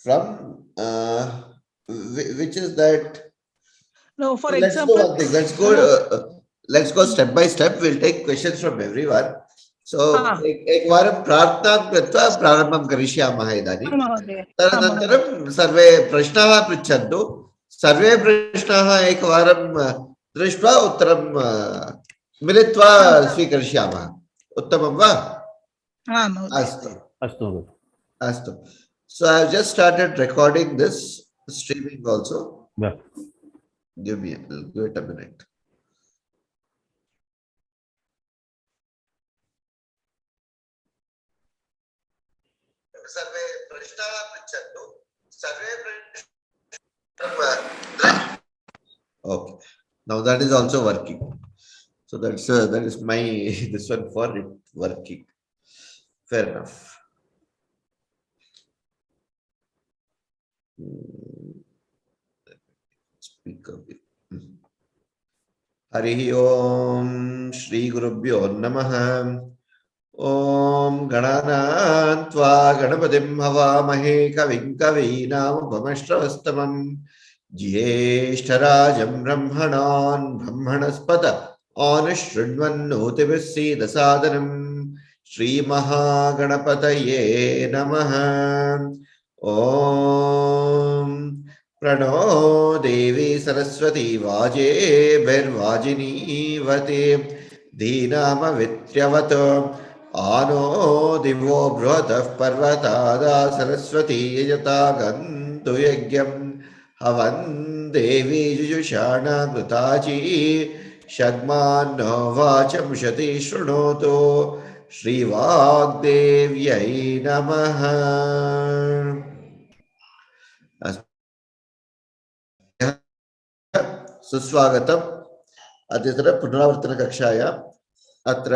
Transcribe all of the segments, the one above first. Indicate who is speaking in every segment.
Speaker 1: from which is that?
Speaker 2: No, for
Speaker 1: Let's
Speaker 2: example,
Speaker 1: do one thing. Let's go step by step. We'll take questions from everyone. So एकवारं प्रार्थनां कृत्वा प्रारम्भं करिष्यामः इदानीं. तदनन्तरं सर्वे प्रश्नाः पृच्छन्तु. सर्वे प्रश्नाः एकवारं दृष्ट्वा उत्तरं मिलित्वा स्वीकरिष्यामः. उत्तमं वा? अस्तु. So I have just started recording this streaming also.
Speaker 3: Yeah.
Speaker 1: Give it a minute. सर्वे प्रश्नाः पृच्छन्तु. Okay. Now that is also working. So that is my this one for it working. Fair enough. Speak of it. Harihi Om Shri Gurubhyo Namaha. Om Gananantva Ganapatim Havamahe Kavim Kavinam Upamashravastamam Jyeshtarajam Brahmanan Brahmanaspata Anushrunvannotibhisi Dasadanam Shri Mahaganapataye Namaha. Om Prano Devi Saraswati Vaje Bhervajini Vate Dhinama Vitryavat Ano Divo Bhratah Parvatada Saraswati Yata Gantu Yagyam Havan Devi Jujushana Krutachi Shagman Vacham Shati Shrunoto Shri Vagdevyai Namaha. सुस्वागतम् अद्यतर पुनरावर्तनकक्षायाम् अत्र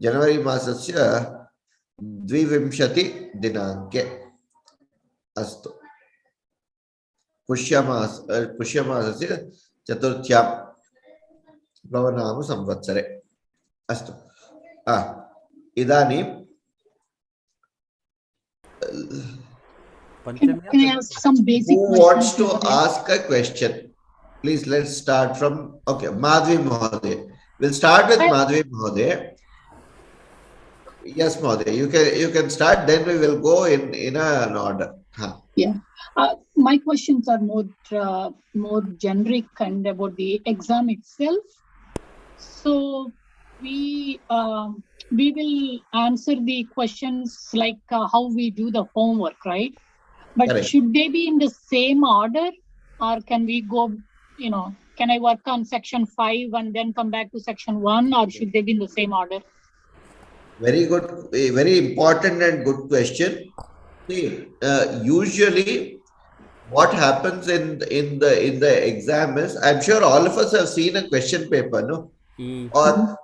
Speaker 1: जनवरी मासस्य 22 दिनाङ्के अस्तु पुष्यमासस्य चतुर्थ्यां प्लवनाम संवत्सरे अस्तु इदानीं
Speaker 4: Can I ask some basic
Speaker 1: who wants to ask a question? Please, let's start from, okay, Madhvi Mahoday. We'll start with Madhvi Mahoday. Yes, Mahoday, you can start, then we will go in an order.
Speaker 4: Yeah. My questions are more generic and about the exam itself. So we will answer the questions like how we do the homework, right? But correct. Should they be in the same order, or can we go, can I work on section 5 and then come back to section 1, or should they be in the same order?
Speaker 1: Very good, very important and good question. See, usually what happens in the exam is, I'm sure all of us have seen a question paper, no? Or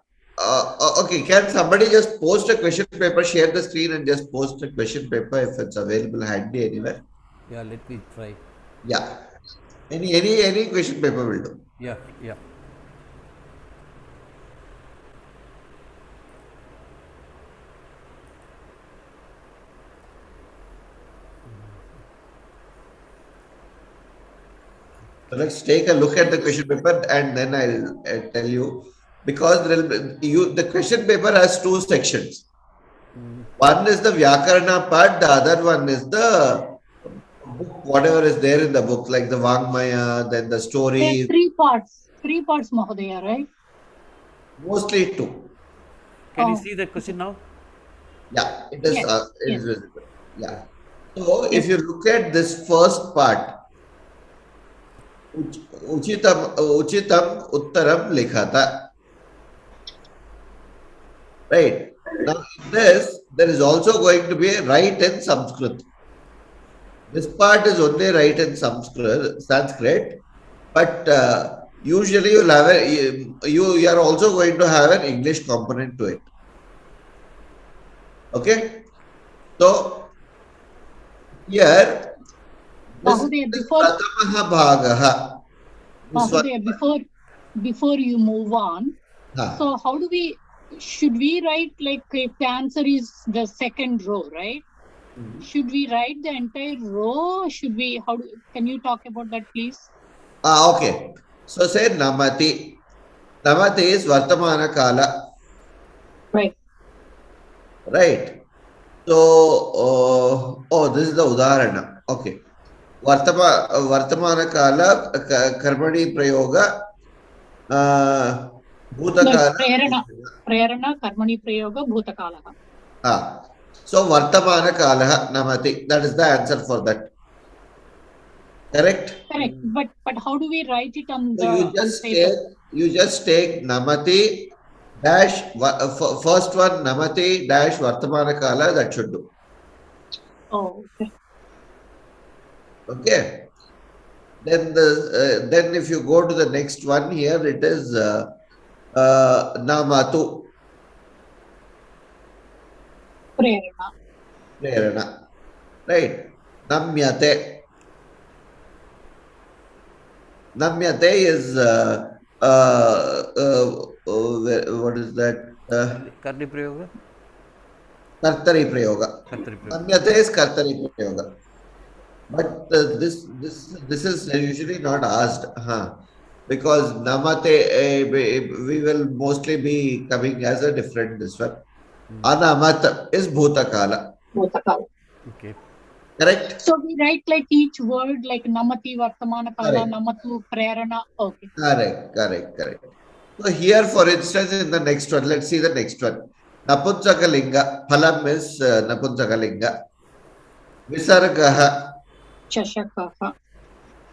Speaker 1: okay, can somebody just post a question paper, share the screen and just post a question paper if it's available handy anywhere?
Speaker 3: Yeah, let me try.
Speaker 1: Yeah. Any question paper will do.
Speaker 3: Yeah.
Speaker 1: So let's take a look at the question paper and then I'll tell you, because the question paper has two sections. One is the Vyakarana part, the other one is the book, whatever is there in the book, like the Vangmaya, then the story.
Speaker 4: Three parts, Mahodaya, right?
Speaker 1: Mostly two.
Speaker 3: Can you see the question now?
Speaker 1: Yeah, it is, yes. It is visible. Yeah. So if you look at this first part, Uchitam Uttaram Likhata. Right. Now in this, there is also going to be a write in Sanskrit. This part is only write in Sanskrit, but usually you'll have you are also going to have an English component to it. Okay. So here,
Speaker 4: before you move on, so should we write like if the answer is the second row, right? should we write the entire row? Should we, can you talk about that, please?
Speaker 1: Okay. So say Namati. Namati is Vartamana Kala.
Speaker 4: Right.
Speaker 1: Right. So, this is the Udaharana. Okay. Vartamana Kala, Karmani Prayoga, Bhutakala.
Speaker 4: Prerana, Karmani Prayoga, Bhutakalaha.
Speaker 1: So, Vartamana Kalaha Namati. That is the answer for that. Correct?
Speaker 4: Correct. But how do we write it on
Speaker 1: So
Speaker 4: the
Speaker 1: you just take Namati dash first one Namati dash Vartamana Kala, that should do.
Speaker 4: Oh, okay.
Speaker 1: Okay. Then if you go to the next one here, it is Namatu. Prerana. Right. Namyate. Namyate is what is that?
Speaker 3: Karni Prayoga?
Speaker 1: Kartari Prayoga.
Speaker 3: Kartari Prayoga.
Speaker 1: Namyate is Kartari Prayoga. But this is usually not asked, because Namate we will mostly be coming as a different this one. Anamat is Bhutakala.
Speaker 4: Bhutakala.
Speaker 3: Okay.
Speaker 1: Correct?
Speaker 4: So we write like each word like Namati, Vartamana Kala, Namatu, Prerana. Okay.
Speaker 1: Correct. So here, for instance, in the next one, let's see the next one. Napunsakalinga. Phalam is Napunsakalinga. Visargaha.
Speaker 4: Chashakaha.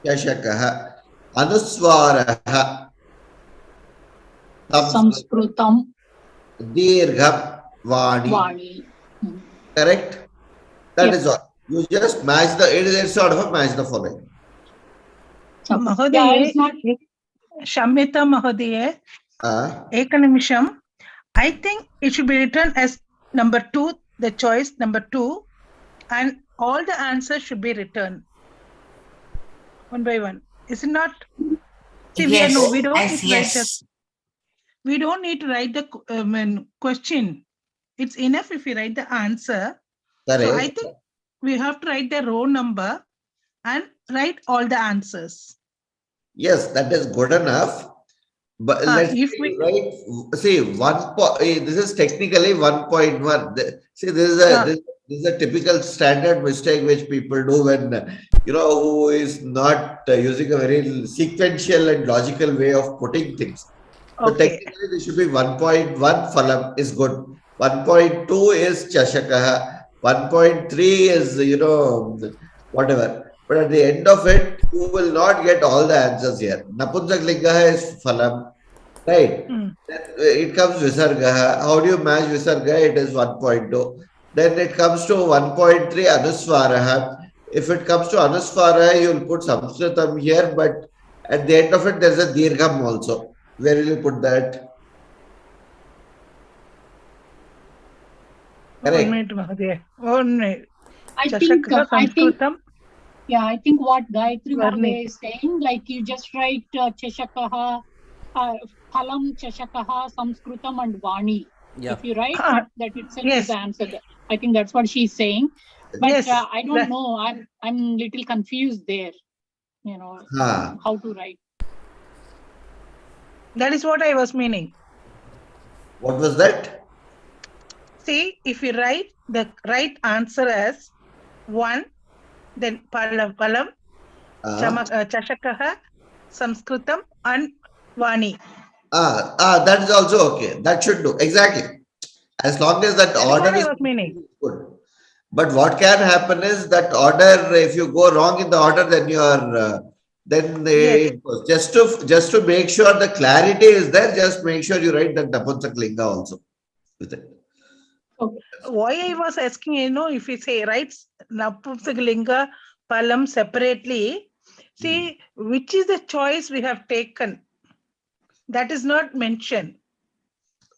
Speaker 1: Yashakaha. Anuswaraha.
Speaker 4: Samskrutam.
Speaker 1: Dirgham. Vani. Correct? That is all. You just match it's sort of a match the following.
Speaker 2: Mahodaya, Shamyata Mahodaya, Ekanimisham. I think it should be written as number 2, the choice number 2, and all the answers should be written one by one. Is it not? See,
Speaker 5: yes,
Speaker 2: we don't need to write
Speaker 5: yes.
Speaker 2: We don't need to write the question. It's enough if we write the answer.
Speaker 1: Correct.
Speaker 2: So I think we have to write the row number and write all the answers.
Speaker 1: Yes, that is good enough. But let's write. See, this is technically 1.1. See, this is a typical standard mistake which people do when who is not using a very sequential and logical way of putting things. So technically, this should be 1.1 phalam is good. 1.2 is chashakaha. 1.3 is whatever. But at the end of it, you will not get all the answers here. Napunsaklingaha is phalam, right? Then it comes visargaha. How do you match visargaha? It is 1.2. Then it comes to 1.3 anuswaraha. If it comes to anuswaraha, you will put samskritam here, but at the end of it, there is a dirgham also. Where will you put that? Correct.
Speaker 4: I think what Gayatri Mahodaya is saying, like you just write Chashakaha, Phalam, Chashakaha, Samskrutam and Vani.
Speaker 3: Yeah.
Speaker 4: If you write that itself is the answer. I think that's what she's saying. But I don't know. I'm little confused there. How to write.
Speaker 2: That is what I was meaning.
Speaker 1: What was that?
Speaker 2: See, if you write the right answer as 1, then Palam, Chashakaha, Samskrutam and Vani.
Speaker 1: That is also okay. That should do. Exactly. As long as that order is good. But what can happen is that order, if you go wrong in the order, then you are it goes. Just to make sure the clarity is there, just make sure you write that Napunsaklinga also with it.
Speaker 2: Okay. Why I was asking, if you say writes Napunsaklinga, Palam separately, see which is the choice we have taken. That is not mentioned.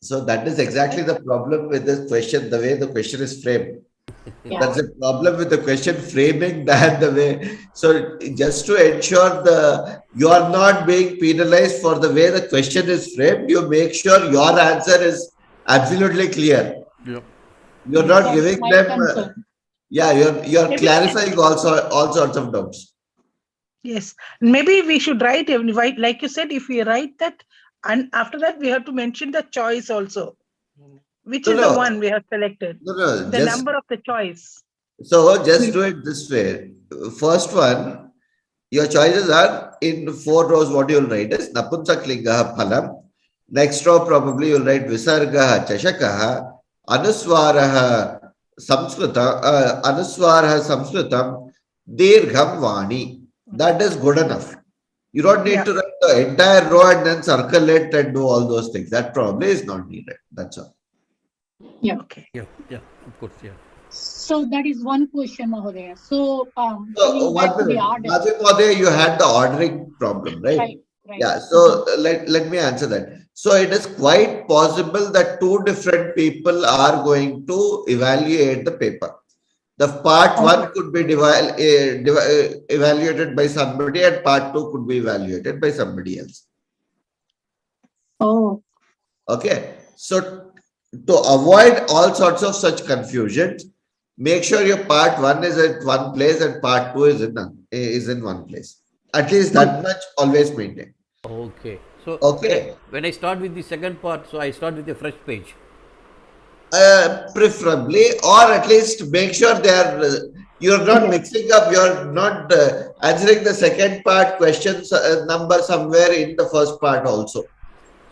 Speaker 2: So
Speaker 1: that is exactly the problem with this question, the way the question is framed. That's a problem with the question framing that the way. So just to ensure you are not being penalized for the way the question is framed, you make sure your answer is absolutely clear.
Speaker 3: Yep.
Speaker 1: You're not giving them. Yeah, you're
Speaker 2: Maybe-
Speaker 1: clarifying also all sorts of doubts.
Speaker 2: Yes, maybe we should write, like you said, if we write that, and after that we have to mention the choice also. Which is the one we have selected?
Speaker 1: No,
Speaker 2: The number of the choice.
Speaker 1: So just do it this way. First one, your choices are in 4 rows. What you'll write is Napunsaklingaha phalam. Next row probably you'll write Visargaha chashakaha, Anuswaraha Samskritam, Dirgham Vani. That is good enough. You don't need to write the entire row and then circle it and do all those things. That probably is not needed. That's all.
Speaker 4: Yeah.
Speaker 2: Okay.
Speaker 3: Yeah, of course, yeah.
Speaker 4: So that is one question, Mahodaya. So,
Speaker 1: So
Speaker 4: coming back to the order.
Speaker 1: You had the ordering problem, right?
Speaker 4: Right.
Speaker 1: Yeah. So let me answer that. So it is quite possible that two different people are going to evaluate the paper. The part one could be evaluated by somebody, and part two could be evaluated by somebody else.
Speaker 4: Oh.
Speaker 1: Okay. So to avoid all sorts of such confusions, make sure your part one is at one place and part two is in one place. At least that much always maintain.
Speaker 3: Okay. So
Speaker 1: Okay.
Speaker 3: when I start with the second part, so I start with a fresh page.
Speaker 1: Preferably, or at least make sure they are. You're not mixing up. You're not answering the second part questions number somewhere in the first part also.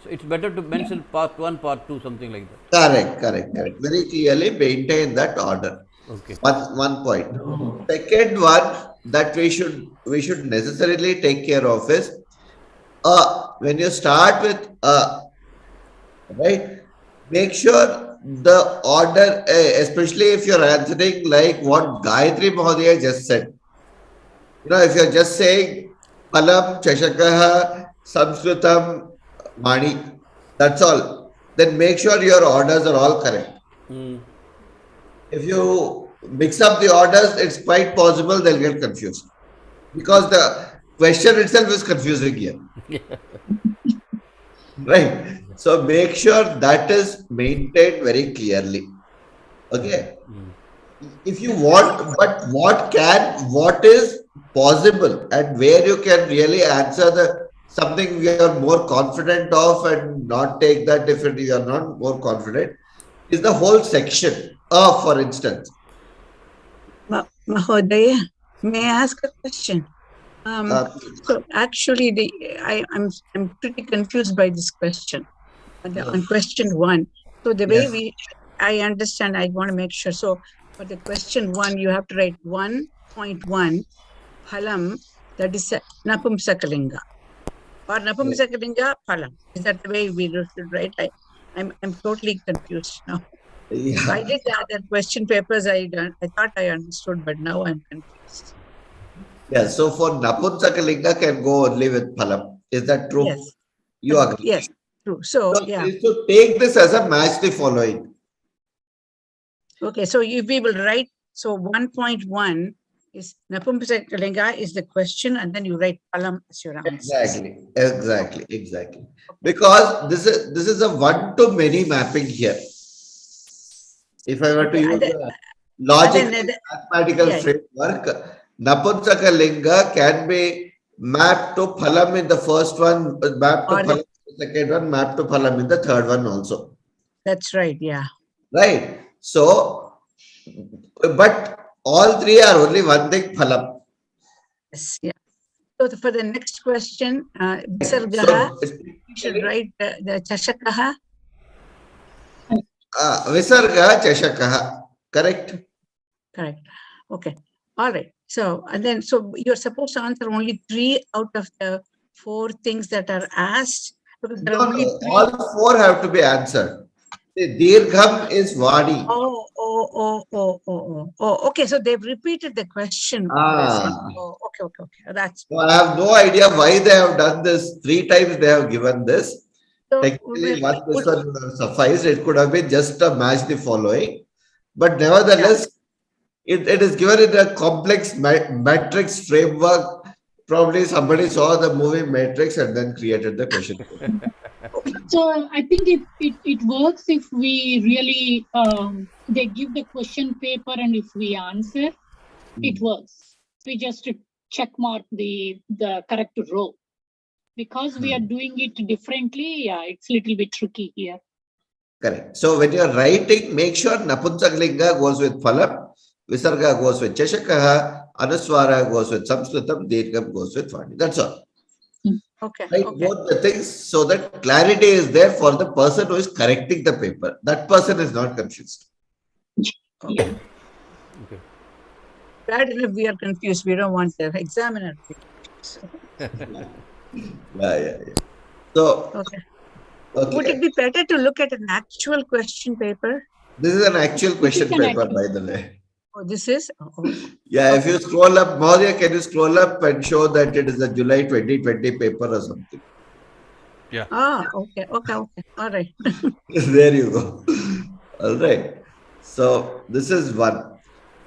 Speaker 3: So it's better to mention part one, part two, something like that.
Speaker 1: Correct. Very clearly maintain that order.
Speaker 3: Okay.
Speaker 1: One point. Second one that we should necessarily take care of is when you start with right, make sure the order, especially if you're answering like what Gayatri Mahodaya just said. If you're just saying Palam, Chashakaha, Samskritam, Mani, that's all. Then make sure your orders are all correct. If you mix up the orders, it's quite possible they'll get confused. Because the question itself is confusing here. Right. So make sure that is maintained very clearly. Okay. If you want, but what is possible and where you can really answer the something we are more confident of and not take that if you are not more confident is the whole section. For instance.
Speaker 5: Mahodaya, may I ask a question? So actually, I'm pretty confused by this question. On question one. So the way I understand, I want to make sure. So for the question one, you have to write 1.1 phalam, that is Napumsakalinga. Or Napumsakalinga phalam. Is that the way we should write? I'm totally confused now.
Speaker 1: Yeah.
Speaker 5: I did that question papers. I thought I understood, but now I'm confused.
Speaker 1: Yeah. So for Napunsakalinga can go only with phalam. Is that true?
Speaker 5: Yes.
Speaker 1: You agree?
Speaker 5: Yes. True. So yeah.
Speaker 1: So take this as a match the following.
Speaker 5: Okay. So if we will write, so 1.1 is Napumsakalinga is the question, and then you write phalam as your answer.
Speaker 1: Exactly. Because this is a one-to-many mapping here. If I were to use the logical mathematical framework, Napunsakalinga can be mapped to phalam in the first one, mapped to phalam in the second one, mapped to phalam in the third one also.
Speaker 5: That's right. Yeah.
Speaker 1: Right. So, but all three are only one thing, phalam.
Speaker 5: Yes. Yeah. So for the next question, Visargaha, you should write the Chashakaha.
Speaker 1: Visarga Chashakaha. Correct?
Speaker 5: Correct. Okay. All right. So, and then, so you're supposed to answer only 3 out of the 4 things that are asked. Because there are only 3.
Speaker 1: All 4 have to be answered. The Dirgham is Vadi.
Speaker 5: Okay. So they've repeated the question. Okay. That's.
Speaker 1: So I have no idea why they have done this. 3 times they have given this.
Speaker 5: So
Speaker 1: technically, once this one would have sufficed, it could have been just a match the following. But nevertheless, it is given in a complex matrix framework. Probably somebody saw the movie Matrix and then created the question.
Speaker 4: So I think it works if we really they give the question paper and if we answer, it works. We just check mark the correct row. Because we are doing it differently, yeah, it's a little bit tricky here.
Speaker 1: Correct. So when you are writing, make sure Napunsaklinga goes with Phalam, Visarga goes with Cheshakaha, Anuswara goes with Samskritam, Dirgham goes with Vani. That's all.
Speaker 5: Okay.
Speaker 1: Right?
Speaker 5: Okay.
Speaker 1: Both the things so that clarity is there for the person who is correcting the paper. That person is not confused.
Speaker 4: Yeah.
Speaker 3: Okay.
Speaker 5: Bad enough we are confused. We don't want the examiner to be confused.
Speaker 1: Yeah. So,
Speaker 5: Okay.
Speaker 1: okay.
Speaker 5: Would it be better to look at an actual question paper?
Speaker 1: This is an actual question
Speaker 4: an
Speaker 1: paper,
Speaker 4: actual-
Speaker 1: by the way.
Speaker 5: Oh, this is? Oh.
Speaker 1: Yeah, if you scroll up, Maurya, can you scroll up and show that it is a July 2020 paper or something?
Speaker 3: Yeah.
Speaker 5: Ah, okay. All right.
Speaker 1: There you go. All right. So this is one.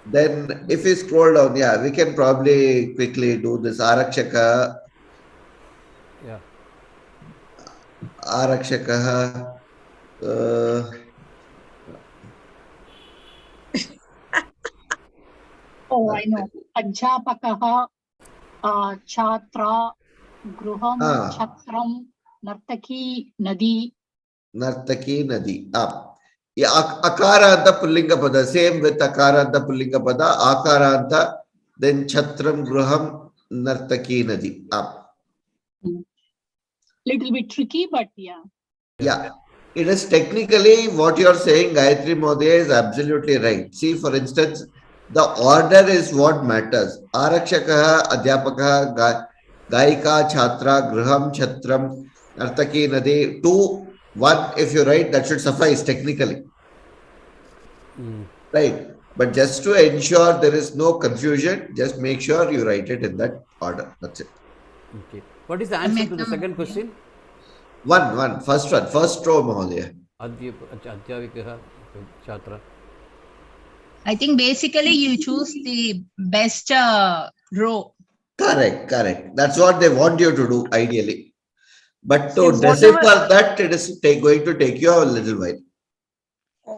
Speaker 1: Then if we scroll down, yeah, we can probably quickly do this. Arakshaka.
Speaker 3: Yeah.
Speaker 1: Arakshaka.
Speaker 4: Oh, I know. Adhyapakaha, Chatra, Gruham, Chatram, Nartaki, Nadi.
Speaker 1: Nartaki Nadi. Yeah, Akaranta Pullinga Pada. Same with Akaranta Pullinga Pada. Akaranta, then Chatram Gruham Nartaki Nadi.
Speaker 4: Little bit tricky, but yeah.
Speaker 1: Yeah. It is technically what you are saying, Gayatri Modi, is absolutely right. See, for instance, the order is what matters. Arakshakaha, Adhyapakaha, Gaika, Chhatra, Griham, Chatram, Nartaki, Nadi. 2, 1, if you write, that should suffice technically. Right. But just to ensure there is no confusion, just make sure you write it in that order. That's it.
Speaker 3: Okay. What is the answer to the second question?
Speaker 1: First row, Mahodaya.
Speaker 3: Adhyavikaha, Chatra.
Speaker 6: I think basically you choose the best row.
Speaker 1: Correct. That's what they want you to do, ideally. But to
Speaker 2: See,
Speaker 1: decipher that, it is going to take you a little while.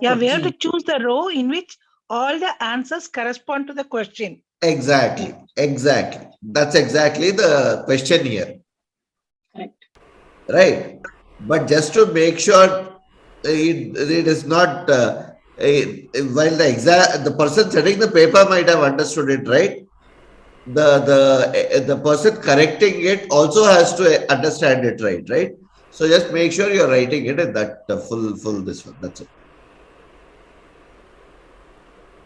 Speaker 2: Yeah, we have to choose the row in which all the answers correspond to the question.
Speaker 1: Exactly. That's exactly the question here.
Speaker 4: Correct.
Speaker 1: Right. But just to make sure it is not, while the person setting the paper might have understood it, right? The person correcting it also has to understand it, right? So just make sure you're writing it in that full this one. That's it.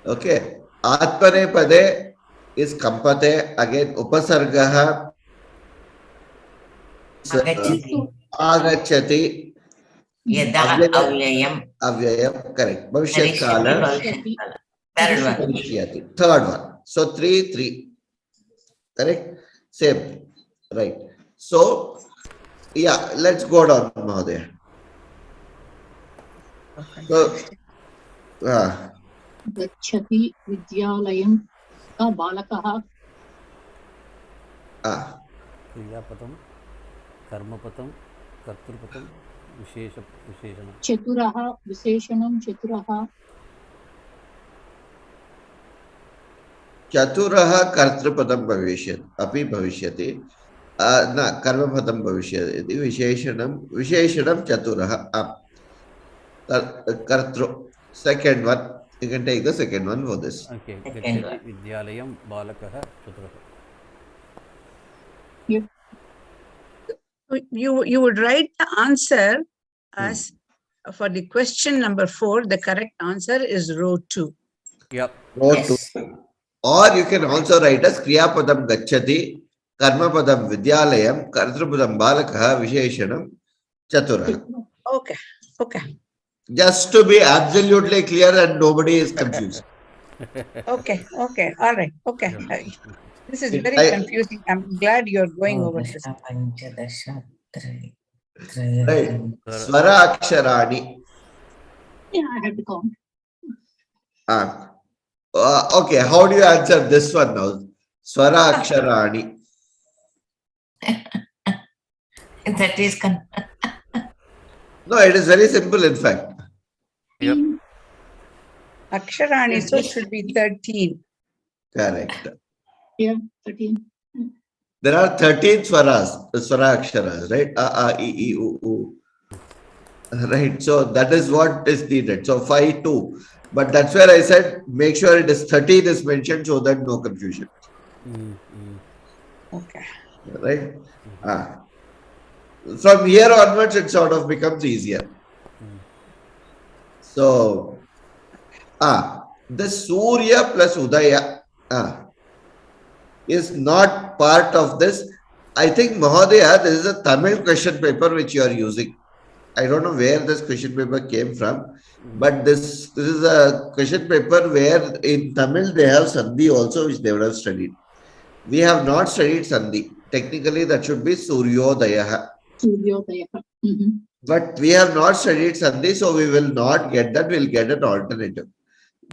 Speaker 1: Okay. Atmane pade is kampate. Again, upasargaha agachati. Avyayam. Correct. Bhavishyat kala. Third one. So 3. Correct. Same. Right. So yeah, let's go down, Mahodaya. So
Speaker 4: Gacchati Vidyalayam Balakaha.
Speaker 3: Kriyapatam, Karmapatam, Kartrupatam, Visheshanam.
Speaker 4: Chaturaha, Visheshanam, Chaturaha.
Speaker 1: Chaturaha Kartrupadam Bhavishyat. Api Bhavishyati. Karmapadam Bhavishyati. Visheshanam Chaturaha. Kartru. Second one. You can take the second one for this.
Speaker 3: Okay. Gacchati Vidyalayam Balakaha Chaturah.
Speaker 5: You would write the answer as for the question number 4. The correct answer is row 2.
Speaker 3: Yep.
Speaker 1: Row 2. Or you can also write as Kriyapadam Gacchati, Karmapadam Vidyalayam, Kartrupadam Balakaha, Visheshanam Chaturaha.
Speaker 5: Okay.
Speaker 1: Just to be absolutely clear and nobody is confused.
Speaker 5: Okay. All right. Okay. This is very confusing. I'm glad you're going over this.
Speaker 1: Right. Swara Aksharani.
Speaker 4: Yeah, I have to count.
Speaker 1: Okay, how do you answer this one now? Swara Aksharani.
Speaker 7: That is
Speaker 1: No, it is very simple, in fact.
Speaker 3: Yep.
Speaker 5: Aksharani, so it should be 13.
Speaker 1: Correct.
Speaker 4: Yeah, 13.
Speaker 1: There are 13 swara aksharas, right? A, I, E, U, U. Right. So that is what is needed. So 5, 2. But that's where I said make sure it is 13 is mentioned so that no confusion.
Speaker 5: Okay.
Speaker 1: Right. From here onwards, it sort of becomes easier. So, the Surya plus Udaya is not part of this. I think, Mahodaya, this is a Tamil question paper which you are using. I don't know where this question paper came from, but this is a question paper where in Tamil they have Sandhi also, which they would have studied. We have not studied Sandhi. Technically, that should be Suryodaya.
Speaker 4: Suryodaya.
Speaker 1: But we have not studied Sandhi, so we will not get that. We'll get an alternative.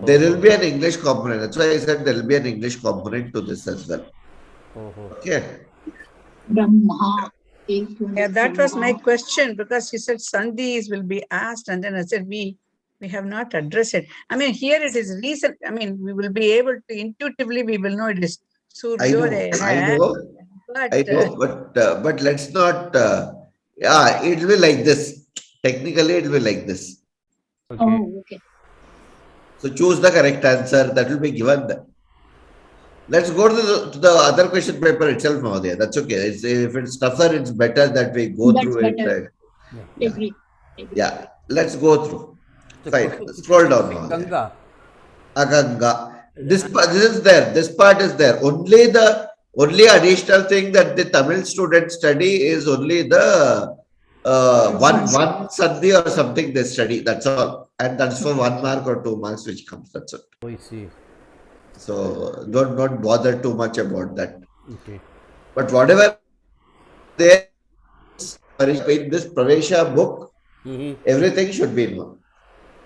Speaker 1: There will be an English component. That's why I said there will be an English component to this as well. Okay.
Speaker 4: Brahma.
Speaker 5: Yeah, that was my question, because he said Sandhis will be asked, and then I said we have not addressed it. I mean, here it is recent. I mean, we will be able to intuitively, we will know it is Suryodaya.
Speaker 1: I know, but let's not. Yeah, it will be like this. Technically, it will be like this.
Speaker 3: Okay.
Speaker 4: Oh, okay.
Speaker 1: So choose the correct answer. That will be given. Let's go to the other question paper itself, Mahodaya. That's okay. If it's tougher, it's better that we go through it.
Speaker 4: Yeah. Agree.
Speaker 1: Yeah, let's go through. Fine. Scroll down, Mahodaya.
Speaker 3: Ganga.
Speaker 1: Aganga. This is there. This part is there. Only additional thing that the Tamil students study is only the one sandhi or something they study. That's all, and that's for 1 mark or 2 marks which comes. That's it.
Speaker 3: Oh, I see.
Speaker 1: So don't bother too much about that.
Speaker 3: Okay.
Speaker 1: But whatever there in this Pravesha book, everything should be known.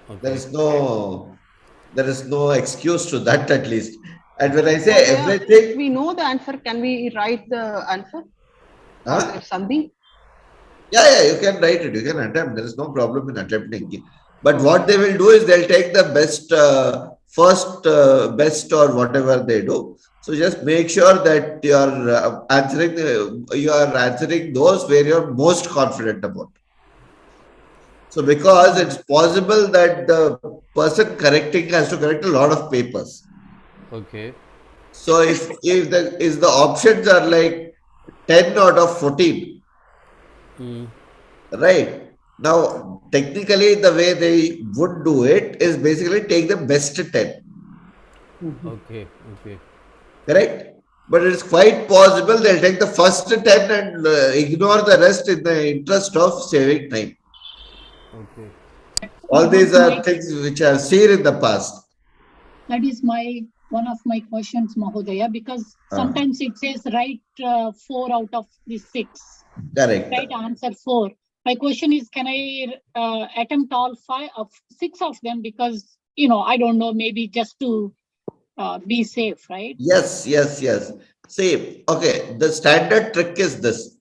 Speaker 1: Okay. There is no excuse to that, at least. And when I say everything,
Speaker 7: we know the answer. Can we write the answer? Sandhi?
Speaker 1: Yeah, you can write it. You can attempt. There is no problem in attempting. But what they will do is they'll take the best, first best or whatever they do. So just make sure that you are answering those where you are most confident about. So because it's possible that the person correcting has to correct a lot of papers.
Speaker 3: Okay.
Speaker 1: So if the options are like 10 out of 14, right? Now, technically, the way they would do it is basically take the best 10.
Speaker 3: Okay.
Speaker 1: Correct? But it's quite possible they'll take the first 10 and ignore the rest in the interest of saving time.
Speaker 3: Okay.
Speaker 1: All these are things which I've seen in the past.
Speaker 4: That is one of my questions, Mahodaya, because sometimes it says write 4 out of the 6.
Speaker 1: Correct.
Speaker 4: Right answer 4. My question is, can I attempt all 6 of them? Because, I don't know, maybe just to be safe, right?
Speaker 1: Yes. See, okay, the standard trick is this.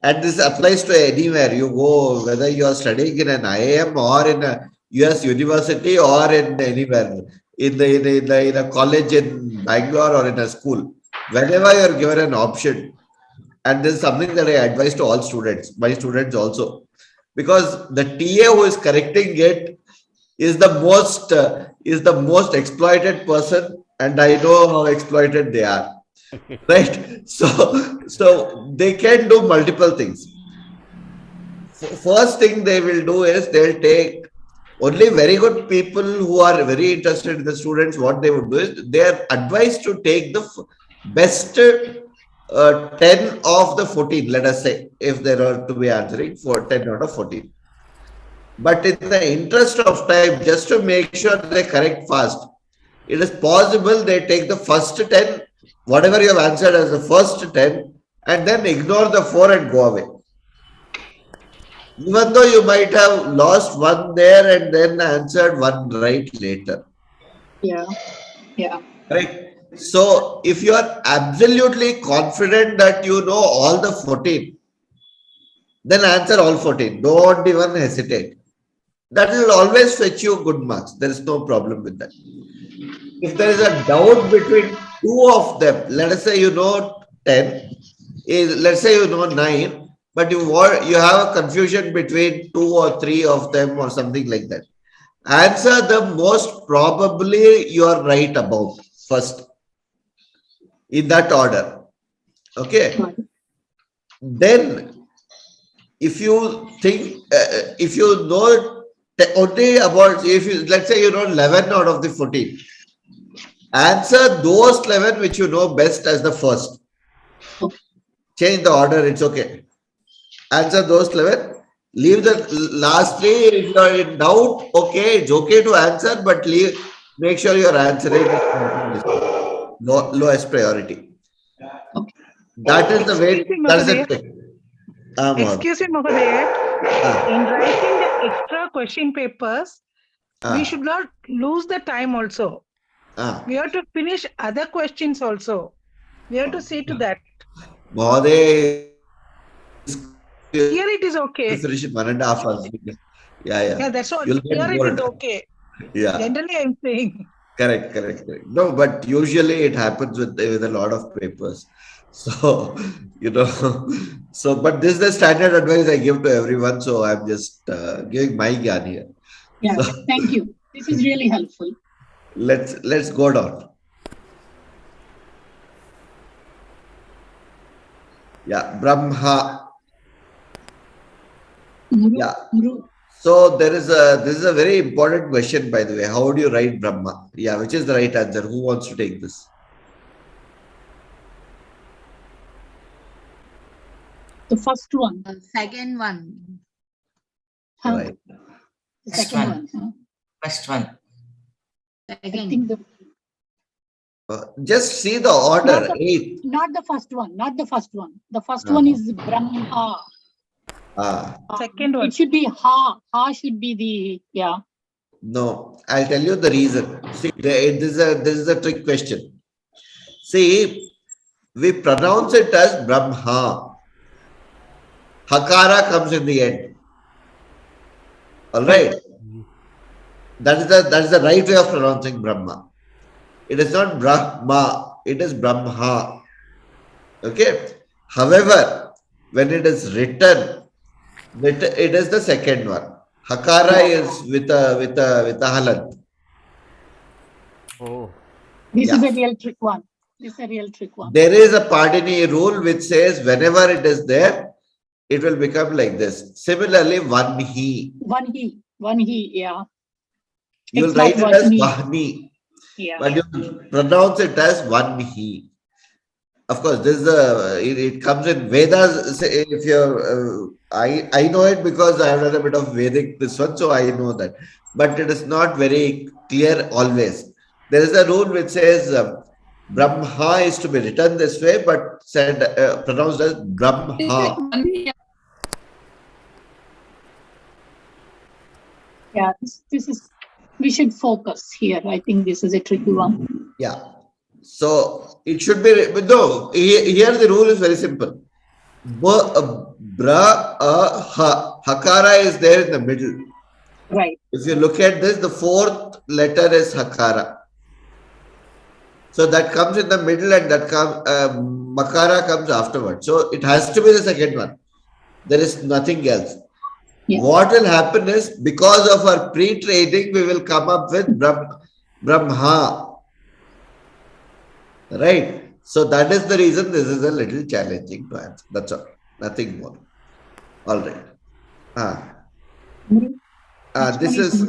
Speaker 1: And this applies to anywhere you go, whether you are studying in an IIM or in a US university or in anywhere, in a college in Bangalore or in a school. Whenever you are given an option, and this is something that I advise to all students, my students also, because the TA who is correcting it is the most exploited person, and I know how exploited they are. Right? So they can do multiple things. First thing they will do is they'll take only very good people who are very interested in the students. What they would do is they are advised to take the best 10 of the 14, let us say, if there are to be answering for 10 out of 14. But in the interest of time, just to make sure they correct fast, it is possible they take the first 10, whatever you have answered as the first 10, and then ignore the 4 and go away. Even though you might have lost one there and then answered one right later.
Speaker 4: Yeah.
Speaker 1: Right. So if you are absolutely confident that you know all the 14, then answer all 14. Don't even hesitate. That will always fetch you good marks. There is no problem with that. If there is a doubt between two of them, let us say you know 10, let's say you know 9, but you have a confusion between 2 or 3 of them or something like that. Answer the most probably you are right about first, in that order. Okay. Then, if you think, if you know only about, if you, let's say you know 11 out of the 14, answer those 11 which you know best as the first. Change the order, it's okay. Answer those 11. Leave the last 3. If you are in doubt, okay, it's okay to answer, but make sure you are answering lowest priority. That is the way. That's the trick.
Speaker 2: Excuse me, Mahodaya. In writing the extra question papers, we should not lose the time also. We have to finish other questions also. We have to see to that.
Speaker 1: Mahodaya,
Speaker 2: here it is okay.
Speaker 1: Finish it 1.5 hours.
Speaker 2: Yeah, that's all. Here it is okay.
Speaker 1: Yeah.
Speaker 2: Generally, I'm saying.
Speaker 1: Correct. No, but usually it happens with a lot of papers. So, but this is the standard advice I give to everyone. So I'm just giving my gyan here.
Speaker 4: Yeah, so, thank you. This is really helpful.
Speaker 1: Let's go down. Yeah, Brahma. Yeah. So this is a very important question, by the way. How do you write Brahma? Yeah, which is the right answer? Who wants to take this?
Speaker 4: The first one.
Speaker 6: The second one.
Speaker 1: Right.
Speaker 4: The second one.
Speaker 8: First one.
Speaker 6: Second.
Speaker 1: Just see the order.
Speaker 4: Not the first one. Not the first one. The first one is Brahma.
Speaker 2: Second one.
Speaker 4: It should be Ha. Ha should be the
Speaker 1: No, I'll tell you the reason. See, this is a trick question. See, we pronounce it as Brahma. Hakara comes in the end. All right. That is the right way of pronouncing Brahma. It is not Brahma. It is Brahma. Okay. However, when it is written, it is the second one. Hakara is with a halat.
Speaker 3: Oh.
Speaker 4: This is a real trick one.
Speaker 1: There is a Padini rule which says whenever it is there, it will become like this. Similarly, one he,
Speaker 4: yeah.
Speaker 1: You will write it as Vahni, but you pronounce it as one he. Of course, this is it comes in Vedas. If you're, I know it because I have done a bit of Vedic this one, so I know that. But it is not very clear always. There is a rule which says Brahma is to be written this way, but said pronounced as Brahma.
Speaker 4: Yeah, this is. We should focus here. I think this is a tricky one.
Speaker 1: Yeah. So it should be, no, here the rule is very simple. Hakara is there in the middle.
Speaker 4: Right.
Speaker 1: If you look at this, the fourth letter is Hakara. So that comes in the middle and that Makara comes afterwards. So it has to be the second one. There is nothing else. Yeah. What will happen is, because of our pre-training, we will come up with Brahma. Right? So that is the reason this is a little challenging to answer. That's all. Nothing more. All right. This is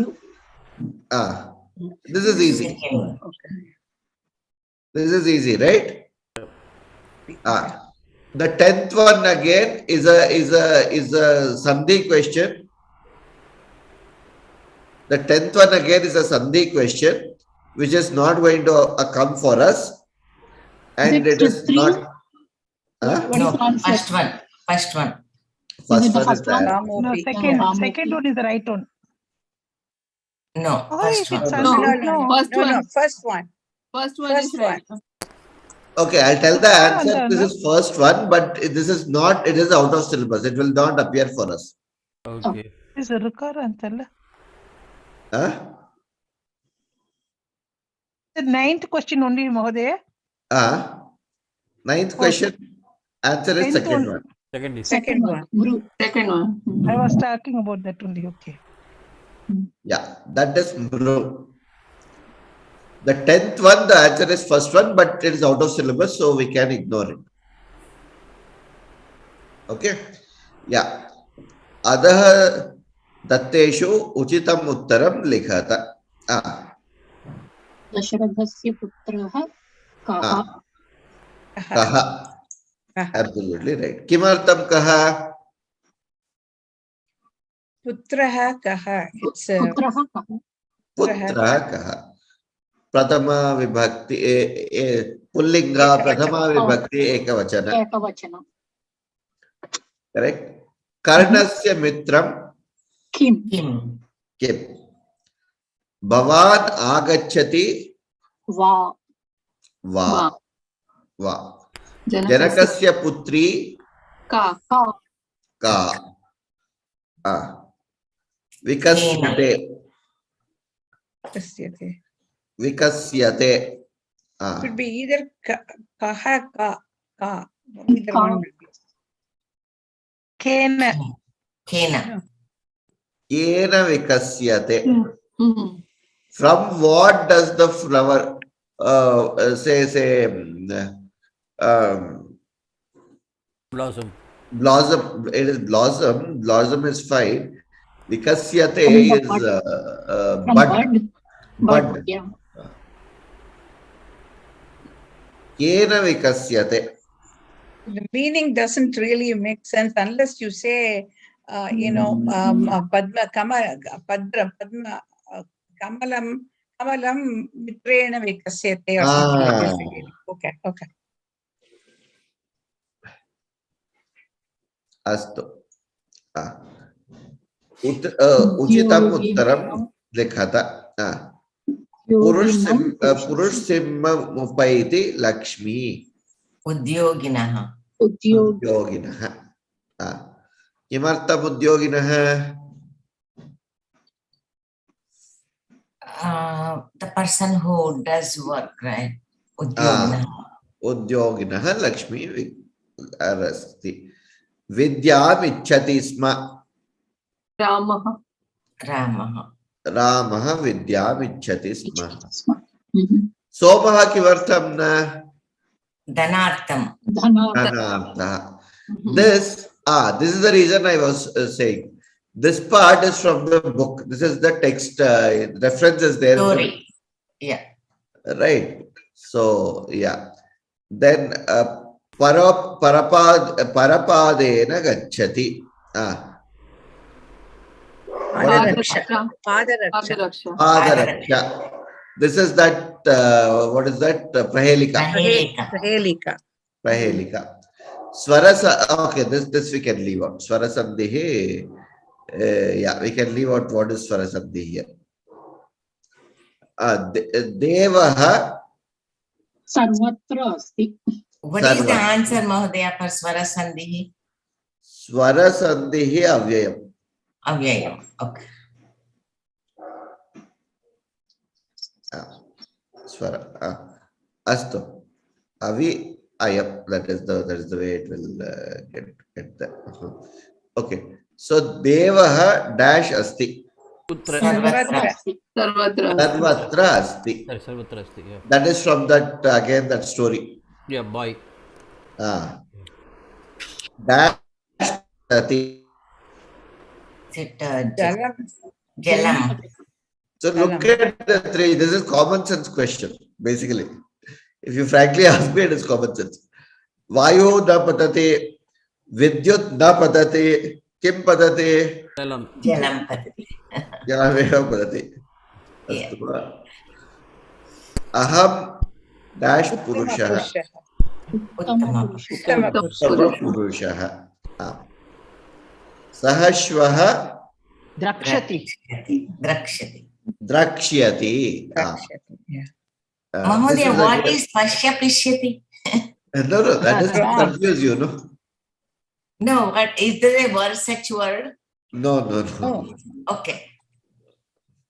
Speaker 1: easy. This is easy, right? The 10th one again is a Sandhi question. The 10th one again is a Sandhi question, which is not going to come for us. And it is not.
Speaker 8: No, first one.
Speaker 1: First one is
Speaker 2: that. No, second one is the right one.
Speaker 8: No, first one.
Speaker 5: No, first one.
Speaker 7: First one is right.
Speaker 1: Okay, I'll tell the answer. This is first one, but this is not, it is out of syllabus. It will not appear for us.
Speaker 3: Okay.
Speaker 2: Is a recurrent.
Speaker 1: Huh?
Speaker 2: The 9th question only, Mahodaya.
Speaker 1: Ninth question. Answer is
Speaker 2: 10th
Speaker 1: second
Speaker 2: one.
Speaker 1: one.
Speaker 5: Second one.
Speaker 7: Second one.
Speaker 2: I was talking about that only. Okay.
Speaker 1: Yeah, that is Mru. The 10th one, the answer is first one, but it is out of syllabus, so we can ignore it. Okay. Yeah. Adha datteshu uchitam uttaram likhata.
Speaker 4: दशरथस्य पुत्रः कः?
Speaker 1: Kaha. Absolutely right. Kimartam kaha?
Speaker 5: Putraha kaha. It's
Speaker 4: पुत्रः कः?
Speaker 1: Putra kaha. Pratama vibhakti pullinga pratama vibhakti ekavachana.
Speaker 4: एकवचनं.
Speaker 1: Correct. Karnasya mitram
Speaker 4: किं?
Speaker 1: kim. Bhavan agacchati
Speaker 4: वा
Speaker 1: va. Va. Janakasya putri
Speaker 7: Ka.
Speaker 1: ka. Vikasyate. Vikasyate.
Speaker 5: could be either kaha ka. Either one will be.
Speaker 2: Kena.
Speaker 8: Kena.
Speaker 1: Kena vikasyate. From what does the flower say
Speaker 3: Blossom.
Speaker 1: blossom? It is blossom. Blossom is fine. Vikasyate is bud. Bud.
Speaker 4: Yeah.
Speaker 1: Kena vikasyate.
Speaker 5: The meaning doesn't really make sense unless you say, Padma, Padma, Kamalam, Mitrena Vikasyate or something like this. Okay.
Speaker 1: Astu. Uchitam uttaram likhata. Purush simma mupaiti Lakshmi.
Speaker 8: Udyoginaha.
Speaker 1: Udyoginaha. Kimartam udyoginaha?
Speaker 8: The person who does work, right? Udyoginaha.
Speaker 1: Udyoginaha Lakshmi arasti. Vidyam ichchati sma.
Speaker 7: Ramaha.
Speaker 1: Ramaha vidyam ichchati sma. Somaha kivartam na?
Speaker 8: Dhanartham.
Speaker 1: Dhanartha. This is the reason I was saying. This part is from the book. This is the text. Reference is there.
Speaker 8: Story. Yeah.
Speaker 1: Right. So, yeah. Then, parapadena gacchati. Padaraksha. This is that, what is that? Prahelika. Swarasa, okay, this we can leave out. Swarasandhi, yeah, we can leave out what is Swarasandhi here. Devaha.
Speaker 4: Sarvatra asti.
Speaker 8: What is the answer, Mahodaya, for Swarasandhi?
Speaker 1: Swarasandhi avyayam.
Speaker 8: Avyayam, okay.
Speaker 1: Swara. Astu. Avi ayam. That is the way it will get there. Okay. So Devaha dash asti.
Speaker 7: Sarvatra
Speaker 1: asti.
Speaker 3: Sarvatra asti. Yeah.
Speaker 1: That is from that again that story.
Speaker 3: Yeah, boy.
Speaker 1: Dash asti.
Speaker 8: Jalam.
Speaker 1: So look at the three. This is common sense question, basically. If you frankly ask me, it is common sense. Vayu na padate, vidyut na padate, kim padate?
Speaker 3: Jalam.
Speaker 8: Jalam padate.
Speaker 1: Jalameva padate. Aham dash purushaha.
Speaker 8: Uttama
Speaker 1: Purushaha. Sahashvaha.
Speaker 7: Drakshati.
Speaker 1: Drakshyati.
Speaker 8: Mahodaya, what is Pashya Pishyati?
Speaker 1: No, that is to
Speaker 5: Wrong.
Speaker 1: confuse you, no?
Speaker 8: No, but is there a word, such word?
Speaker 1: No.
Speaker 5: Oh,
Speaker 8: Okay.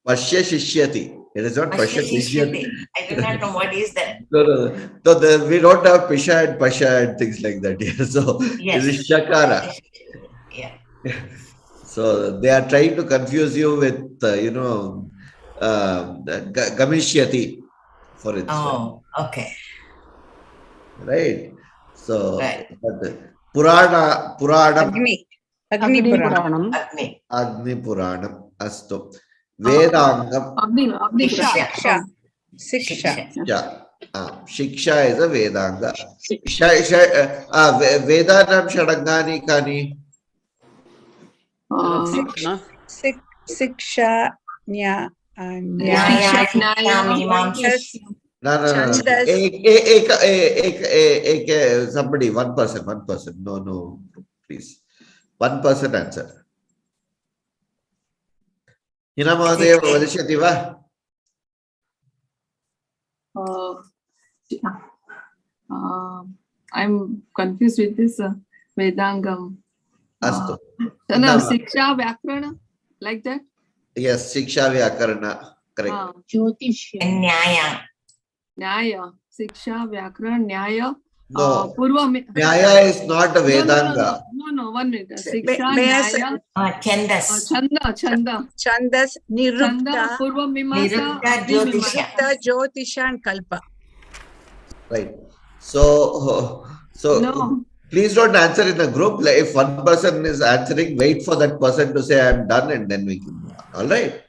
Speaker 1: Pashya Shishyati. It is not Pashya Shishyati.
Speaker 8: I do not know what is that.
Speaker 1: No. So we don't have Pisha and Pasha and things like that here. So
Speaker 8: Yes.
Speaker 1: it is Shakara.
Speaker 8: Yeah.
Speaker 1: So they are trying to confuse you with, Gamishyati, for instance.
Speaker 8: Oh, okay.
Speaker 1: Right? So,
Speaker 8: Right.
Speaker 1: Puranam,
Speaker 5: Agni Puranam.
Speaker 1: Agni Puranam, Astu. Vedangam,
Speaker 5: Shiksha.
Speaker 1: Shiksha is a Vedanga. Vedanam Shadangani Kani.
Speaker 5: Siksha, Nya,
Speaker 1: No.
Speaker 5: Chandas.
Speaker 1: Somebody, one person. No, please. One person answer. Hina Mahadeva Vadishyati va?
Speaker 9: I'm confused with this Vedangam.
Speaker 1: Astu.
Speaker 9: Siksha Vyakarana, like that?
Speaker 1: Yes, Shiksha Vyakarana. Correct.
Speaker 4: Jyotishya.
Speaker 8: Nyaya.
Speaker 9: Nyaya. Siksha Vyakarana, Nyaya.
Speaker 1: No.
Speaker 9: Purva.
Speaker 1: Nyaya is not a Vedanga.
Speaker 9: No, 1 minute. Siksha, Nyaya.
Speaker 8: Chandas.
Speaker 5: Chandas, Nirukta,
Speaker 9: Purva Mimasa.
Speaker 5: Nirukta, Jyotisha and Kalpa.
Speaker 1: Right. So
Speaker 9: No.
Speaker 1: please don't answer in a group. Like if one person is answering, wait for that person to say I'm done and then we can move on. All right.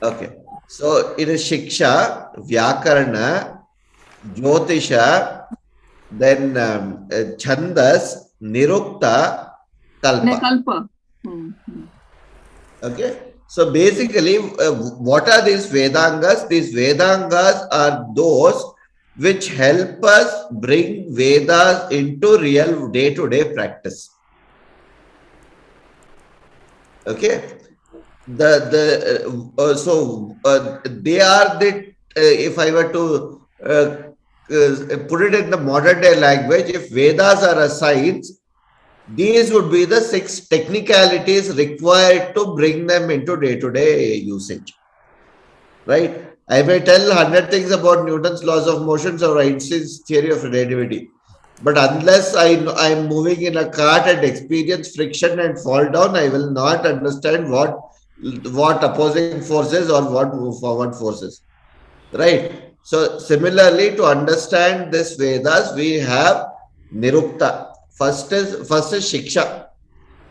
Speaker 1: Okay. So it is Shiksha, Vyakarana, Jyotisha, then Chandas, Nirukta, Kalpa. Okay. So basically, what are these Vedangas? These Vedangas are those which help us bring Vedas into real day-to-day practice. Okay. So they are the, if I were to put it in the modern day language, if Vedas are a science, these would be the 6 technicalities required to bring them into day-to-day usage. Right? I may tell 100 things about Newton's laws of motion or Einstein's theory of relativity. But unless I'm moving in a cart and experience friction and fall down, I will not understand what opposing forces or what move forward forces. Right? So similarly, to understand this Vedas, we have Nirukta. First is Shiksha.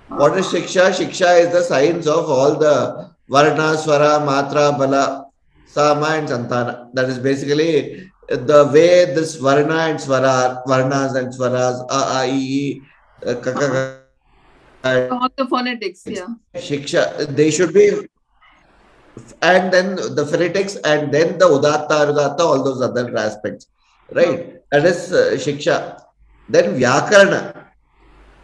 Speaker 1: What is Shiksha? Shiksha is the science of all the Varna, Swara, Matra, Bala, Sama and Santana. That is basically the way this Varna and Swara, Varnas and Swaras, A, I, E, Kaka.
Speaker 9: All the phonetics, yeah.
Speaker 1: Shiksha, they should be, and then the phonetics, and then the Udatta, Anudatta, all those other aspects. Right? That is Shiksha. Then Vyakarana.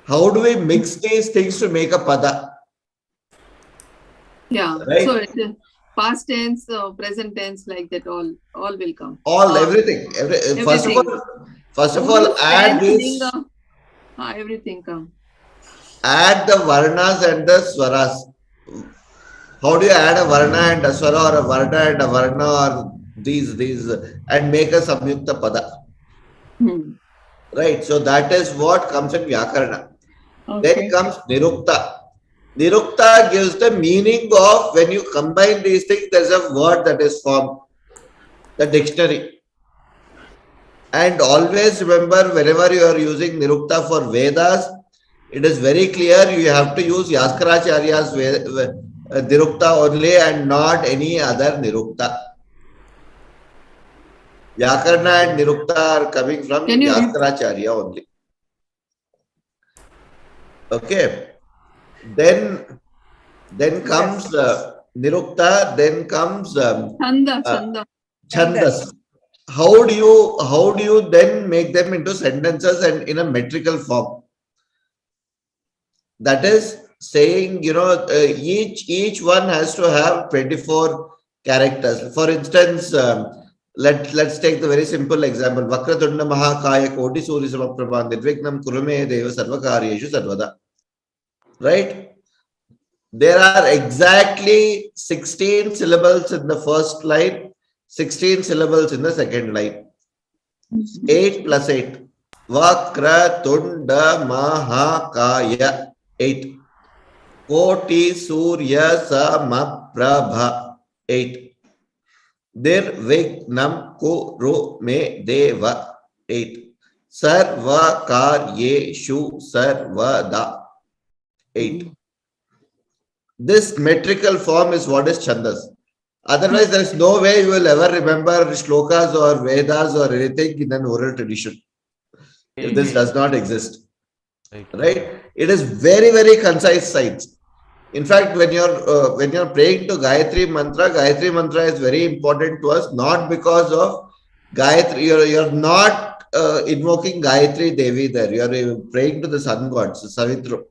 Speaker 1: How do we mix these things to make a pada?
Speaker 9: Yeah.
Speaker 1: Right?
Speaker 9: So past tense, present tense, like that, all will come.
Speaker 1: Everything. First of all, add this.
Speaker 9: Everything come.
Speaker 1: Add the varnas and the swaras. How do you add a varna and a swara, or a varna and a varna, or these and make a samyukta pada? Right. So that is what comes in Vyakarana. Okay. Then comes Nirukta. Nirukta gives the meaning of, when you combine these things, there's a word that is formed, the dictionary. And always remember, whenever you are using Nirukta for Vedas, it is very clear you have to use Yaskaracharya's Nirukta only and not any other Nirukta. Vyakarana and Nirukta are coming from Yaskaracharya only. Okay. Then comes Nirukta, then comes Chandas. How do you then make them into sentences and in a metrical form? That is saying, each one has to have 24 characters. For instance, let's take the very simple example. Vakratunda Mahakaya Koti Surya Samaprabha Nirvignam Kurume Deva Sarvakaryeshu Sarvada. Right? There are exactly 16 syllables in the first line, 16 syllables in the second line. 8 plus 8. Vakratunda Mahakaya 8. Koti Surya Samaprabha 8. Nirvignam Kuru Me Deva 8. Sarva Karyeshu Sarvada 8. This metrical form is what is Chandas. Otherwise, there is no way you will ever remember shlokas or Vedas or anything in an oral tradition. If this does not exist. Right? It is very, very concise science. In fact, when you're praying to Gayatri Mantra is very important to us, not because of Gayatri. You're not invoking Gayatri Devi there. You're praying to the sun gods, Savitru.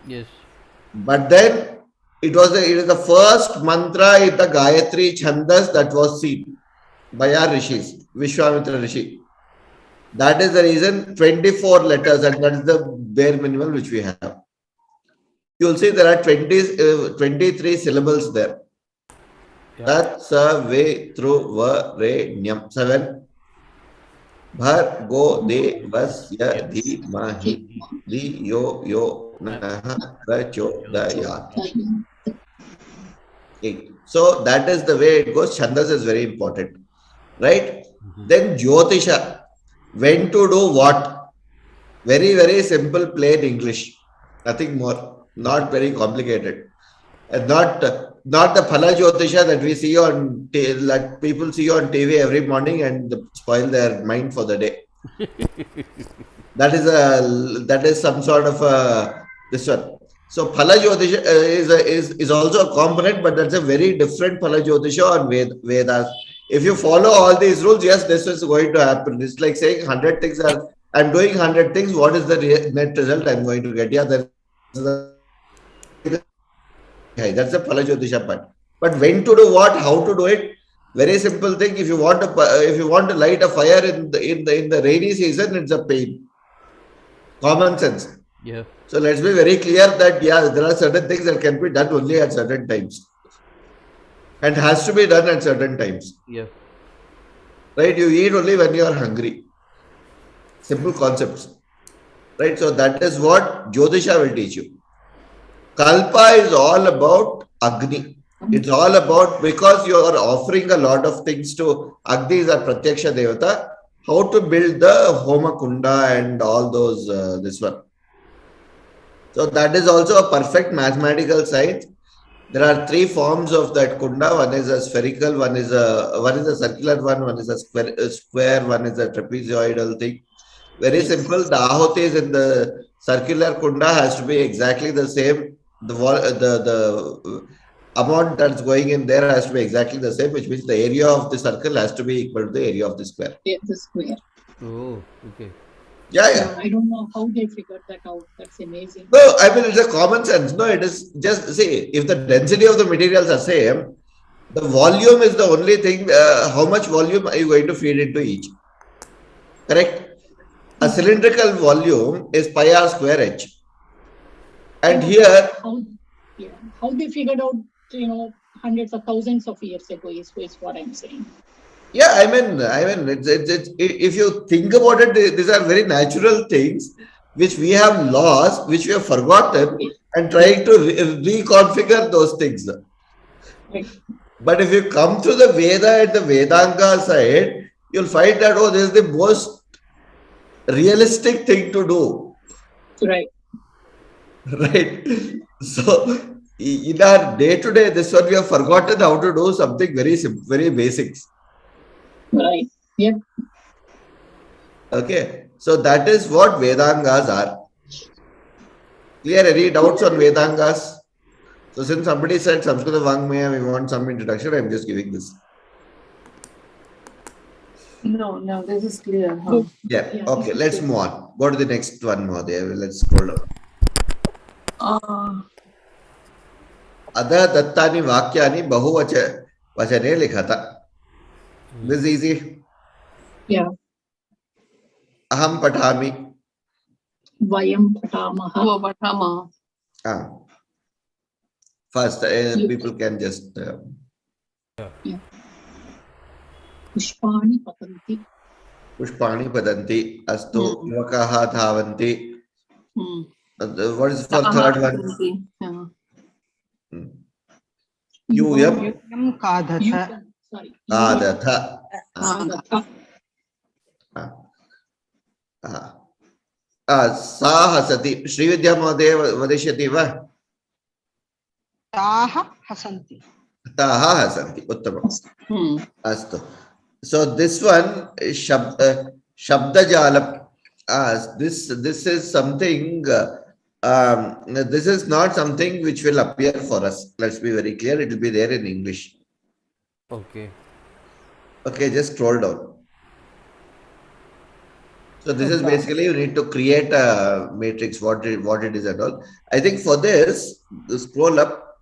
Speaker 3: Yes.
Speaker 1: But then it is the first mantra in the Gayatri Chandas that was seen by our rishis, Vishwamitra Rishi. That is the reason 24 letters, and that is the bare minimum which we have. You'll see there are 23 syllables there. Tat sa ve tru va re nyam. 7. Bhar go de vasya dhi mahi di yo naha prachodayat. 8. So that is the way it goes. Chandas is very important. Right? Then Jyotisha. When to do what? Very, very simple, plain English. Nothing more. Not very complicated. And not the Phala Jyotisha that we see on, that people see on TV every morning and spoil their mind for the day. That is some sort of this one. So Phala Jyotisha is also a component, but that's a very different Phala Jyotisha on Vedas. If you follow all these rules, yes, this is going to happen. It's like saying 100 things I'm doing 100 things. What is the net result I'm going to get? Yeah, that's the Phala Jyotisha part. But when to do what, how to do it? Very simple thing. If you want to light a fire in the rainy season, it's a pain. Common sense.
Speaker 3: Yeah.
Speaker 1: So let's be very clear that there are certain things that can be done only at certain times, and has to be done at certain times.
Speaker 3: Yeah.
Speaker 1: Right? You eat only when you are hungry. Simple concepts. Right? So that is what Jyotisha will teach you. Kalpa is all about Agni. It's all about, because you are offering a lot of things to Agni is a Pratyaksha Devata, how to build the Homa Kunda and all those, this one. So that is also a perfect mathematical science. There are 3 forms of that Kunda. One is a spherical, one is a circular one is a square, one is a trapezoidal thing. Very simple. The ahotis in the circular Kunda has to be exactly the same. The amount that's going in there has to be exactly the same, which means the area of the circle has to be equal to the area of the square.
Speaker 4: Yeah, the square.
Speaker 3: Oh, okay.
Speaker 1: Yeah.
Speaker 4: I don't know how they figured that out. That's amazing.
Speaker 1: No, I mean, it's a common sense. No, it is just, see, if the density of the materials are same, the volume is the only thing. How much volume are you going to feed into each? Correct? A cylindrical volume is pi r square h. And here,
Speaker 4: how they figured out, hundreds of thousands of years ago is what I'm saying.
Speaker 1: Yeah, I mean, if you think about it, these are very natural things which we have lost, which we have forgotten, and trying to reconfigure those things. But if you come to the Veda and the Vedanga side, you'll find that, this is the most realistic thing to do.
Speaker 4: Right.
Speaker 1: Right. So in our day-to-day, this one we have forgotten how to do something very simple, very basics.
Speaker 4: Right. Yep.
Speaker 1: Okay. So that is what Vedangas are. Clear? Any doubts on Vedangas? So since somebody said Samskrita Vangmaya, we want some introduction, I'm just giving this.
Speaker 9: No, this is clear. Huh?
Speaker 1: Yeah. Okay, let's move on. Go to the next one more there. Let's scroll down. Adha dattani vakyani bahuvachane likhata. This is easy.
Speaker 4: Yeah.
Speaker 1: Aham patami.
Speaker 4: Vayam patamaha.
Speaker 9: Oh, Vatama.
Speaker 1: First, people can just.
Speaker 4: Pushpani patanti.
Speaker 1: Pushpani padanti. Astu yuvakaha dhavanti. What is for third one?
Speaker 9: Yeah.
Speaker 1: Yuyam
Speaker 7: Kadhatha.
Speaker 4: Sorry.
Speaker 1: kadatha.
Speaker 4: Kadatha.
Speaker 1: Sa hasati. Srividya Mahodaya vadishyati va?
Speaker 7: Taha hasanti.
Speaker 1: Taha hasanti. Uttamam. Astu. So this one is Shabda Jalam. This is something. This is not something which will appear for us. Let's be very clear. It will be there in English.
Speaker 3: Okay.
Speaker 1: Okay, just scroll down. So this is basically you need to create a matrix. What it is at all. I think for this, scroll up.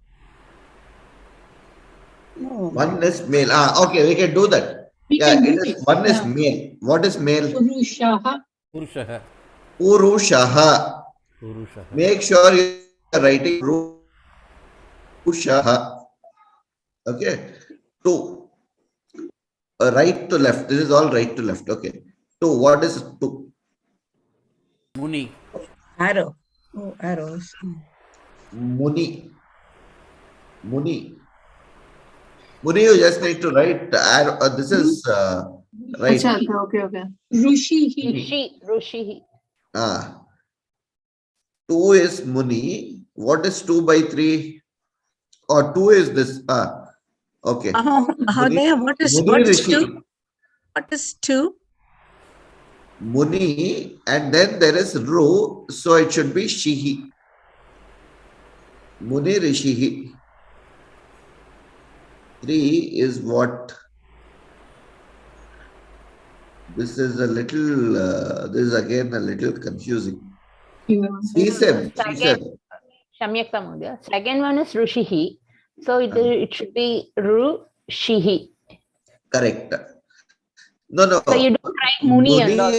Speaker 1: One is male. Okay, we can do that. One is male. What is male?
Speaker 4: Purushaha.
Speaker 3: Purushaha.
Speaker 1: Purushaha.
Speaker 3: Purushaha.
Speaker 1: Make sure you are writing Purushaha. Okay. 2. Right to left. This is all right to left. Okay. 2. What is 2?
Speaker 3: Muni.
Speaker 5: Arrow. Oh, arrows.
Speaker 1: Muni. Muni. Muni, you just need to write arrow. This is right.
Speaker 9: Okay.
Speaker 4: Rushihi.
Speaker 1: 2 is Muni. What is 2 by 3? Or 2 is this? Okay.
Speaker 5: Mahodaya, what is 2? What is 2?
Speaker 1: Muni, and then there is Ru, so it should be Shihi. Muni Rishihi. 3 is what? This is a little, this is again a little confusing. Second
Speaker 6: one is Rushihi. So it should be Rushihi.
Speaker 1: Correct. No.
Speaker 6: So you don't write Muni and all.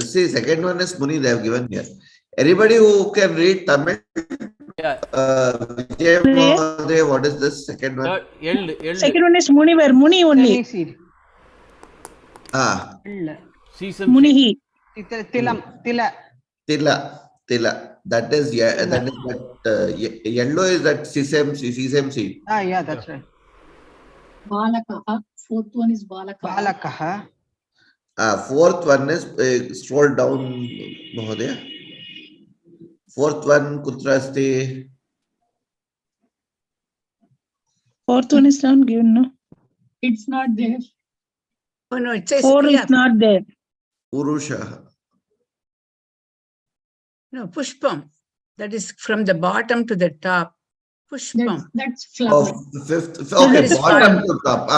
Speaker 1: See, second one is Muni they have given here. Anybody who can read Tamil?
Speaker 3: Yeah.
Speaker 1: What is this second one?
Speaker 2: Second one is Munivar. Muni only. Munihi.
Speaker 1: Tila. That is yellow is that sesame seed.
Speaker 7: Yeah, that's right.
Speaker 4: Balakaha. 4th one is Balakaha.
Speaker 1: Fourth one is scroll down, Mahodaya. 4th one kutra asti.
Speaker 2: 4th one is not given, no?
Speaker 4: It's not there.
Speaker 5: Oh no, it says
Speaker 2: 4 is not there.
Speaker 1: Purusha.
Speaker 5: No, Pushpam. That is from the bottom to the top. Pushpam.
Speaker 4: That's flower.
Speaker 1: 5th. Okay, bottom to top.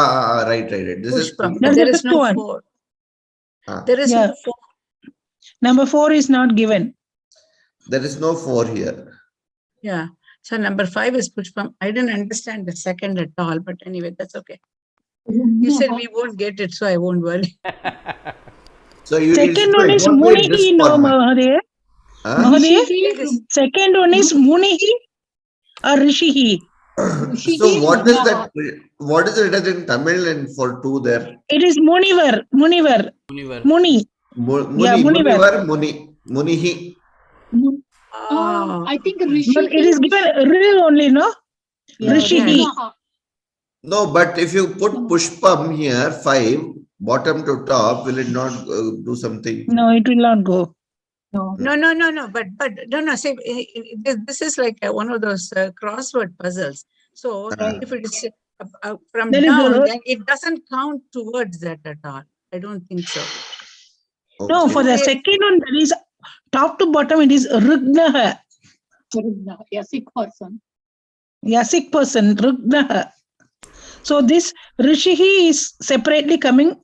Speaker 1: Right. This
Speaker 5: Pushpam.
Speaker 1: is
Speaker 5: There is no 4. There is no 4.
Speaker 2: Number 4 is not given.
Speaker 1: There is no 4 here.
Speaker 5: Yeah. So number 5 is Pushpam. I didn't understand the second at all, but anyway, that's okay. You said we won't get it, so I won't worry.
Speaker 1: So you
Speaker 2: second one is Munihi, no, Mahodaya. Second one is Munihi or Rishihi.
Speaker 1: So what is that? What is it in Tamil and for 2 there?
Speaker 2: It is Munivar. Muni.
Speaker 1: Munivar, Munihi.
Speaker 4: I think Rishi.
Speaker 2: But it is given Ri only, no? Rishihi.
Speaker 1: No, but if you put Pushpam here, 5, bottom to top, will it not do something?
Speaker 2: No, it will not go.
Speaker 5: No. But no. Say this is like one of those crossword puzzles. So if it is from down, then it doesn't count towards that at all. I don't think so.
Speaker 2: Okay. No, for the second one, that is top to bottom. It is Rugnaha.
Speaker 4: Yasik
Speaker 2: person. Rugnaha. So this Rishihi is separately coming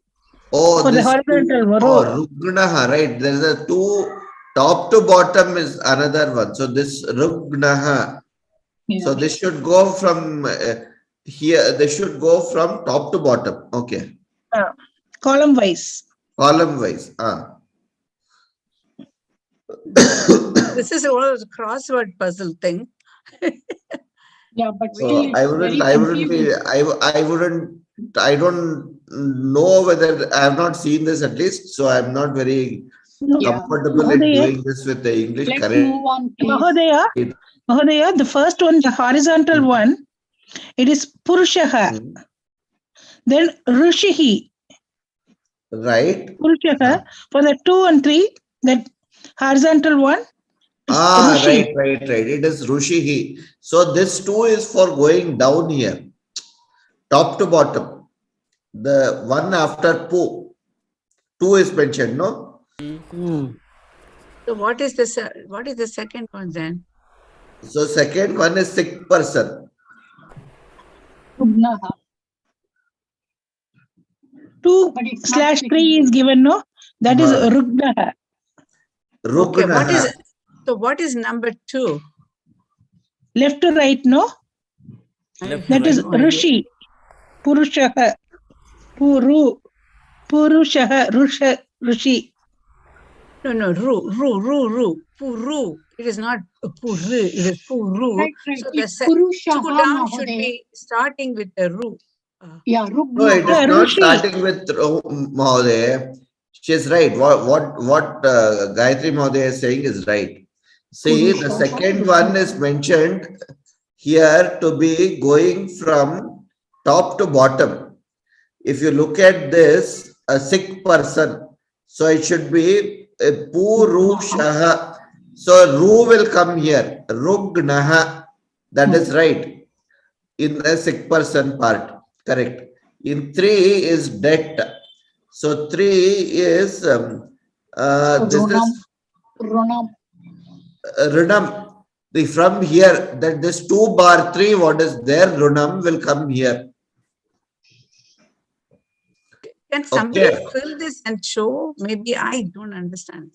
Speaker 2: for the horizontal row.
Speaker 1: Rugnaha, right? There is a 2. Top to bottom is another one. So this Rugnaha. Yeah. So this should go from here they should go from top to bottom. Okay.
Speaker 2: Column wise.
Speaker 1: Column wise.
Speaker 5: This is all a crossword puzzle thing.
Speaker 4: Yeah, but
Speaker 1: So
Speaker 4: still
Speaker 1: I
Speaker 4: it's
Speaker 1: wouldn't,
Speaker 4: very
Speaker 1: I wouldn't be,
Speaker 4: confusing.
Speaker 1: I wouldn't, I don't know whether I have not seen this at least. So I'm not very
Speaker 4: Yeah.
Speaker 1: comfortable in doing this with the English.
Speaker 4: Let's
Speaker 1: Correct.
Speaker 4: move on, please.
Speaker 2: Mahodaya, the first one, the horizontal one, it is Purushaha. Then Rishihi.
Speaker 1: Right.
Speaker 2: Purushaha. For the 2 and 3, that horizontal one is Rishi.
Speaker 1: Right. It is Rushihi. So this 2 is for going down here, top to bottom. The one after Pu, 2 is mentioned, no?
Speaker 5: So what is the second one then?
Speaker 1: So second one is sick person.
Speaker 2: 2/3 is given, no? That is Rugnaha.
Speaker 5: Okay, what is number 2?
Speaker 2: Left to right, no? That is Rishi. Purushaha. Purushaha. Rishi.
Speaker 5: No, Ru. Puru. It is not Puru, it is Puru.
Speaker 4: Right.
Speaker 5: So the
Speaker 4: Purushaha,
Speaker 5: two down should
Speaker 4: Mahodaya.
Speaker 5: be starting with the Ru.
Speaker 4: Yeah,
Speaker 1: No, it is not starting with Mahodaya. She is right. What Gayatri Mahodaya is saying is right. See, the second one is mentioned here to be going from top to bottom. If you look at this, a sick person, so it should be Purushaha. So Ru will come here. Rugnaha. That is right. In the sick person part. Correct. In 3 is debt. So 3 is this is Runam. From here, that this 2 bar 3, what is there? Runam will come here.
Speaker 5: Can somebody fill this and show? Maybe I don't understand.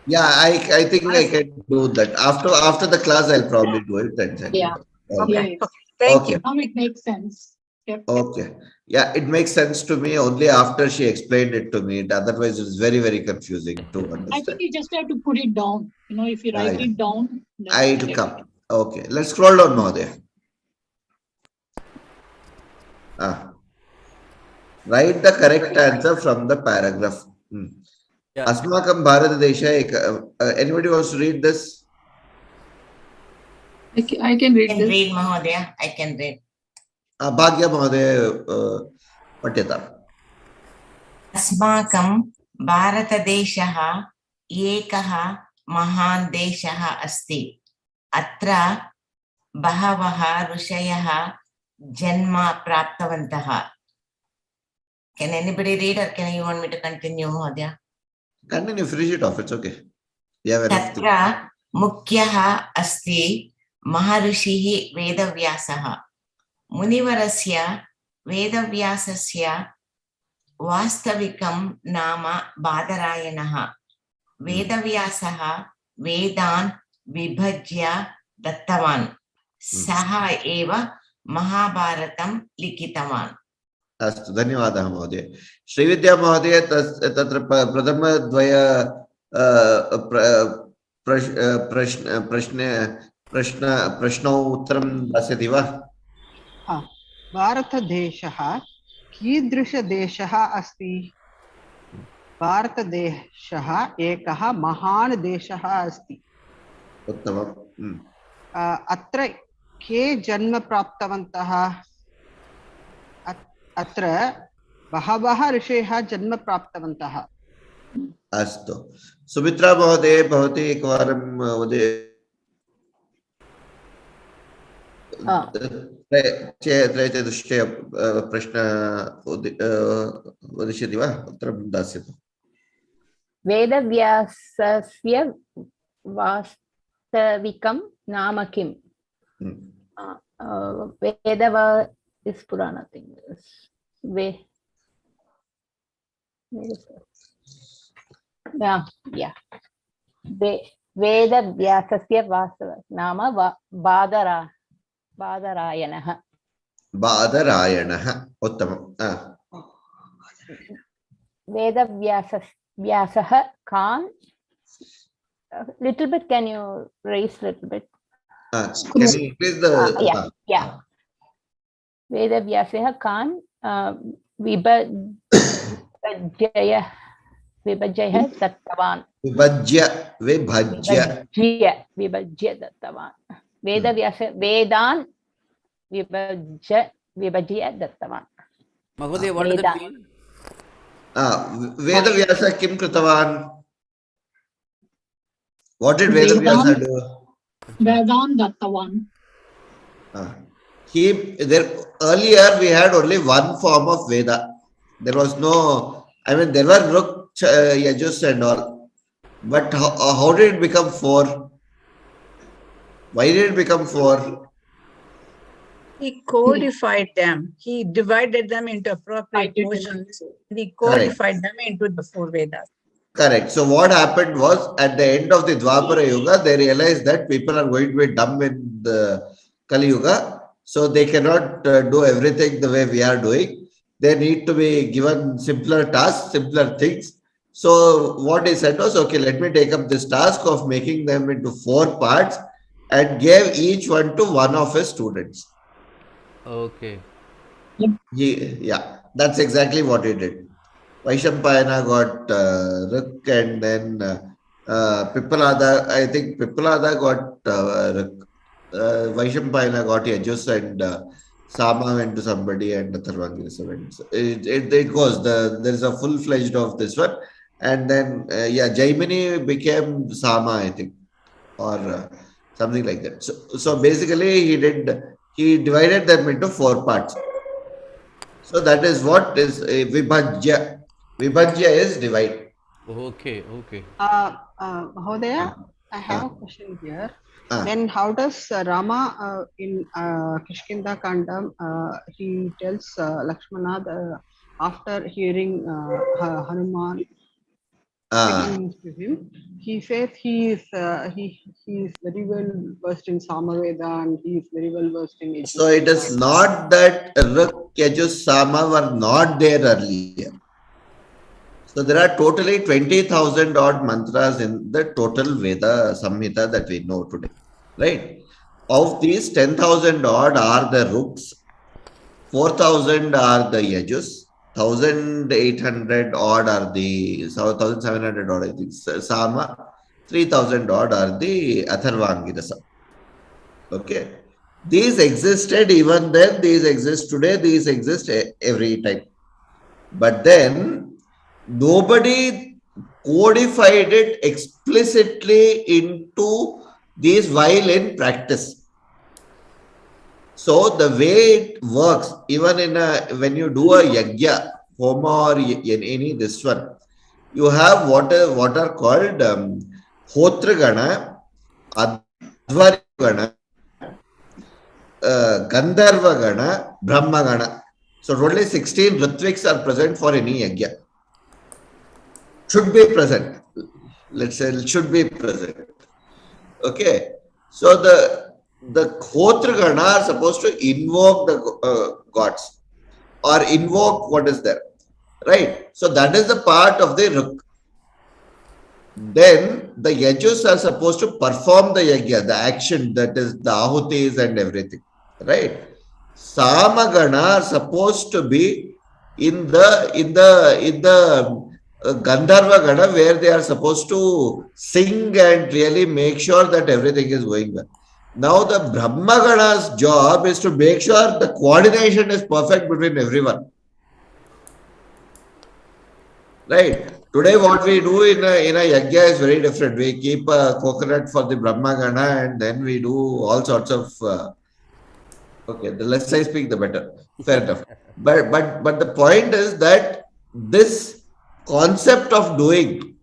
Speaker 1: Yeah, I think I can do that. After the class, I'll probably do it.
Speaker 4: Yeah.
Speaker 5: Okay. Thank you.
Speaker 4: Now it makes sense. Yep.
Speaker 1: Okay. Yeah, it makes sense to me only after she explained it to me. Otherwise, it's very, very confusing to understand.
Speaker 4: I think you just have to put it down. If you write it down.
Speaker 1: It will come. Okay. Let's scroll down now there. Write the correct answer from the paragraph. Asmakam Bharat Desha. Anybody wants to read this?
Speaker 9: I can read this.
Speaker 8: Read, Mahodaya. I can read.
Speaker 1: Bhagya Mahodaya Patyata.
Speaker 8: Asmakam Bharatadeshaha Ekaha Mahan Deshaha Asti. Atra Bahavaha Rushayaha Janma Praptavantaha. Can anybody read, or can you want me to continue, Mahodaya?
Speaker 1: Continue, finish it off. It's okay.
Speaker 8: Tatra Mukyaha Asti Maharushihi Vedavyasaha. Munivarasya Vedavyasasya Vastavikam Nama Badarayanaha. Vedavyasaha Vedan Vibhajya Dattavan. Saha eva Mahabharatam Likitavan.
Speaker 1: अस्तु धन्यवादः महोदय श्रीविद्या महोदय तत्र प्रथमद्वय प्रश्नौ उत्तरं दास्यति वा
Speaker 7: भारतदेशः कीदृशदेशः अस्ति भारतदेशः एकः महान् देशः अस्ति
Speaker 1: उत्तमम्
Speaker 7: अत्र के जन्म प्राप्तवन्तः अत्र बहवः ऋषयः जन्म प्राप्तवन्तः
Speaker 1: अस्तु सुमित्रा महोदय भवती एकवारं वदे त्रयचतुष्टय प्रश्न वदिष्यति वा उत्तरं दास्यतु
Speaker 6: वेदव्यासस्य वास्तविकं नाम किम् वेदवा is Purana thing. Veda Vyasasya Vasava Nama Badarayanah.
Speaker 1: Badarayana. Uttamam.
Speaker 6: Vedavyasah can. Little bit, can you raise little bit?
Speaker 1: Can you increase the...
Speaker 6: Yeah. Vedavyasah can vibhajya dattavan. Vibhajya dattavan. Vedavyasa Vedan vibhajya dattavan.
Speaker 3: Mahodaya, what does that mean?
Speaker 1: Vedavyasa kim kritavan? What did Vedavyasa do?
Speaker 4: Vedan dattavan.
Speaker 1: Earlier we had only one form of Veda. There was no, there were Ruk, Yajus and all. But how did it become 4? Why did it become 4?
Speaker 5: He codified them. He divided them into appropriate portions. He codified them into the 4 Vedas.
Speaker 1: Correct. So what happened was, at the end of the Dwapara Yuga, they realized that people are going to be dumb in the Kali Yuga. So they cannot do everything the way we are doing. They need to be given simpler tasks, simpler things. So what he said was, okay, let me take up this task of making them into 4 parts and gave each one to one of his students.
Speaker 3: Okay.
Speaker 1: Yeah, that's exactly what he did. Vaishampayana got Rik, and then Pippalada, I think Pippalada got Rik. Vaishampayana got Yajus, and Sama went to somebody, and Atharvangirasa went. So it goes. There is a full-fledged of this one. And then, Jaimini became Sama, I think, or something like that. So basically, he divided them into 4 parts. So that is what is Vibhajya. Vibhajya is divide.
Speaker 3: Okay.
Speaker 7: Mahodaya, I have a question here. Then how does Rama in Kishkinda Kandam, he tells Lakshmana after hearing Hanuman speaking to him, he says he is very well versed in Samaveda and he is very well versed in Yajus.
Speaker 1: So it is not that Rik, Yajus, Sama were not there earlier. So there are totally 20,000 odd mantras in the total Veda Samhita that we know today, right? Of these, 10,000 odd are the Ruks, 4,000 are the Yajus, 1,800 odd are the 1,700 odd, I think, Sama, 3,000 odd are the Atharvangirasa. Okay. These existed even then, these exist today, these exist every time. But then nobody codified it explicitly into these while in practice. So the way it works, even when you do a yajna, homa, or any this one, you have what are called Hotragana, Advargana, Gandharvagana, Brahmagana. So totally 16 Ritviks are present for any yajna. Should be present. Let's say it should be present. Okay. So the Hotragana are supposed to invoke the gods or invoke what is there. Right. So that is the part of the Ruk. Then the Yajus are supposed to perform the yajna, the action, that is the ahutis and everything. Right. Samagana are supposed to be in the Gandharva Gana, where they are supposed to sing and really make sure that everything is going well. Now the Brahma Gana's job is to make sure the coordination is perfect between everyone. Right. Today what we do in a yajna is very different. We keep a coconut for the Brahma Gana, and then we do all sorts of okay, the less I speak, the better. Fair enough. But the point is that this concept of doing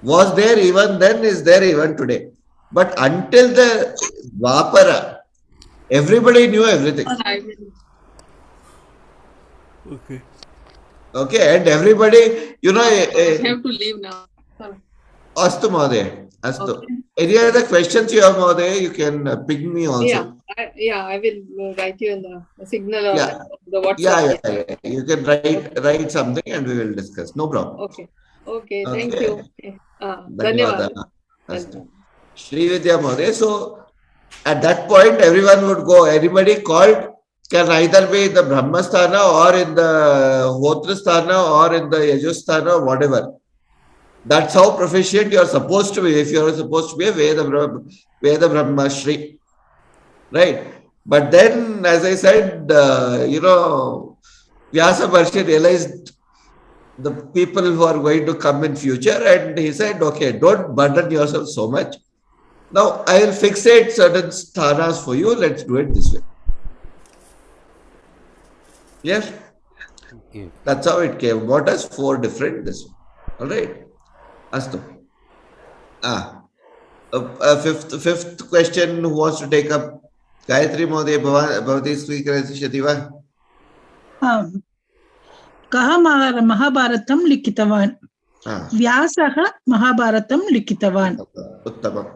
Speaker 1: was there even then, is there even today. But until the Dwapara, everybody knew everything.
Speaker 3: Okay.
Speaker 1: Okay, and everybody,
Speaker 9: I have to leave now. Sorry.
Speaker 1: Astu Mahoday. Astu.
Speaker 9: Okay.
Speaker 1: Any other questions you have, Mahoday? You can ping me also.
Speaker 9: Yeah, I will write you in the signal or
Speaker 1: Yeah.
Speaker 9: the WhatsApp.
Speaker 1: Yeah. You can write something and we will discuss. No problem.
Speaker 9: Okay. Thank
Speaker 1: Okay.
Speaker 9: you.
Speaker 1: Dhanyawada.
Speaker 9: Dhanyawad.
Speaker 1: Astu. Srividya Mahoday. So at that point, everyone would go. Anybody called can either be in the Brahmasthana or in the Hotrasthana or in the Yajusthana or whatever. That's how proficient you are supposed to be. If you are supposed to be a Veda Brahma Shri, right? But then, as I said, Vyasa Maharshi realized the people who are going to come in future, and he said, okay, don't burden yourself so much. Now, I will fixate certain sthanas for you. Let's do it this way. Yes?
Speaker 3: Yes.
Speaker 1: That's how it came. What is 4 different this way? All right. Astu. Fifth question, who wants to take up? Gayatri Mohoday, Bhavati स्वीकरिष्यति वा?
Speaker 2: कः महाभारतं लिखितवान्? व्यासः महाभारतं लिखितवान्.
Speaker 1: उत्तमम्.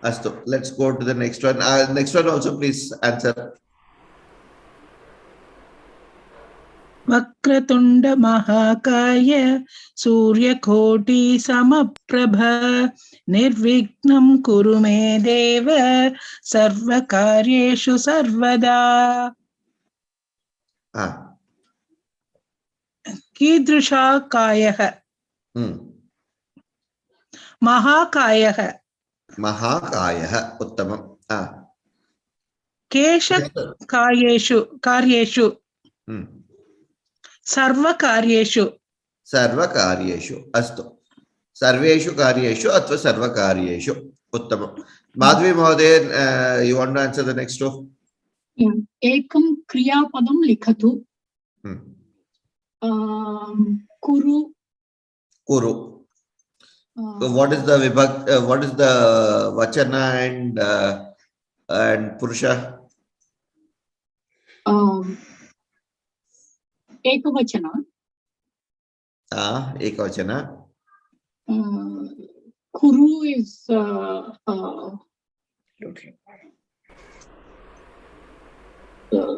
Speaker 1: Astu. Let's go to the next one. Next one also, please answer.
Speaker 2: वक्रतुण्ड महाकाय सूर्यकोटि समप्रभ निर्विघ्नं कुरु मे देव सर्वकार्येषु सर्वदा. कीदृशः कायः? महाकायः.
Speaker 1: महाकायः. उत्तमम्.
Speaker 2: केश कार्येषु सर्वकार्येषु.
Speaker 1: सर्वकार्येषु. अस्तु. सर्वेषु कार्येषु अथवा सर्वकार्येषु. उत्तमम्. Madhavi Mohoday, you want to answer the next two?
Speaker 4: एकं क्रियापदं लिखतु. Kuru.
Speaker 1: So what is the what is the Vachana and Purusha?
Speaker 4: Ekavachana.
Speaker 1: Ekavachana.
Speaker 4: Kuru is the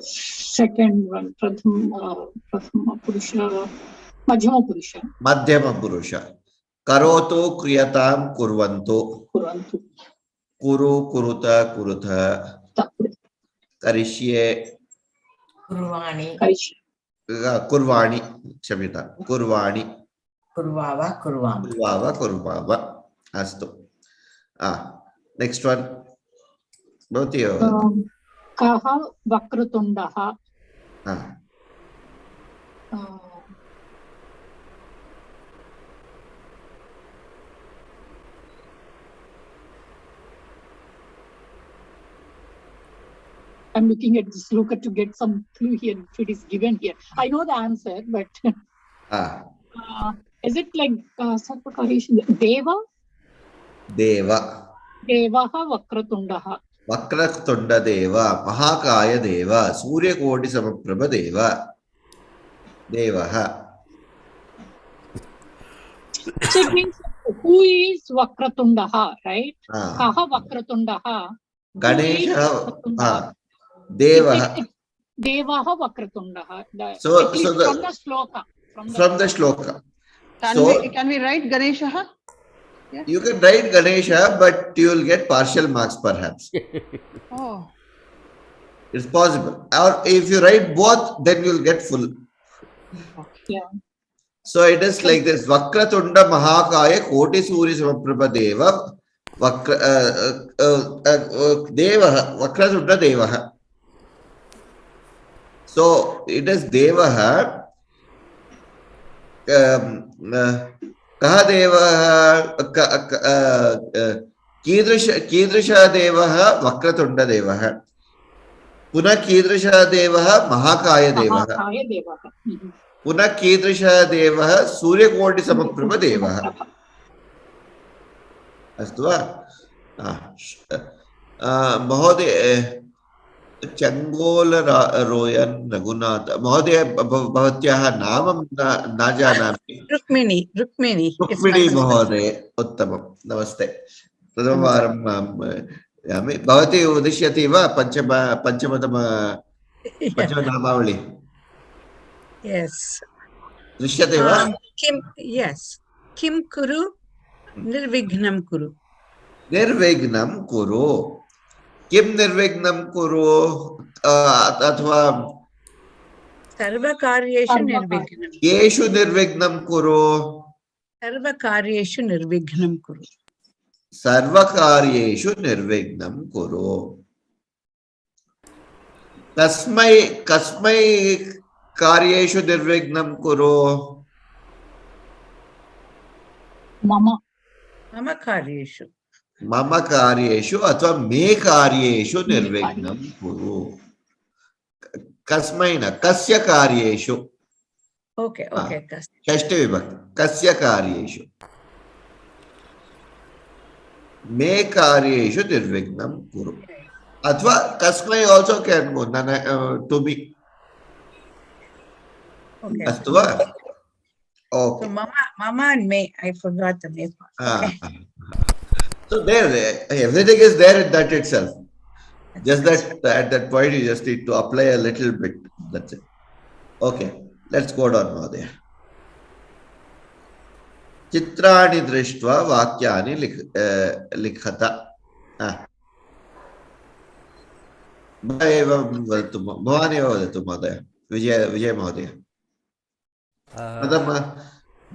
Speaker 4: second one. Prathama Purusha. Madhyama Purusha.
Speaker 1: Madhyama Purusha. Karoto kriyatam kurvanto. Kuru kuruta kurutha. Karishye.
Speaker 8: Kurvani.
Speaker 1: Kurvani. Kshamita. Kurvani.
Speaker 8: Kurvava.
Speaker 1: Kurvava. Astu. Next one. Both you.
Speaker 4: Kaha Vakratundaha. I'm looking at this looker to get some clue here if it is given here. I know the answer, but is it like Deva? Devaha Vakratundaha.
Speaker 1: Vakratunda Deva, Mahakaya Deva, Surya Koti Samaprabha Deva. Devaha.
Speaker 4: So it means who is Vakratundaha, right? Kaha Vakratundaha.
Speaker 1: Ganesha. Devaha.
Speaker 4: Devaha Vakratundaha.
Speaker 1: So
Speaker 4: from the shloka.
Speaker 1: From the shloka.
Speaker 7: Can we write Ganesha?
Speaker 1: Yeah. You can write Ganesha, but you will get partial marks perhaps.
Speaker 7: Oh.
Speaker 1: It's possible. Or if you write both, then you will get full.
Speaker 4: Yeah.
Speaker 1: So it is like this. Vakratunda Mahakaya Koti Suri Samaprabha Deva. Devaha. Vakratunda Devaha. So it is Devaha. Kaha Devaha Kidrisha Devaha Vakratunda Devaha Puna Kidrisha Devaha Mahakaya Devaha Puna Kidrisha Devaha Surya Koti Samaprabha Devaha. Astu va? Mahoday, चङ्गोल रोयन् Raghunath महोदय भवत्याः नाम न जानामि
Speaker 5: रुक्मिणी
Speaker 1: महोदय उत्तमं नमस्ते प्रथमवारं भवती उदिश्यति वा पञ्चमनामावळि दृश्यते वा
Speaker 5: किं कुरु निर्विघ्नं कुरु
Speaker 1: निर्विघ्नं कुरु किं निर्विघ्नं कुरु अथवा
Speaker 5: सर्वकार्येषु निर्विघ्नं
Speaker 1: येषु निर्विघ्नं कुरु
Speaker 5: सर्वकार्येषु निर्विघ्नं कुरु
Speaker 1: सर्वकार्येषु निर्विघ्नं कुरु कस्मै कस्मै कार्येषु निर्विघ्नं कुरु
Speaker 4: मम
Speaker 1: कार्येषु अथवा मे कार्येषु निर्विघ्नं कुरु कस्मै न कस्य कार्येषु षष्ठी विभक्ति कस्य कार्येषु मे कार्येषु निर्विघ्नं कुरु अथवा कस्मै also can go to me अस्तु वा okay
Speaker 5: so mama and may I forgot the may part.
Speaker 1: So there everything is there in that itself. Just that at that point you just need to apply a little bit. That's it. Okay, let's go down now there. चित्राणि दृष्ट्वा वाक्यानि लिखत भवान् एव वदतु महोदय विजय महोदय प्रथम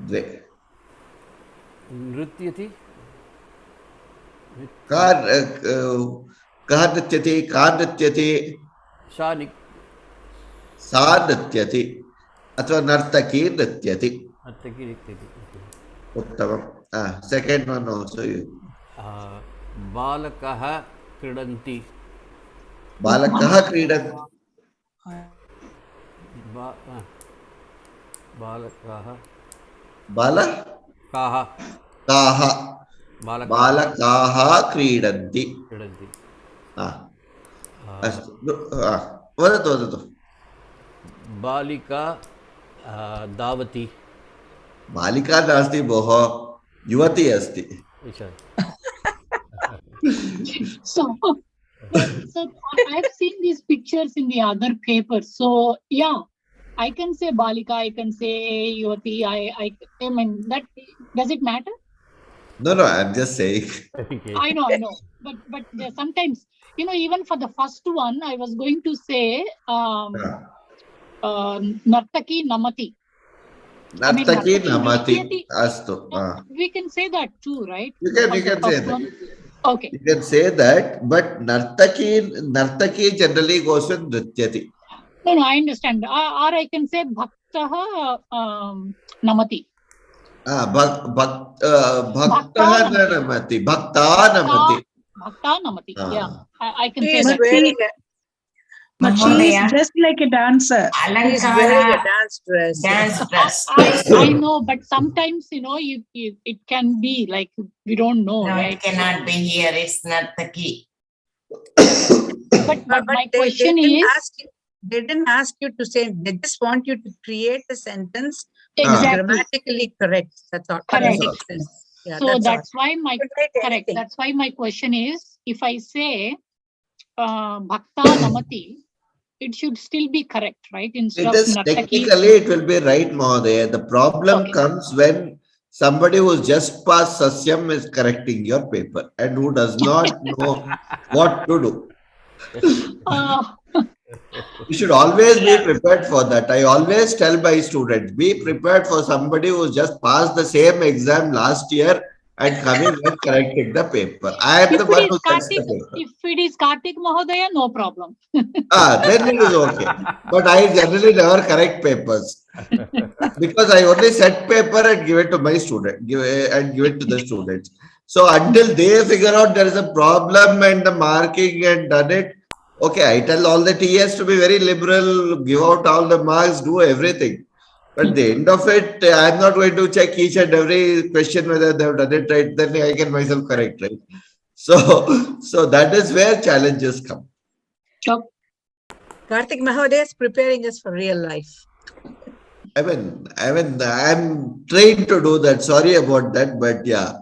Speaker 1: द्वे
Speaker 3: नृत्यति
Speaker 1: कः नृत्यति का नृत्यति सा नृत्यति अथवा नर्तकी नृत्यति उत्तमं सेकेंड वन आल्सो
Speaker 3: बालकः क्रीडन्ति
Speaker 1: बालकः क्रीडन्ति बालकाः क्रीडन्ति अस्तु वदतु
Speaker 3: बालिका धावति
Speaker 1: बालिका नास्ति भोः युवती अस्ति
Speaker 4: so I've seen these pictures in the other papers, so yeah, I can say balika, I can say yuvati. I mean, that does it matter?
Speaker 1: No, I'm just saying.
Speaker 4: I know, but sometimes, even for the first one, I was going to say nartaki namati.
Speaker 1: Nartaki namati. Astu.
Speaker 4: We can say that too, right?
Speaker 1: You can say that.
Speaker 4: Okay.
Speaker 1: You can say that, but nartaki generally goes with nrityati.
Speaker 4: No, I understand. Or I can say bhaktaha namati.
Speaker 1: Bhakta namati. Bhakta namati.
Speaker 4: Yeah, I can say that.
Speaker 2: But she is dressed like a dancer.
Speaker 5: She's wearing a dance dress.
Speaker 4: I know, but sometimes, it can be like, we don't know,
Speaker 8: No,
Speaker 4: right?
Speaker 8: it cannot be here. It's not the key.
Speaker 4: But my question is...
Speaker 5: They didn't ask you to say, they just want you to create a sentence grammatically correct. That's all.
Speaker 4: Correct.
Speaker 5: Yeah,
Speaker 4: so that's why my question is, if I say bhakta namati, it should still be correct, right? Instead
Speaker 1: it is technically it will be right, Mahodaya. The problem comes when somebody who's just passed Sasyam is correcting your paper and who does not know what to do. You should always be prepared for that. I always tell my students, be prepared for somebody who just passed the same exam last year and coming and correcting the paper. I am the one who checks the paper.
Speaker 4: If it is Kartik Mahodaya, no problem.
Speaker 1: Then it is okay. But I generally never correct papers because I only set paper and give it to my student, give it to the students. So until they figure out there is a problem and the marking and done it, okay, I tell all the TAs to be very liberal, give out all the marks, do everything. But at the end of it, I'm not going to check each and every question whether they have done it right. Then I can myself correct, right? So that is where challenges come.
Speaker 5: Karthik Mahodaya is preparing us for real life.
Speaker 1: I'm trained to do that. Sorry about that, but yeah.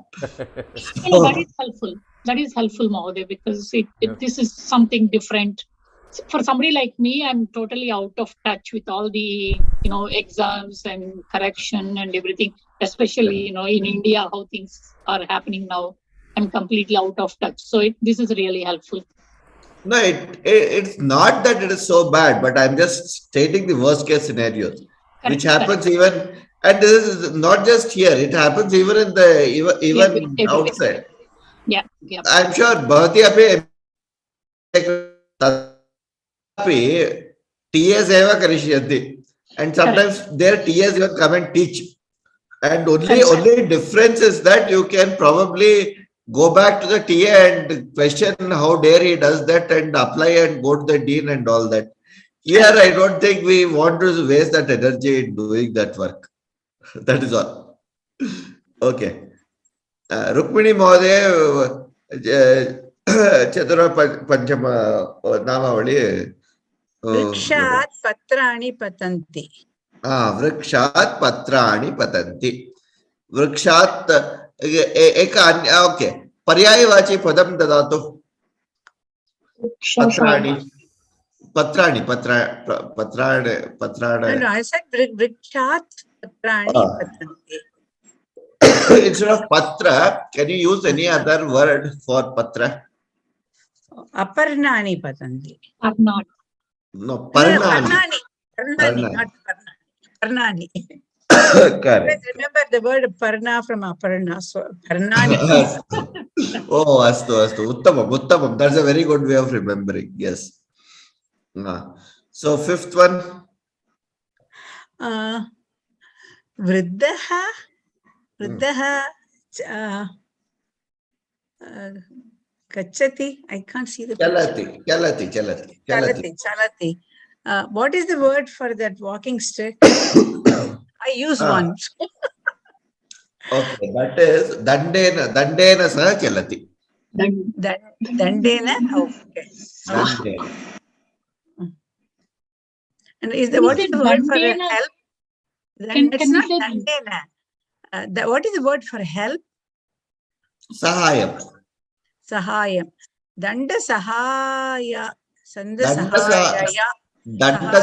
Speaker 4: No, that is helpful. That is helpful, Mahodaya, because this is something different. For somebody like me, I'm totally out of touch with all the exams and correction and everything. Especially in India, how things are happening now. I'm completely out of touch. So this is really helpful.
Speaker 1: No, it's not that it is so bad, but I'm just stating the worst case scenarios, which happens even, and this is not just here. It happens even in the even outside.
Speaker 4: Yeah.
Speaker 1: I'm sure Bhavati api TS eva karishyati, and sometimes their TS even come and teach. And only difference is that you can probably go back to the TA and question how dare he does that and apply and go to the dean and all that. Here, I don't think we want to waste that energy in doing that work. That is all. Okay. Rukmini Mahodaya, Chatura Panchama Namavali.
Speaker 5: Vrikshat patrani patanti.
Speaker 1: Vrikshat patrani patanti. वृक्षात् एक okay पर्यायवाची पदं ददातु पत्राणि पत्राणि पत्राणि पत्राणि
Speaker 5: No, I said vrikshat patrani patanti.
Speaker 1: Instead of patra, can you use any other word for patra?
Speaker 5: Aparnani patanti.
Speaker 4: Aparnani.
Speaker 1: No, parnani.
Speaker 5: Parnani, not parnani.
Speaker 1: Correct.
Speaker 5: Remember the word parna from aparna. So parnani.
Speaker 1: Oh, astu. Uttamam. That's a very good way of remembering. Yes. So fifth one.
Speaker 5: Vriddaha Gachati. I can't see the picture. Chalati. What is the word for that walking stick? I use one.
Speaker 1: Okay, that is Dandena Sah Chalati.
Speaker 5: Dandena? Okay.
Speaker 1: Dandena.
Speaker 5: And what is the word for help? It's not Dandena. What is the word for help?
Speaker 1: Sahayam.
Speaker 5: Danda Sahaya.
Speaker 1: Danda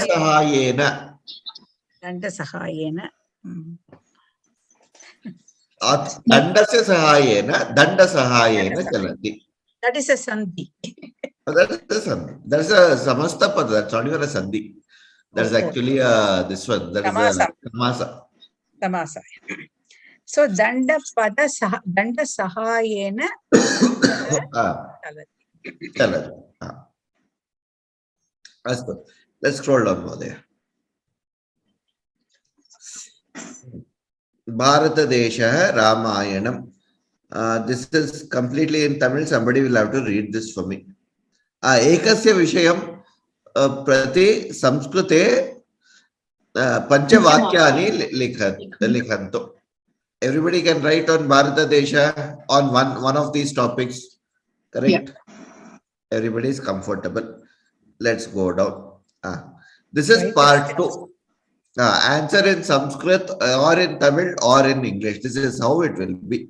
Speaker 1: Sahayena.
Speaker 5: Danda Sahayena.
Speaker 1: Dandasya Sahayena. Danda Sahayena Chalati.
Speaker 5: That is a sandhi.
Speaker 1: That is a sandhi. That's a samasta pada. That's not even a sandhi. That's actually this one. That is a
Speaker 5: Tamasa. So danda sahayena
Speaker 1: Chalati. Let's scroll down more there. Bharata Desha Ramayanam. This is completely in Tamil. Somebody will have to read this for me. Ekasya Vishayam Prati Samskrute Panchavakyani Likhanto. Everybody can write on Bharata Desha on one of these topics. Correct? Yeah. Everybody is comfortable. Let's go down. This is part 2. Answer in Sanskrit or in Tamil or in English. This is how it will be.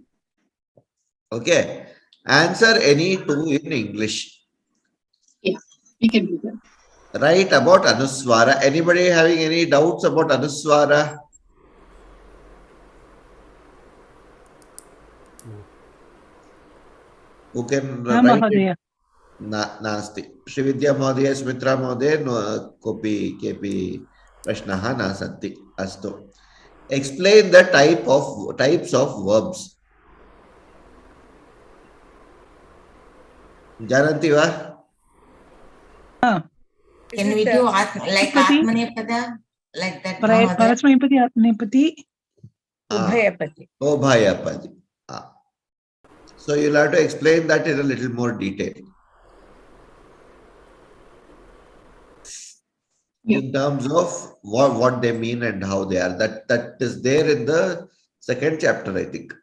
Speaker 1: Okay. Answer any two in English.
Speaker 4: Yeah, we can do that.
Speaker 1: Write about Anuswara. Anybody having any doubts about Anuswara? Who can write it? Nasti. Srividya Mahodaya, Smitra Mahodaya, no copy KP Prashnaha Nasanti. Astu. Explain the types of verbs. Jananti va?
Speaker 8: Can we do like Atmanepada? Like that?
Speaker 2: Parasmaipadi, Atmanepadi.
Speaker 1: Ubhayapadi. So you'll have to explain that in a little more detail. In terms of what they mean and how they are. That is there in the second chapter, I think.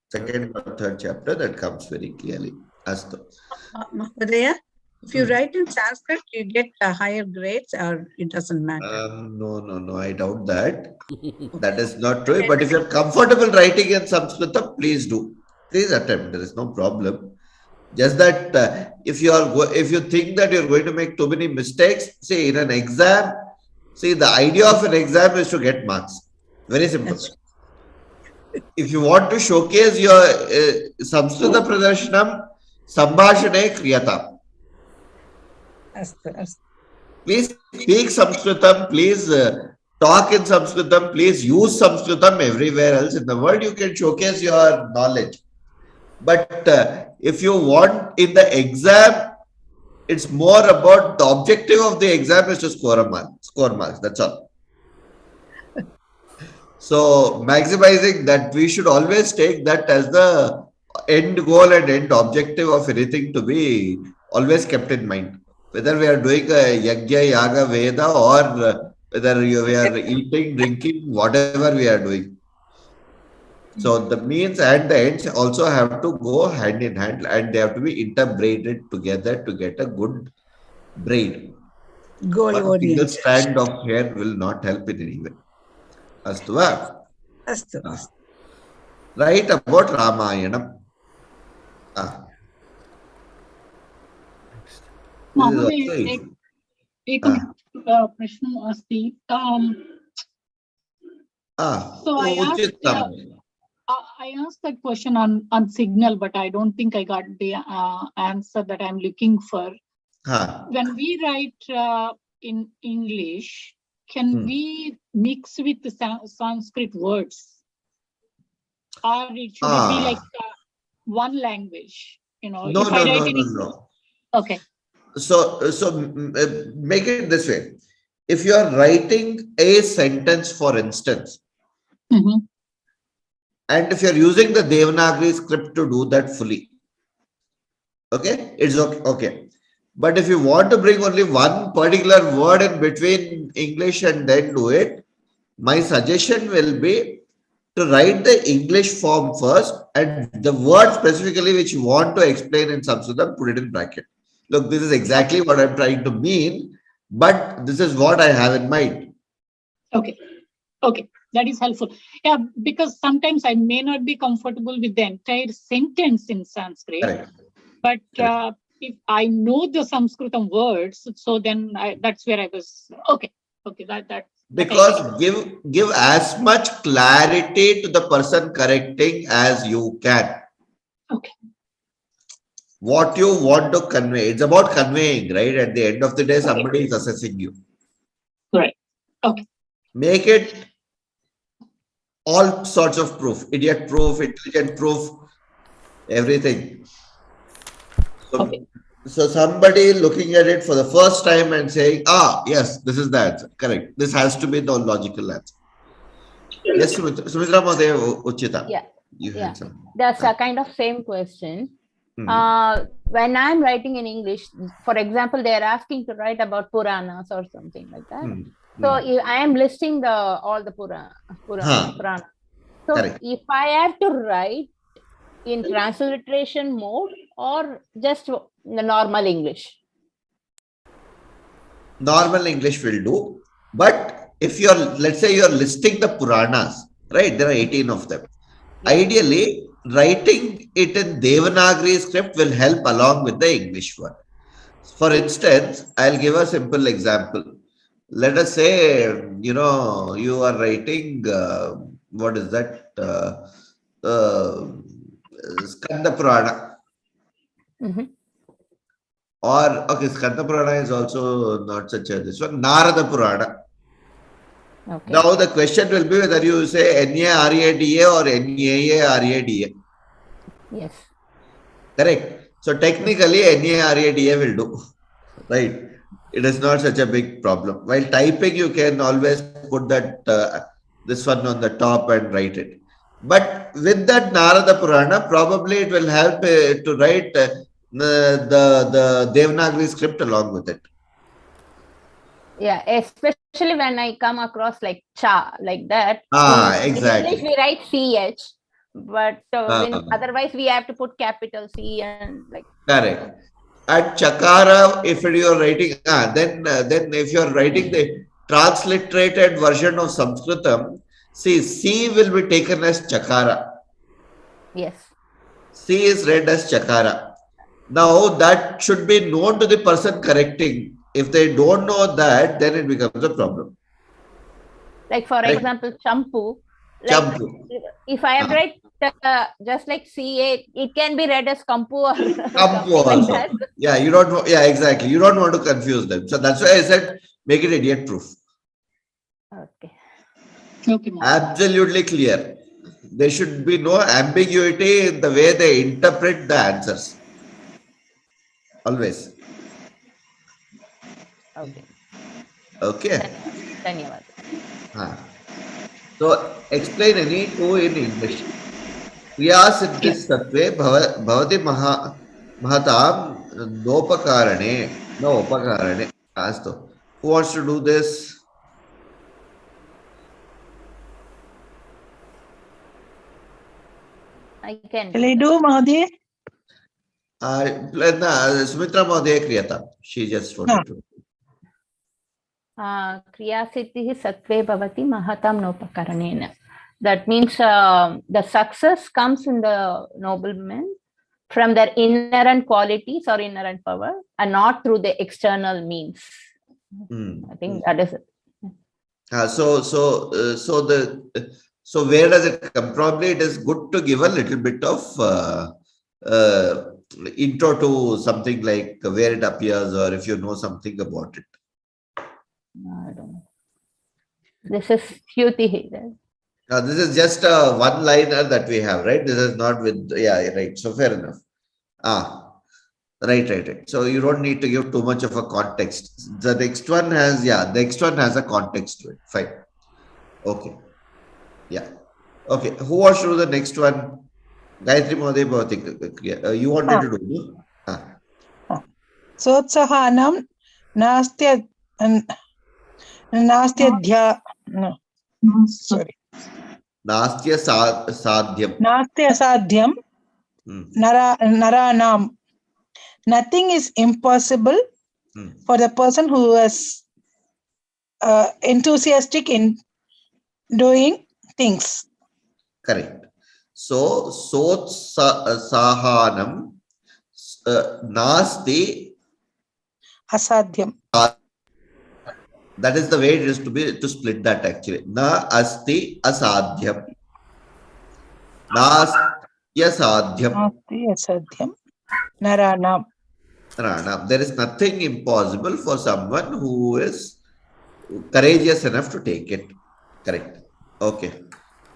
Speaker 1: Second or third chapter, that comes very clearly. Astu.
Speaker 5: Mahodaya, If you write in Sanskrit, you get higher grades, or it doesn't matter.
Speaker 1: No, I doubt that. That is not true. But if you're comfortable writing in Sanskrit, please do. Please attempt. There is no problem. Just that if you think that you're going to make too many mistakes, see in an exam, see the idea of an exam is to get marks. Very simple. If you want to showcase your Samskrita Pradarshanam, Sambhashane Kriyata. Please speak Sanskritam, please talk in Sanskritam, please use Sanskritam everywhere else in the world. You can showcase your knowledge. But if you want in the exam, it's more about the objective of the exam is to score marks. That's all. So maximizing that, we should always take that as the end goal and end objective of anything to be always kept in mind. Whether we are doing a yagya, yaga, veda, or whether we are eating, drinking, whatever we are doing. So the means and the ends also have to go hand in hand, and they have to be interbraided together to get a good braid.
Speaker 5: Goal
Speaker 1: One single
Speaker 5: oriented.
Speaker 1: strand of hair will not help in any way. Astu va?
Speaker 5: Astu.
Speaker 1: Right about Ramayanam.
Speaker 4: महोदय एकं प्रश्नम् अस्ति. So I asked that question on Signal, but I don't think I got the answer that I'm looking for. When we write in English, can we mix with the Sanskrit words, or it should be like one language? You know,
Speaker 1: no,
Speaker 4: if I write in English.
Speaker 1: No.
Speaker 4: Okay.
Speaker 1: So make it this way. If you are writing a sentence, for instance, and if you're using the Devanagari script to do that fully, okay, it's okay. But if you want to bring only one particular word in between English and then do it, my suggestion will be to write the English form first, and the word specifically which you want to explain in Sanskrit, put it in bracket. Look, this is exactly what I'm trying to mean, but this is what I have in mind.
Speaker 4: Okay. That is helpful. Yeah, because sometimes I may not be comfortable with the entire sentence in Sanskrit.
Speaker 1: Correct.
Speaker 4: But if I know the Sanskrit words, so then that's where I was. Okay. That
Speaker 1: because give as much clarity to the person correcting as you can.
Speaker 4: Okay.
Speaker 1: What you want to convey. It's about conveying, right? At the end of the day, somebody is assessing you.
Speaker 4: Right. Okay.
Speaker 1: Make it all sorts of proof. Idiot proof, intelligent proof, everything. So somebody looking at it for the first time and saying, yes, this is the answer. Correct. This has to be the logical answer. Yes, Sumitra Madhe Uchita.
Speaker 6: Yeah. That's a kind of same question. When I'm writing in English, for example, they're asking to write about Puranas or something like that. So I am listing all the Purana. So
Speaker 1: correct.
Speaker 6: If I have to write in transliteration mode or just the normal English?
Speaker 1: Normal English will do. But if you're, let's say you're listing the Puranas, right? There are 18 of them. Yeah. Ideally, writing it in Devanagari script will help along with the English one. For instance, I'll give a simple example. Let us say, you are writing, what is that? Skanda Purana. Or, Skanda Purana is also not such a, this one, Narada Purana. Okay. Now the question will be whether you say N-A-R-A-D-A or N-A-A-R-A-D-A.
Speaker 6: Yes.
Speaker 1: Correct. So technically N-A-R-A-D-A will do. Right. It is not such a big problem. While typing, you can always put that this one on the top and write it. But with that Narada Purana, probably it will help to write the Devanagari script along with it.
Speaker 6: Yeah, especially when I come across like cha, like that.
Speaker 1: Exactly.
Speaker 6: In English, we write CH, but otherwise we have to put capital C and like.
Speaker 1: Correct. And chakara, if you are writing, then if you are writing the transliterated version of Sanskritam, see, C will be taken as chakara.
Speaker 6: Yes.
Speaker 1: C is read as chakara. Now that should be known to the person correcting. If they don't know that, then it becomes a problem.
Speaker 6: Like for example, champu. Like
Speaker 1: Champu.
Speaker 6: if I write just like CA, it can be read as kampu or
Speaker 1: Kampu
Speaker 6: something
Speaker 1: also.
Speaker 6: like that.
Speaker 1: Yeah, you don't. Yeah, exactly. You don't want to confuse them. So that's why I said make it idiot proof.
Speaker 6: Okay.
Speaker 4: Okay.
Speaker 1: Absolutely clear. There should be no ambiguity in the way they interpret the answers. Always.
Speaker 6: Okay.
Speaker 1: Okay.
Speaker 6: Dhanyavad.
Speaker 1: So explain any two in English. Kriyasiddhi sattve bhavati mahatam nopakarane. Asto. Who wants to do this?
Speaker 6: I can.
Speaker 2: Shall I do, Mahadi?
Speaker 1: Sumitra Mahadaya Kriyata. She just wanted to.
Speaker 6: Kriyasiddhi sattve bhavati mahatam nopakaranena. That means the success comes in the noblemen from their inherent qualities or inherent power and not through the external means. I think that is it.
Speaker 1: So where does it come? Probably it is good to give a little bit of intro to something like where it appears or if you know something about it.
Speaker 6: I don't know. This is Hyuti.
Speaker 1: This is just a one-liner that we have, right? This is not with, yeah, right. So fair enough. Right. So you don't need to give too much of a context. The next one has, the next one has a context to it. Fine. Okay. Yeah. Okay. Who wants to do the next one? Gayatri Mahadaya, you wanted to do?
Speaker 2: Sotsahanam nastya no. Sorry.
Speaker 1: Nastya sadhyam.
Speaker 2: Nastya sadhyam naranam. Nothing is impossible for the person who is enthusiastic in doing things.
Speaker 1: Correct. So, sotsahanam nasti
Speaker 2: asadhyam.
Speaker 1: That is the way it is to split that actually. Na asti asadhyam. Nastya sadhyam.
Speaker 2: Nastya sadhyam. Naranam.
Speaker 1: There is nothing impossible for someone who is courageous enough to take it. Correct. Okay.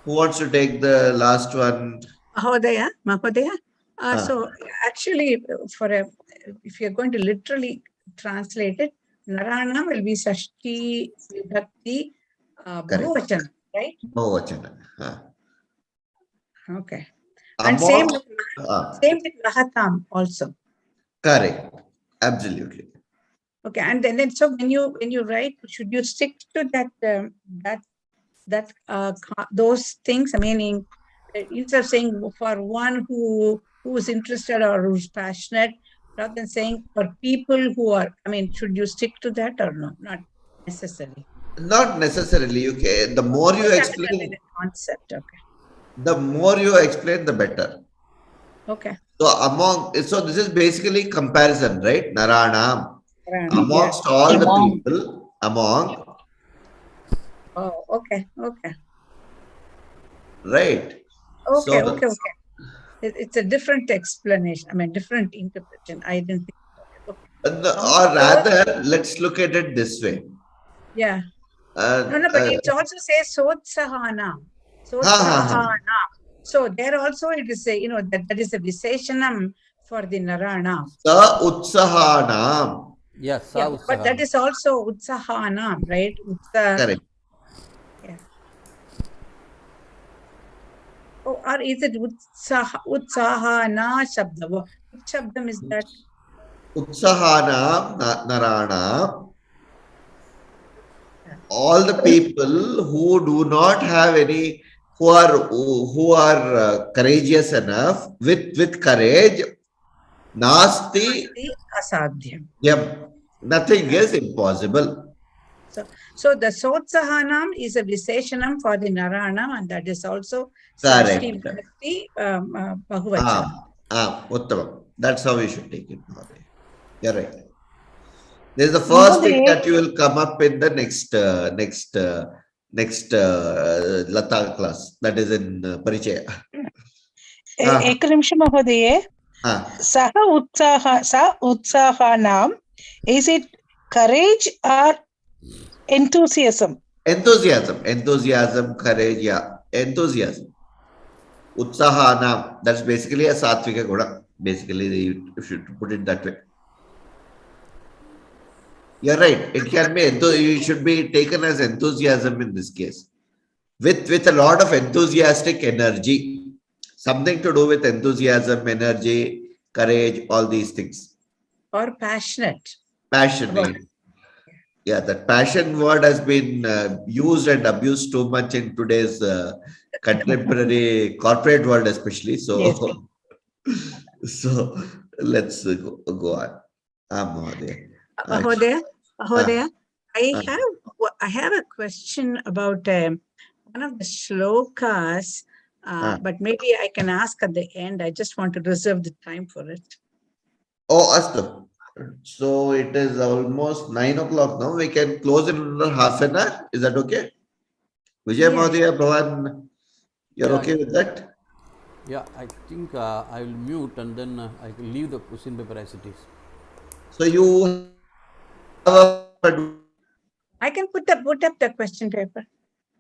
Speaker 1: Who wants to take the last one?
Speaker 5: Mahodaya. So actually, if you're going to literally translate it, Narana will be Shashti Vibhakti Bahuvachana, right?
Speaker 1: Bahuvachana.
Speaker 5: Okay. And same with Mahatam also.
Speaker 1: Correct. Absolutely.
Speaker 5: Okay. And then so when you write, should you stick to those things? I mean, instead of saying for one who is interested or who's passionate, rather than saying for people who are, I mean, should you stick to that or no? Not necessarily.
Speaker 1: Not necessarily. Okay. The more you explain
Speaker 5: the concept, okay.
Speaker 1: The more you explain, the better.
Speaker 5: Okay.
Speaker 1: So this is basically comparison, right? Narana. Amongst all the people, among.
Speaker 5: Oh, okay.
Speaker 1: Right.
Speaker 5: Okay. It's a different explanation. I mean, different interpretation. I didn't think about it. Okay.
Speaker 1: Or rather, let's look at it this way.
Speaker 5: Yeah. No, but it also says Sotsahana. So there also it is a, that is a Visheshanam for the Narana.
Speaker 1: Sa Utsahanam.
Speaker 3: Yes,
Speaker 5: but that is also Utsahanam, right?
Speaker 1: Correct.
Speaker 5: Yeah. Oh, or is it Utsahana Shabda? Which Shabdam is that?
Speaker 1: Utsahanam Narana. All the people who do not have any, who are courageous enough with courage, Nasti
Speaker 5: asadhyam.
Speaker 1: yep. Nothing is impossible.
Speaker 5: So the Sotsahanam is a Viseshanam for the Naranam, and that is also
Speaker 1: Correct.
Speaker 5: Sashti Vibhakti Bahuvachanam.
Speaker 1: Uttamam. That's how we should take it. You're right. This is the first thing that you will come up in the next Lata class. That is in Parichaya.
Speaker 2: Ekanimisha Mahodaya. Sa utsahanam. Is it courage or enthusiasm?
Speaker 1: Enthusiasm, courage, yeah. Enthusiasm. Utsahanam. That's basically a Satvika Guna. Basically, you should put it that way. You're right. It can be, you should be taken as enthusiasm in this case. With a lot of enthusiastic energy. Something to do with enthusiasm, energy, courage, all these things.
Speaker 5: Or passionate.
Speaker 1: Passionate. Yeah, that passion word has been used and abused too much in today's contemporary corporate world, especially. So, yes. So let's go on.
Speaker 5: Mahodaya, I have a question about one of the shlokas, but maybe I can ask at the end. I just want to reserve the time for it.
Speaker 1: Oh, Astu. So it is almost 9 o'clock now. We can close in under half an hour. Is that okay? Vijay Mahodaya, Bhavan, you're okay with that?
Speaker 3: Yeah, I think I will mute and then I will leave the question paper as it is.
Speaker 1: So you
Speaker 5: I can put up the question paper.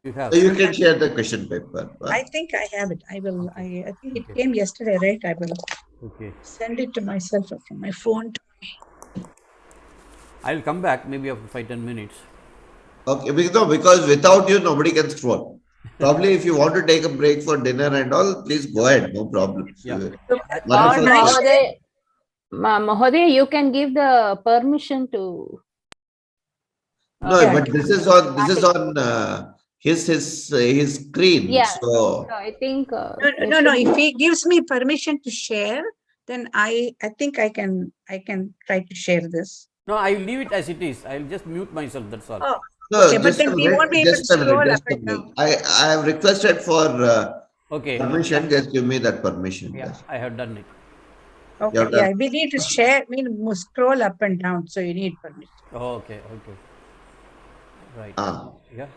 Speaker 3: You have.
Speaker 1: So you can share the question paper.
Speaker 5: I think I have it. I will. I think it came yesterday, right? I will.
Speaker 3: Okay.
Speaker 5: Send it to myself from my phone.
Speaker 3: I will come back maybe after 5-10 minutes.
Speaker 1: Okay, because without you nobody can scroll. Probably if you want to take a break for dinner and all, please go ahead. No problem.
Speaker 3: Yeah.
Speaker 6: Mahodaya, you can give the permission to.
Speaker 1: No, but this is on his screen.
Speaker 6: Yeah.
Speaker 1: So
Speaker 6: I think
Speaker 5: no. If he gives me permission to share, then I think I can try to share this.
Speaker 3: No, I will leave it as it is. I will just mute myself. That's all.
Speaker 5: Oh,
Speaker 1: no,
Speaker 5: okay, but then we won't be able to scroll up and down.
Speaker 1: I have requested for
Speaker 3: okay.
Speaker 1: permission. Just give me that permission.
Speaker 3: Yeah, I have done it.
Speaker 5: Okay, yeah, we need to share. We scroll up and down, so you need permission.
Speaker 3: Oh, okay. Right. Yeah.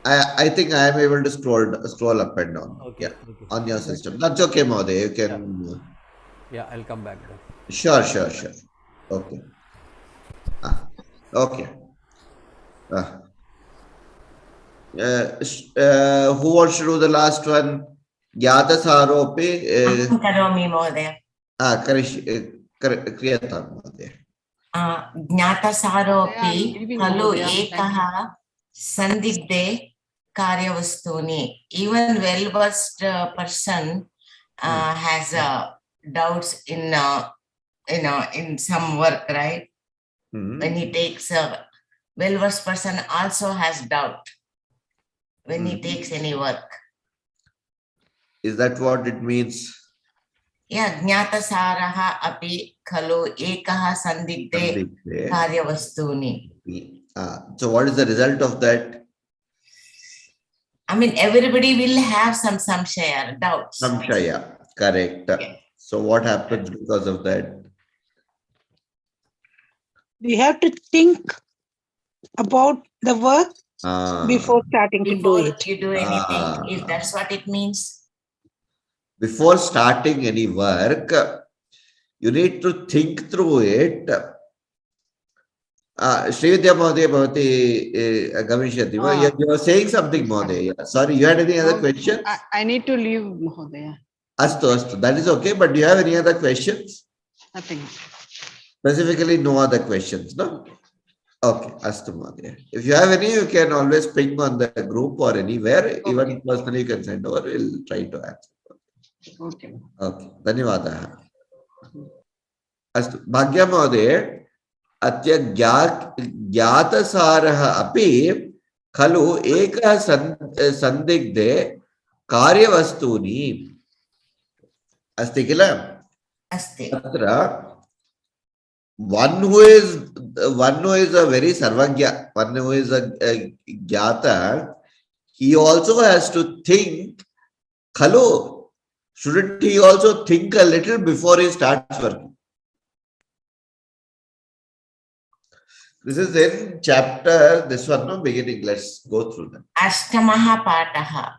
Speaker 1: I think I am able to scroll up and down.
Speaker 3: Okay.
Speaker 1: Yeah, on your system. That's okay, Mahodaya. You can.
Speaker 3: Yeah, I'll come back then.
Speaker 1: Sure. Okay. Okay. Who wants to do the last one? Gyata Saropi.
Speaker 8: Karomi Mahodaya.
Speaker 1: Kriyata Mahodaya.
Speaker 8: Jnata Saropi Kalu Ekaha Sandigde Karyavastuni. Even well-versed person has doubts in some work, right? When he takes a well-versed person also has doubt when he takes any work.
Speaker 1: Is that what it means?
Speaker 8: Yeah, Jnata Saraha api Khalu Ekaha Sandigde Karyavastuni.
Speaker 1: So what is the result of that?
Speaker 8: I mean, everybody will have some samshaya, doubts.
Speaker 1: Samshaya, correct. Yeah. So what happens because of that?
Speaker 2: We have to think about the work before starting to do it.
Speaker 8: Before you do anything, if that's what it means.
Speaker 1: Before starting any work, you need to think through it. Srividya Mahodaya Bhavati Gamishyati. You were saying something, Mahodaya. Sorry, you had any other questions?
Speaker 7: I need to leave, Mahodaya.
Speaker 1: Astu. That is okay. But do you have any other questions?
Speaker 7: Nothing.
Speaker 1: Specifically, no other questions, no? Okay, Astu Mahodaya. If you have any, you can always ping on the group or anywhere. Okay. Even personally, you can send over. We'll try to answer.
Speaker 7: Okay.
Speaker 1: Dhanyavadah. Astu. Bhagya Mahodaya. Atya Gyatasaraha api Khalu Eka Sandigde Karyavastuni. Asti kila?
Speaker 8: Asti.
Speaker 1: Tatra, one who is a very sarvagya, one who is a gyata, he also has to think, Khalo, shouldn't he also think a little before he starts working? This is in chapter, this one, no, beginning. Let's go through that.
Speaker 8: Ashtamaha pataha.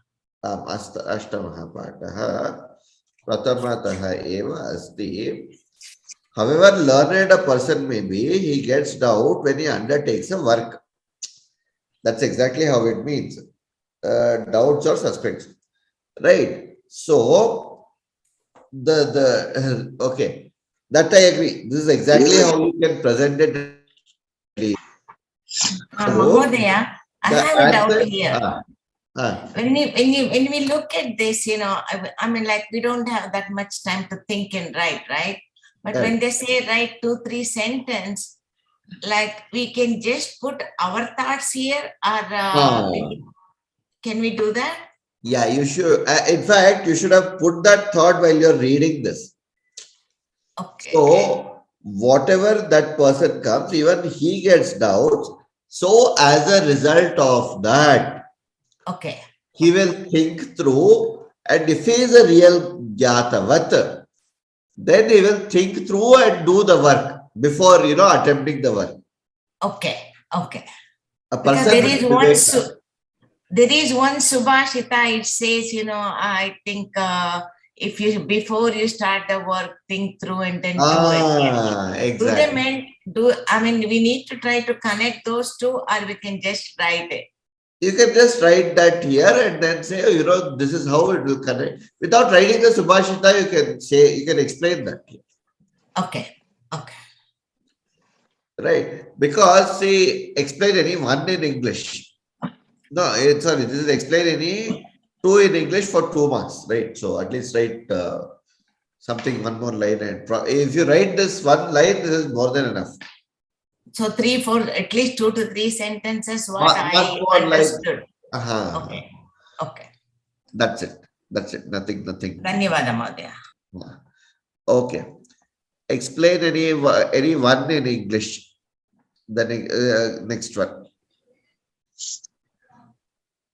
Speaker 1: Ashtamaha pataha. Pratamataha eva asti. However learned a person may be, he gets doubt when he undertakes a work. That's exactly how it means. Doubts or suspects. Right. So, okay. That I agree. This is exactly how you can present it.
Speaker 8: Mahodaya, I have a doubt
Speaker 1: answer,
Speaker 8: here. When we look at this, I mean, like, we don't have that much time to think and write, right? But when they say write 2-3 sentences, like, we can just put our thoughts here, or can we do that?
Speaker 1: Yeah, you should. In fact, you should have put that thought while you're reading this.
Speaker 8: Okay.
Speaker 1: So, whatever that person comes, even he gets doubts. So, as a result of that,
Speaker 8: okay,
Speaker 1: he will think through, and if he is a real Jatavat, then he will think through and do the work before, attempting the work.
Speaker 8: Okay, okay.
Speaker 1: A
Speaker 8: Because
Speaker 1: person
Speaker 8: there is one Subhashita, it says, I think if you, before you start the work, think through and then do it.
Speaker 1: Exactly.
Speaker 8: I mean, we need to try to connect those two, or we can just write it.
Speaker 1: You can just write that here and then say, this is how it will connect. Without writing the Subhashita, you can explain that here.
Speaker 8: Okay, okay.
Speaker 1: Right. Because, see, explain any one in English. No, sorry, this is explain any two in English for 2 months, right? So at least write something, one more line. And if you write this one line, this is more than enough.
Speaker 8: So 3, 4, at least 2 to 3 sentences, what I understood. Okay, okay.
Speaker 1: That's it. Nothing.
Speaker 8: Dhanyavada, Mahodaya.
Speaker 1: Okay. Explain any one in English. The next one.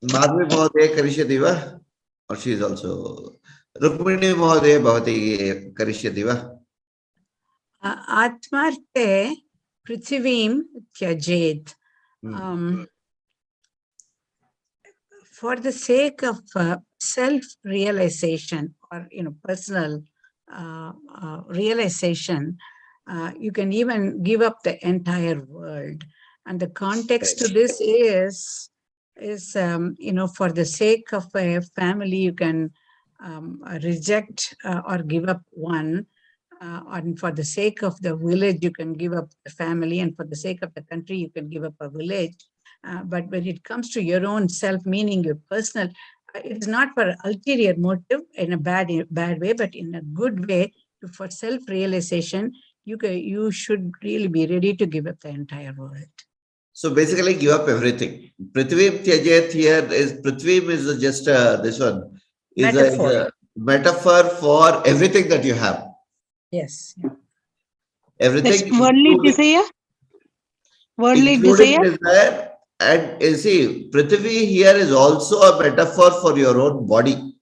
Speaker 1: Madhvi Mahodaya Karishyati va? Or she is also Rukmini Mahodaya Bhavati Karishyati va?
Speaker 5: Atmarte Prithivim Tyajed. For the sake of self-realization or personal realization, you can even give up the entire world. And the context to this is for the sake of a family, you can reject or give up one. And for the sake of the village, you can give up the family. And for the sake of the country, you can give up a village. But when it comes to your own self, meaning your personal, it is not for ulterior motive in a bad way, but in a good way for self-realization. You should really be ready to give up the entire world.
Speaker 1: So basically, give up everything. Prithvim Tyajet here is Prithvim is just this one is a metaphor for everything that you have.
Speaker 5: Yes.
Speaker 1: Everything.
Speaker 2: Worldly desire. Worldly desire.
Speaker 1: And you see, Prithvi here is also a metaphor for your own body.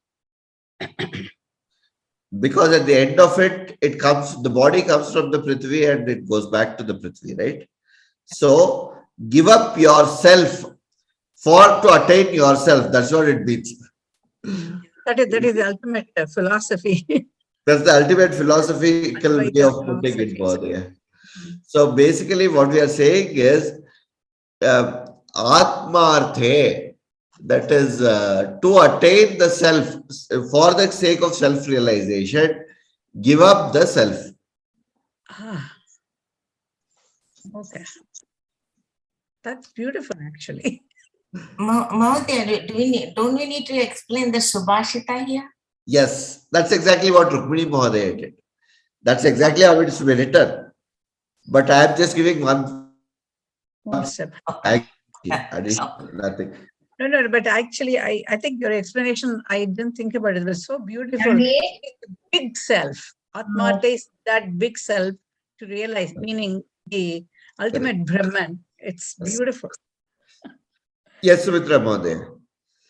Speaker 1: Because at the end of it, the body comes from the Prithvi and it goes back to the Prithvi, right? So, give up yourself to attain yourself. That's what it means.
Speaker 5: That is the ultimate philosophy.
Speaker 1: That's the ultimate philosophical way of putting it, Bodhya. So basically what we are saying is Atmarthe, that is to attain the self, for the sake of self-realization, give up the self.
Speaker 5: Okay. That's beautiful, actually.
Speaker 8: Mahodaya, don't we need to explain the Subhashita here?
Speaker 1: Yes, that's exactly what Rukmini Mahodaya did. That's exactly how it is to be written. But I am just giving one step. Nothing.
Speaker 5: No, but actually, I think your explanation, I didn't think about it. It was so beautiful. Big self. Atmartha is that big self to realize, meaning the ultimate Brahman. It's beautiful.
Speaker 1: Yes, Sumitra Mohdaya.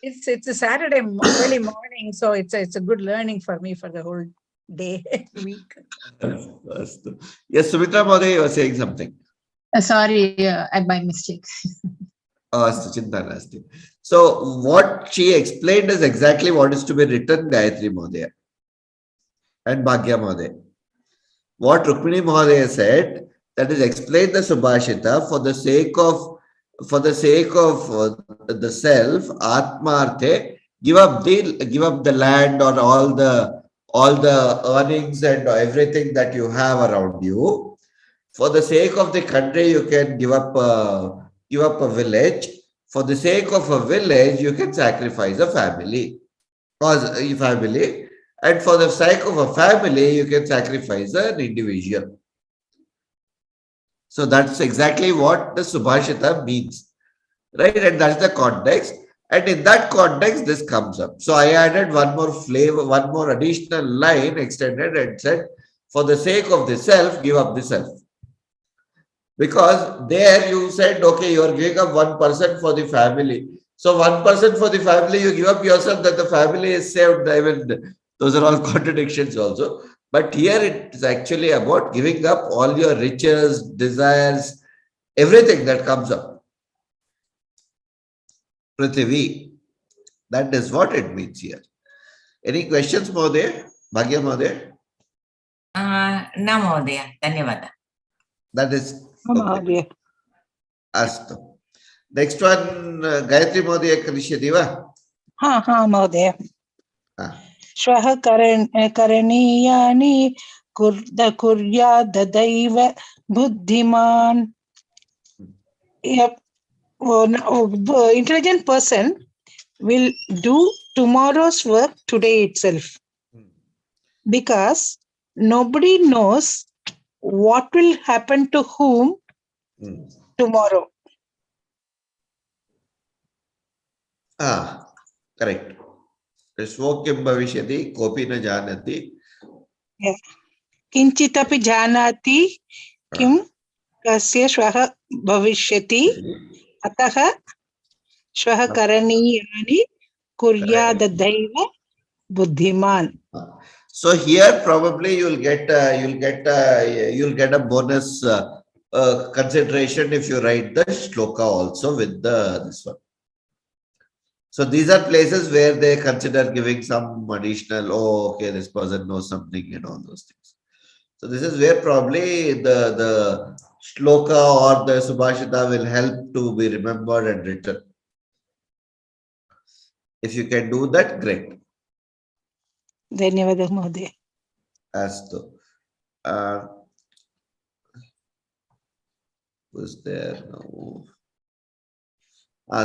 Speaker 5: It's a Saturday early morning, so it's a good learning for me for the whole day, week.
Speaker 1: Yes, Sumitra Mohdaya, you were saying something.
Speaker 6: Sorry, by mistake.
Speaker 1: So what she explained is exactly what is to be written, Gayatri Mohdaya and Bhagya Mohdaya. What Rukmini Mohdaya said, that is explain the Subhashita for the sake of the self, Atmarthe, give up the land or all the earnings and everything that you have around you. For the sake of the country, you can give up a village. For the sake of a village, you can sacrifice a family. And for the sake of a family, you can sacrifice an individual. So that's exactly what the Subhashita means, right? And that's the context. And in that context, this comes up. So I added one more flavor, one more additional line extended and said, for the sake of the self, give up the self. Because there you said, okay, you are giving up 1% for the family. So 1% for the family, you give up yourself that the family is saved. I mean, those are all contradictions also. But here it is actually about giving up all your riches, desires, everything that comes up. Prithvi. That is what it means here. Any questions, Mohdaya? Bhagya Mohdaya?
Speaker 8: No, Mohdaya. Dhanyavada.
Speaker 1: That is okay. Astu. Next one, Gayatri Mohdaya Karishyati va?
Speaker 2: Ha, Mohdaya. Shwaha karaniyani kurya dadaiva buddhiman. Yep. Intelligent person will do tomorrow's work today itself, because nobody knows what will happen to whom tomorrow.
Speaker 1: Correct. Svokyam bhavishyati kopi na janati.
Speaker 2: Kinchitapi janati kim kasya shwaha bhavishyati ataha shwaha karaniyani kuryadadaiva buddhiman.
Speaker 1: So here probably you'll get a bonus consideration if you write the shloka also with this one. So these are places where they consider giving some additional, okay, this person knows something and all those things. So this is where probably the shloka or the subhashita will help to be remembered and written. If you can do that, great.
Speaker 2: Dhanyavada Mohdaya.
Speaker 1: Astu. Who's there now?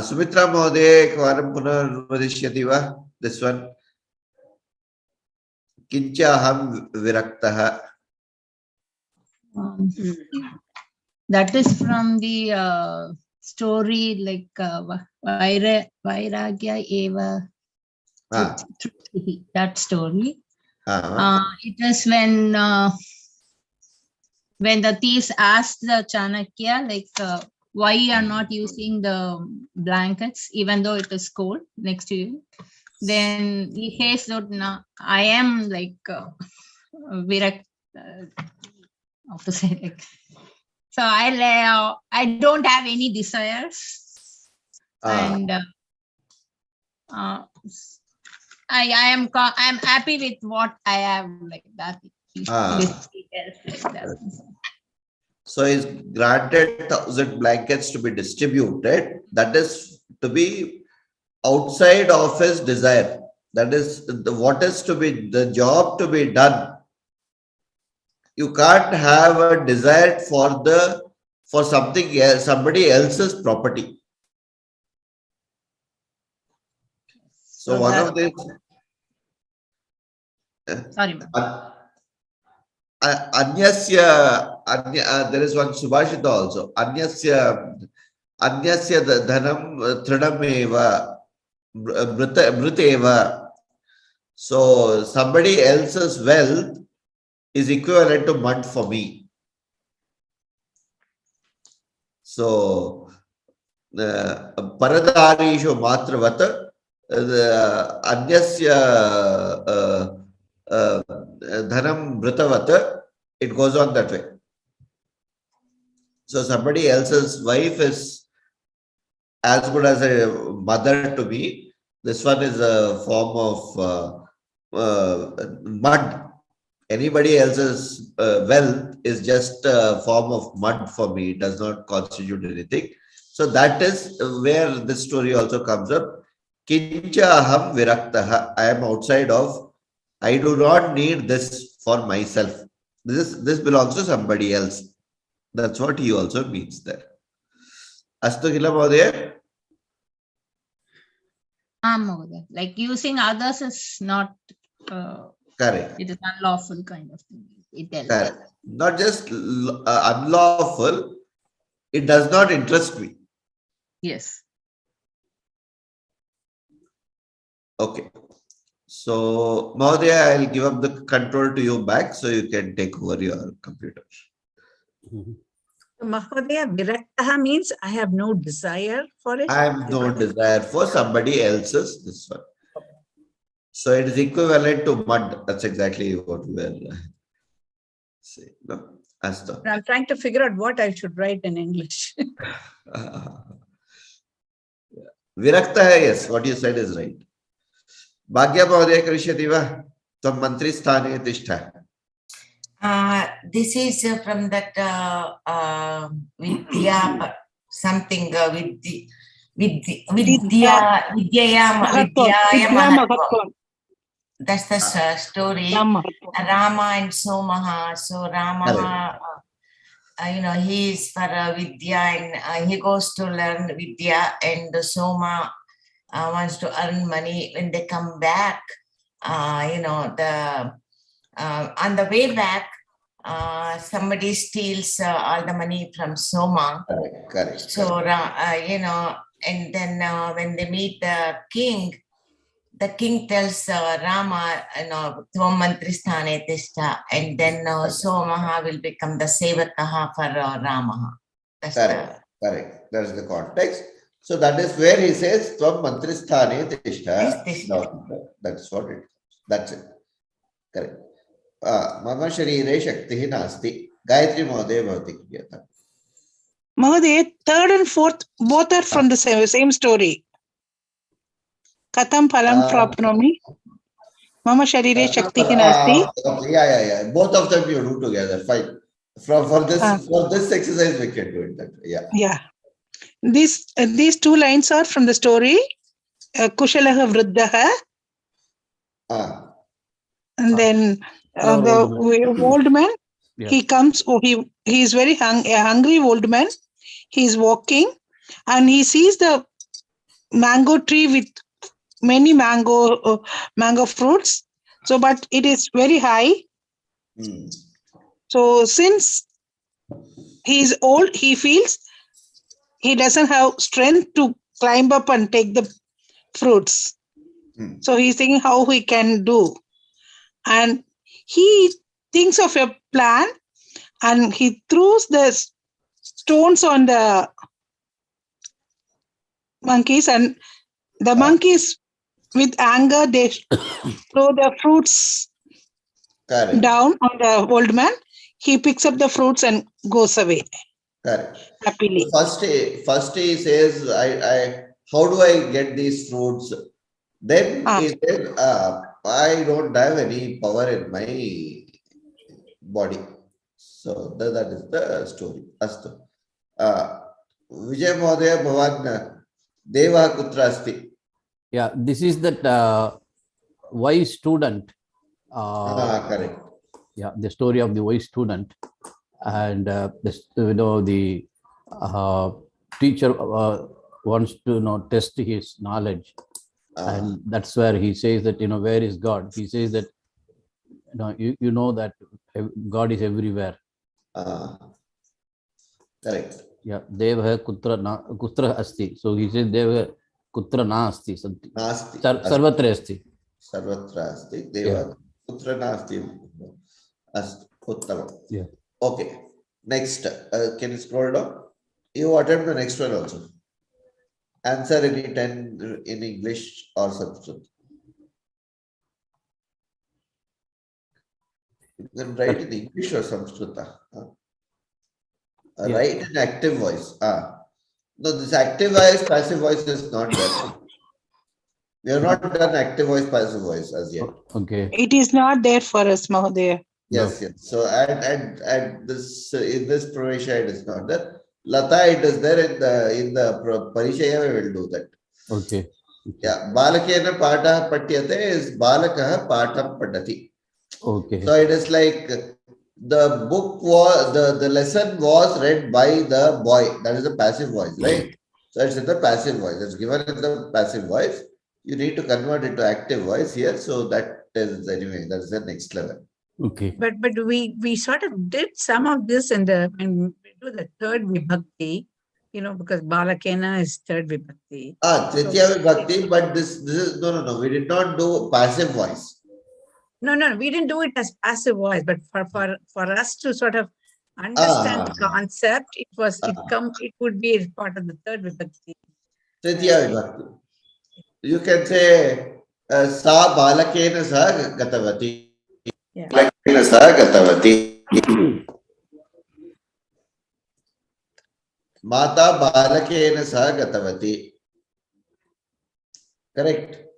Speaker 1: Sumitra Mohdaya, ekvaram punarvadishyati va? This one. Kincha aham viraktaha.
Speaker 6: That is from the story like Vairagya Eva. That story. It is when the thieves asked the Chanakya, like, why you are not using the blankets, even though it is cold next to you. Then he says that I am like Virak. How to say, like, so I don't have any desires, and I'm happy with what I have, like that.
Speaker 1: So he's granted 1,000 blankets to be distributed. That is to be outside of his desire. That is what is to be the job to be done. You can't have a desire for something else, somebody else's property. So one of these.
Speaker 6: Sorry,
Speaker 1: there is one Subhashita also. Anyasya dhanam tridameva mriteva. So somebody else's wealth is equivalent to mud for me. So, Paradarishu Matravata, Anyasya Dhanam Bhritavata, it goes on that way. So, somebody else's wife is as good as a mother to me. This one is a form of mud. Anybody else's wealth is just a form of mud for me. It does not constitute anything. So that is where this story also comes up. Kincha aham viraktaha. I am outside of. I do not need this for myself. This belongs to somebody else. That's what he also means there. Astu kila Mahodaya?
Speaker 6: Like using others is not
Speaker 1: Correct.
Speaker 6: It is unlawful kind of thing.
Speaker 1: Correct. Not just unlawful, it does not interest me.
Speaker 6: Yes.
Speaker 1: Okay. So, Mahodaya, I'll give up the control to you back so you can take over your computer.
Speaker 5: Mahodaya, viraktaha means I have no desire for it.
Speaker 1: I have no desire for somebody else's this one. So it is equivalent to mud. That's exactly what we were saying. No?
Speaker 5: I'm trying to figure out what I should write in English.
Speaker 1: Virakta hai, yes, what you said is right. Bhagya Mahodaya Krishyati va tvam mantri sthane tishtha.
Speaker 8: This is from that Vidya something Vidyaya Mahatvam. That's the story. Rama and Somaha. So Rama, he is for Vidya and he goes to learn Vidya, and Soma wants to earn money. When they come back, on the way back, somebody steals all the money from Soma.
Speaker 1: Correct.
Speaker 8: So, and then when they meet the king tells Rama, Tvam mantri sthane tishta, and then Somaha will become the sevakaha for Rama.
Speaker 1: Correct. That's the context. So that is where he says Tvam mantri sthane tishta. That's what it is. That's it. Correct. Mama sharire shaktihi nasti. Gayatri Mahodaya bhavati kriyata.
Speaker 2: Mahodaya, third and fourth, both are from the same story. Katham phalam prapnomi. Mama sharire shaktihi nasti.
Speaker 1: Yeah. Both of them you do together. Fine. For this exercise we can do it that way.
Speaker 2: Yeah. These two lines are from the story Kushalaha Vriddaha. And then the old man, he comes, he is very a hungry old man. He is walking and he sees the mango tree with many mango fruits. So, but it is very high. So, since he is old, he feels he doesn't have strength to climb up and take the fruits. So, he's thinking how he can do. And he thinks of a plan and he throws the stones on the monkeys, and the monkeys with anger, they throw the fruits down on the old man. He picks up the fruits and goes away.
Speaker 1: Correct.
Speaker 2: Happily.
Speaker 1: First he says, how do I get these fruits? Then he said, I don't have any power in my body. So that is the story. Astu. Vijay Mahodaya Bhavan Deva Kutra Asti.
Speaker 3: Yeah, this is that wise student.
Speaker 1: Correct.
Speaker 3: Yeah, the story of the wise student, and the teacher wants to test his knowledge, and that's where he says that where is God? He says that you know that God is everywhere.
Speaker 1: Correct.
Speaker 3: Yeah, Deva kutra asti. So he says Deva kutra na asti. Sarvatra asti.
Speaker 1: Sarvatra asti. Deva kutra na asti. Astu. Uttamam.
Speaker 3: Yeah.
Speaker 1: Okay. Next, can you scroll down? You attempt the next one also. Answer any 10 in English or Sanskrit. You can write in English or Sanskrit.
Speaker 3: Yeah.
Speaker 1: Write in active voice. No, this active voice, passive voice is not there. We have not done active voice, passive voice as yet.
Speaker 3: Okay.
Speaker 2: It is not there for us, Mahodaya.
Speaker 1: Yes,
Speaker 3: No.
Speaker 1: yes. So and this in this Pravesha it is not there. Lata, it is there in the Parishaya. We will do that.
Speaker 3: Okay.
Speaker 1: Yeah, Balakena Pata Patyate is Balakaha Patam Padati.
Speaker 3: Okay.
Speaker 1: So it is like the book was the lesson was read by the boy. That is the passive voice, right? So it's in the passive voice. It's given in the passive voice. You need to convert it to active voice here. So that is anyway, that's the next level.
Speaker 5: Okay. But we sort of did some of this when we do the third vibhakti, because Balakena is third vibhakti.
Speaker 1: Tritiya vibhakti, but this is no. We did not do passive voice.
Speaker 5: No, we didn't do it as passive voice, but for us to sort of understand the concept, it would be part of the third vibhakti.
Speaker 1: Tritiya vibhakti. You can say Sa Balakena Sa Gatavati. Balakena Sa Gatavati. Mata Balakena Sa Gatavati. Correct.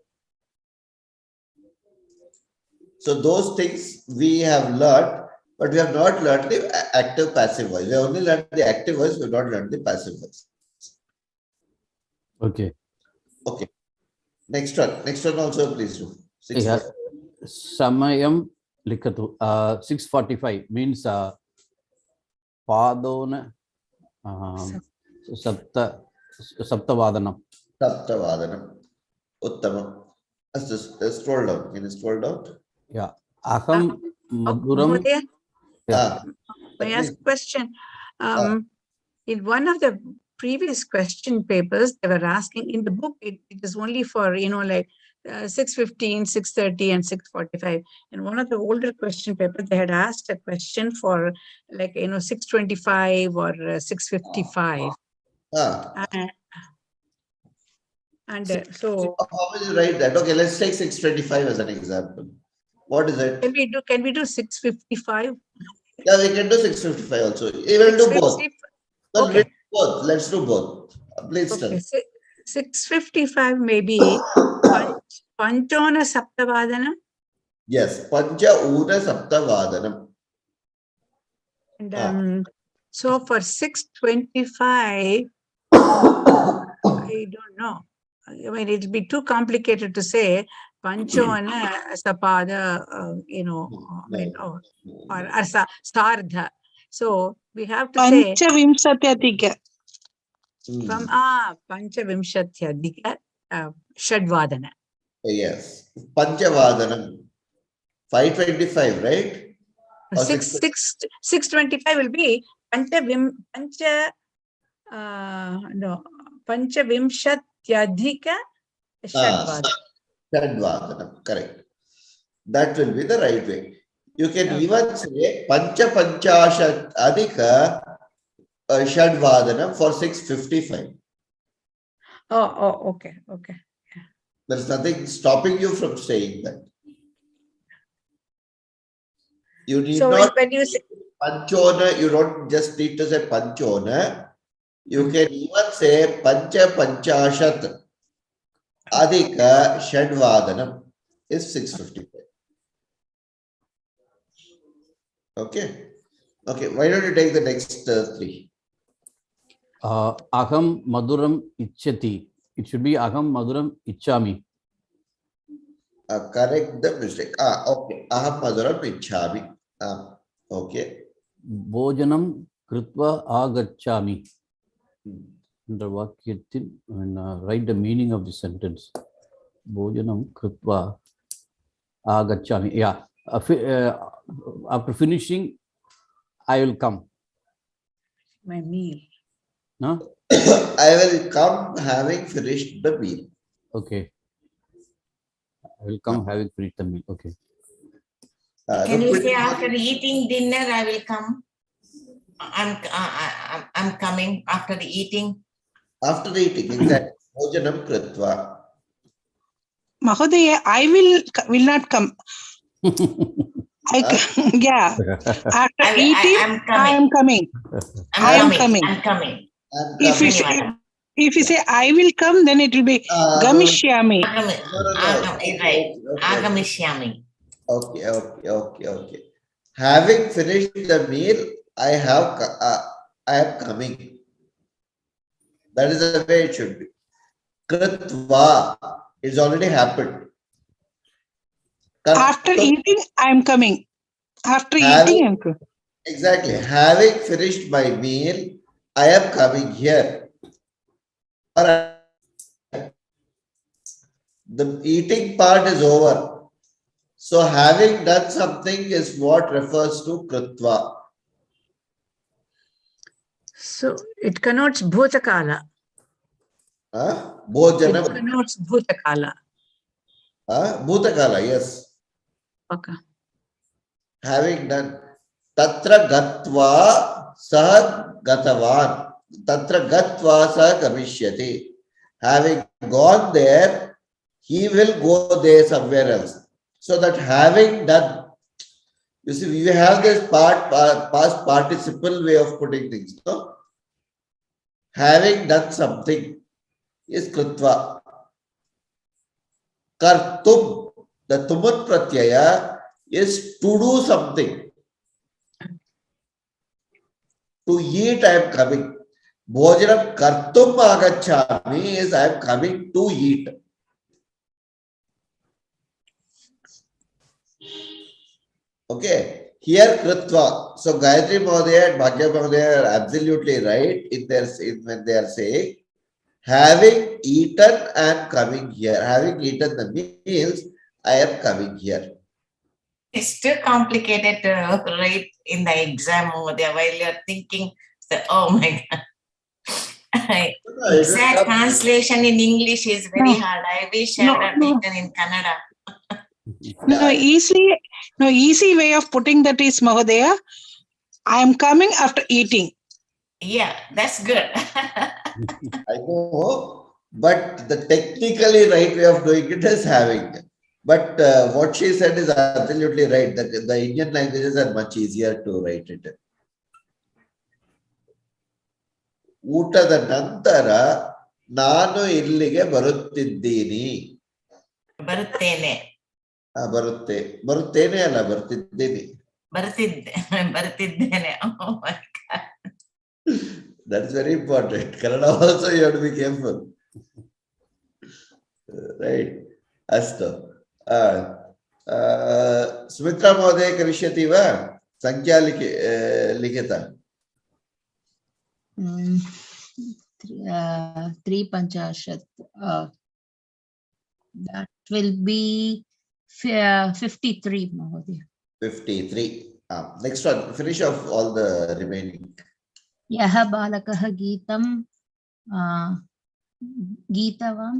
Speaker 1: So those things we have learned, but we have not learned the active passive voice. We have only learned the active voice, we have not learned the passive voice.
Speaker 3: Okay.
Speaker 1: Okay. Next one also please do.
Speaker 3: Samayam Likatu. 6:45 means Padona Saptavadanam.
Speaker 1: Saptavadanam. Uttamam. Scroll down. Can you scroll down?
Speaker 3: Yeah. Aham Maduram.
Speaker 5: May I ask a question? In one of the previous question papers, they were asking in the book, it is only for, 6:15, 6:30, and 6:45. In one of the older question papers, they had asked a question for 6:25 or 6:55. So
Speaker 1: how will you write that? Okay, let's take 6:25 as an example. What is it?
Speaker 5: Can we do 6:55?
Speaker 1: Yeah, we can do 6:55 also. Even do both. Okay. Both. Let's do both. Please tell.
Speaker 5: 6:55 maybe Panchona Saptavadanam.
Speaker 1: Yes, Pancha Una Saptavadanam.
Speaker 5: And so for 6:25, I don't know. I mean, it'll be too complicated to say Panchona Sapada, or Sardha. So we have to say
Speaker 2: Panchavimshatyadhika.
Speaker 5: from Panchavimshatyadhika Shadvadana.
Speaker 1: Yes, Panchavadanam. 5:25, right?
Speaker 5: 6:25 will be Panchavimshatyadhika
Speaker 1: Shadvadanam, correct. That will be the right way. You can even say Panchashat Adhika Shadvadanam for 6:55.
Speaker 5: Okay.
Speaker 1: There's nothing stopping you from saying that. You need not
Speaker 5: when you say
Speaker 1: Panchona, you don't just need to say Panchona. You can even say Panchashat Adhika Shadvadanam is 6:55. Okay. Why don't you take the next three?
Speaker 3: Aham Maduram Ichchati. It should be Aham Maduram Ichchami.
Speaker 1: Correct the mistake. Okay. Aham Maduram Ichchami. Okay.
Speaker 3: Bhojanam Krutva Agachami. Under Vakyatin, write the meaning of the sentence. Bhojanam Krutva Agachami. Yeah. After finishing, I will come.
Speaker 5: My meal.
Speaker 3: No?
Speaker 1: I will come having finished the meal.
Speaker 3: Okay. I will come having finished the meal. Okay.
Speaker 8: Can you say after eating dinner I will come? I'm coming after the eating.
Speaker 1: After the eating, exactly. Bhojanam kritva.
Speaker 2: Mahodaya, I will not come. Yeah. After eating, I am coming. I am coming.
Speaker 8: I'm coming.
Speaker 2: If you say I will come, then it will be Gamishyami.
Speaker 8: Right. Agamishyami.
Speaker 1: Okay. Having finished the meal, I am coming. That is the way it should be. Kritva. It's already happened.
Speaker 2: After eating, I am coming. After eating, I am coming.
Speaker 1: Exactly. Having finished my meal, I am coming here. The eating part is over. So having done something is what refers to kritva.
Speaker 5: So it connotes bhutakala.
Speaker 1: Bhojanam.
Speaker 5: It connotes bhutakala.
Speaker 1: Bhutakala, yes.
Speaker 5: Okay.
Speaker 1: Having done. Tatra gatva sah gatavan. Tatra gatva sah gamishyati. Having gone there, he will go there somewhere else. So that having done, you see, we have this past participle way of putting things. No? Having done something is kritva. Kartum, the tumat pratyaya is to do something. To eat, I am coming. Bhojanam kartum agacchami is I am coming to eat. Okay. Here kritva. So Gayatri Mahodaya and Bhagya Mahodaya are absolutely right when they are saying having eaten and coming here. Having eaten the meals, I am coming here.
Speaker 8: It's too complicated to write in the exam over there while you're thinking, oh my God. Exact translation in English is very hard. I wish I had written in Kannada.
Speaker 2: Easy way of putting that is, Mahodaya, I am coming after eating.
Speaker 8: Yeah, that's good.
Speaker 1: I know, but the technically right way of doing it is having. But what she said is absolutely right. The Indian languages are much easier to write it. ಊಟದ ನಂತರ ನಾನು ಇಲ್ಲಿಗೆ ಬರುತ್ತಿದ್ದೀನಿ. ಬರುತ್ತೇನೆ ಅಲ್ಲ ಬರ್ತಿದ್ದೀನಿ.
Speaker 8: ಬರುತ್ತಿದ್ದೇನೆ. Oh my God.
Speaker 1: That's very important. Kannada also you have to be careful. Right. Astu. Sumitra Mahodaya karishyati va? Sankhya likhita.
Speaker 10: 350. That will be 53, Mahodaya.
Speaker 1: 53. Next one. Finish off all the remaining.
Speaker 10: Yaha balakaha geetam. Geetavan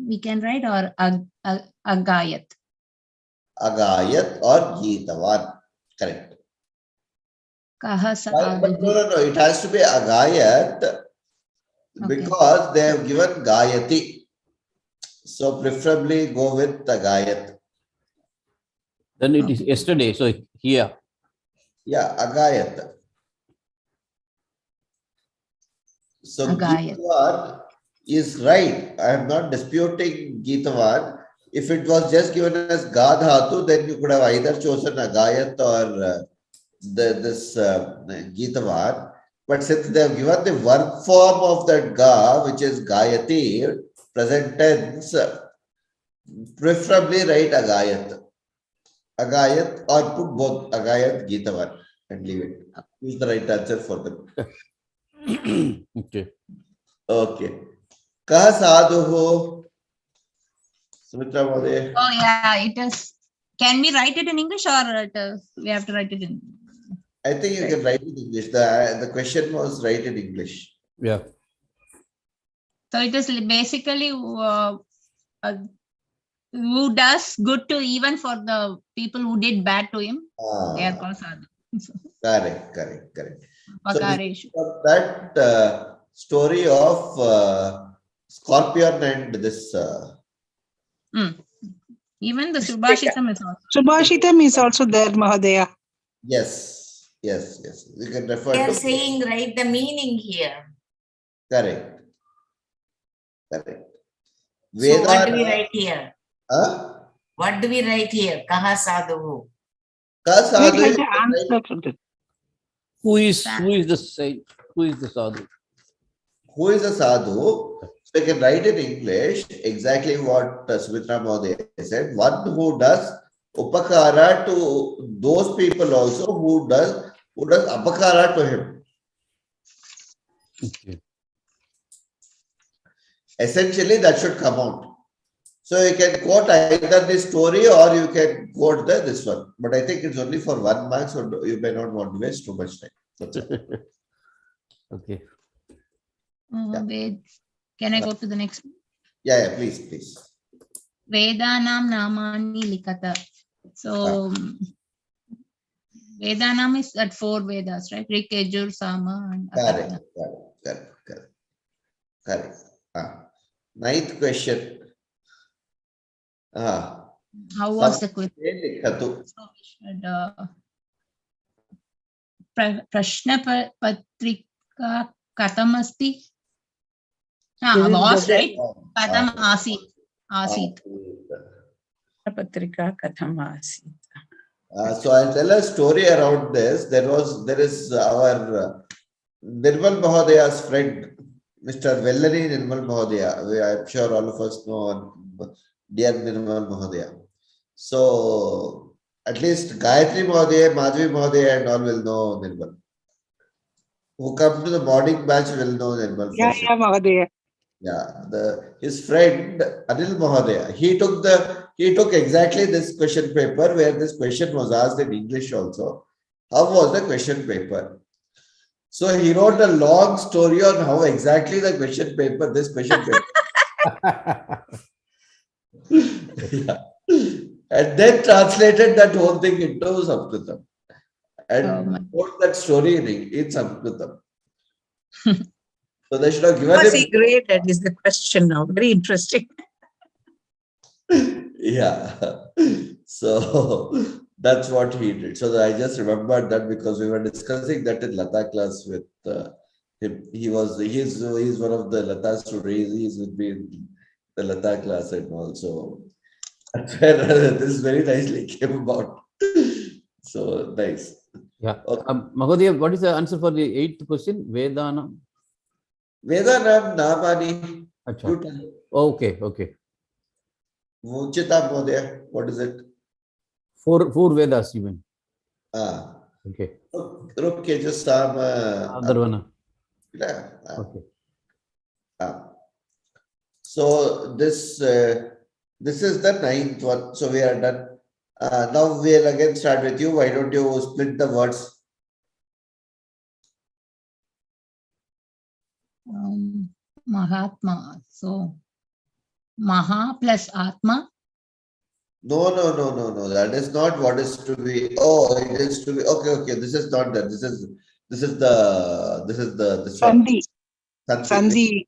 Speaker 10: we can write, or agayat.
Speaker 1: Agayat or geetavan. Correct. But no. It has to be agayat because they have given gayati. So preferably go with agayat.
Speaker 3: Then it is yesterday. So here.
Speaker 1: Yeah, agayat. So Geetavan is right. I am not disputing Geetavan. If it was just given as Gadhatu, then you could have either chosen agayat or this Geetavan. But since they have given the verb form of that Ga, which is Gayati, present tense, preferably write agayat. Agayat, or put both agayat, Geetavan and leave it. Use the right answer for them. Okay. Kah sadhuho? Sumitra Mahodaya.
Speaker 10: Oh yeah, it is. Can we write it in English, or we have to write it in?
Speaker 1: I think you can write it in English. The question was write in English.
Speaker 3: Yeah.
Speaker 10: So it is basically who does good to even for the people who did bad to him. They are called sadhu.
Speaker 1: Correct. So this
Speaker 10: Upakareshu.
Speaker 1: is that story of Scorpion and this.
Speaker 10: Even the Subhashitam is also.
Speaker 2: Subhashitam is also there, Mahadaya.
Speaker 1: Yes. You can refer
Speaker 8: They are
Speaker 1: to.
Speaker 8: saying, right, the meaning here.
Speaker 1: Correct.
Speaker 8: So what do we write here?
Speaker 1: Huh?
Speaker 8: What do we write here? Kaha sadhu.
Speaker 3: Who is the saint? Who is the sadhu?
Speaker 1: Who is a sadhu? So you can write in English exactly what Sumitra Mahodaya said. One who does upakara to those people also who does apakara to him.
Speaker 3: Okay.
Speaker 1: Essentially, that should come out. So you can quote either this story or you can quote this one. But I think it's only for 1 mark, so you may not want to waste too much time. That's all.
Speaker 3: Okay.
Speaker 10: Can I go to the next one?
Speaker 1: Yeah, please.
Speaker 10: Vedanam namani likata. So Vedanam is at 4 Vedas, right? Rik, Yajur, Sama, and Atharvana.
Speaker 1: Correct. Ninth question.
Speaker 10: How was the question? So we should Prashna Patrika Katam Asti? Was, right? Katam Asit.
Speaker 5: Patrika Katham Asit.
Speaker 1: So I'll tell a story around this. There is our Nirmal Mahodaya's friend, Mr. Vellari Nirmal Mahodaya. I'm sure all of us know dear Nirmal Mahodaya. So at least Gayatri Mahodaya, Madhvi Mahodaya and all will know Nirmal. Who come to the morning batch will know Nirmal.
Speaker 2: Yeah, Mahodaya.
Speaker 1: Yeah, his friend Anil Mahodaya, he took exactly this question paper where this question was asked in English also. How was the question paper? So he wrote a long story on how exactly this question paper. Yeah. And then translated that whole thing into Sanskritam. And wrote that story in Sanskritam. So they should have given him.
Speaker 5: Was he graded is the question now. Very interesting.
Speaker 1: Yeah. So that's what he did. So I just remembered that because we were discussing that in Lata class with him. He's one of the Lata students. He's with me in the Lata class and also that's where this very nicely came about. So nice.
Speaker 3: Yeah. Okay. Mahodaya, what is the answer for the 8th question? Vedanam
Speaker 1: Namani.
Speaker 3: Okay.
Speaker 1: Muchita Mahodaya, what is it?
Speaker 3: 4 Vedas even. Okay.
Speaker 1: Ruk, Sama.
Speaker 3: Atharvana.
Speaker 1: Okay. So this is the 9th one. So we are done. Now we'll again start with you. Why don't you split the words?
Speaker 10: Mahatma. So Maha plus Atma.
Speaker 1: No. That is not what is to be. Oh, it is to be. Okay. This is not that. This is the
Speaker 2: Sandhi.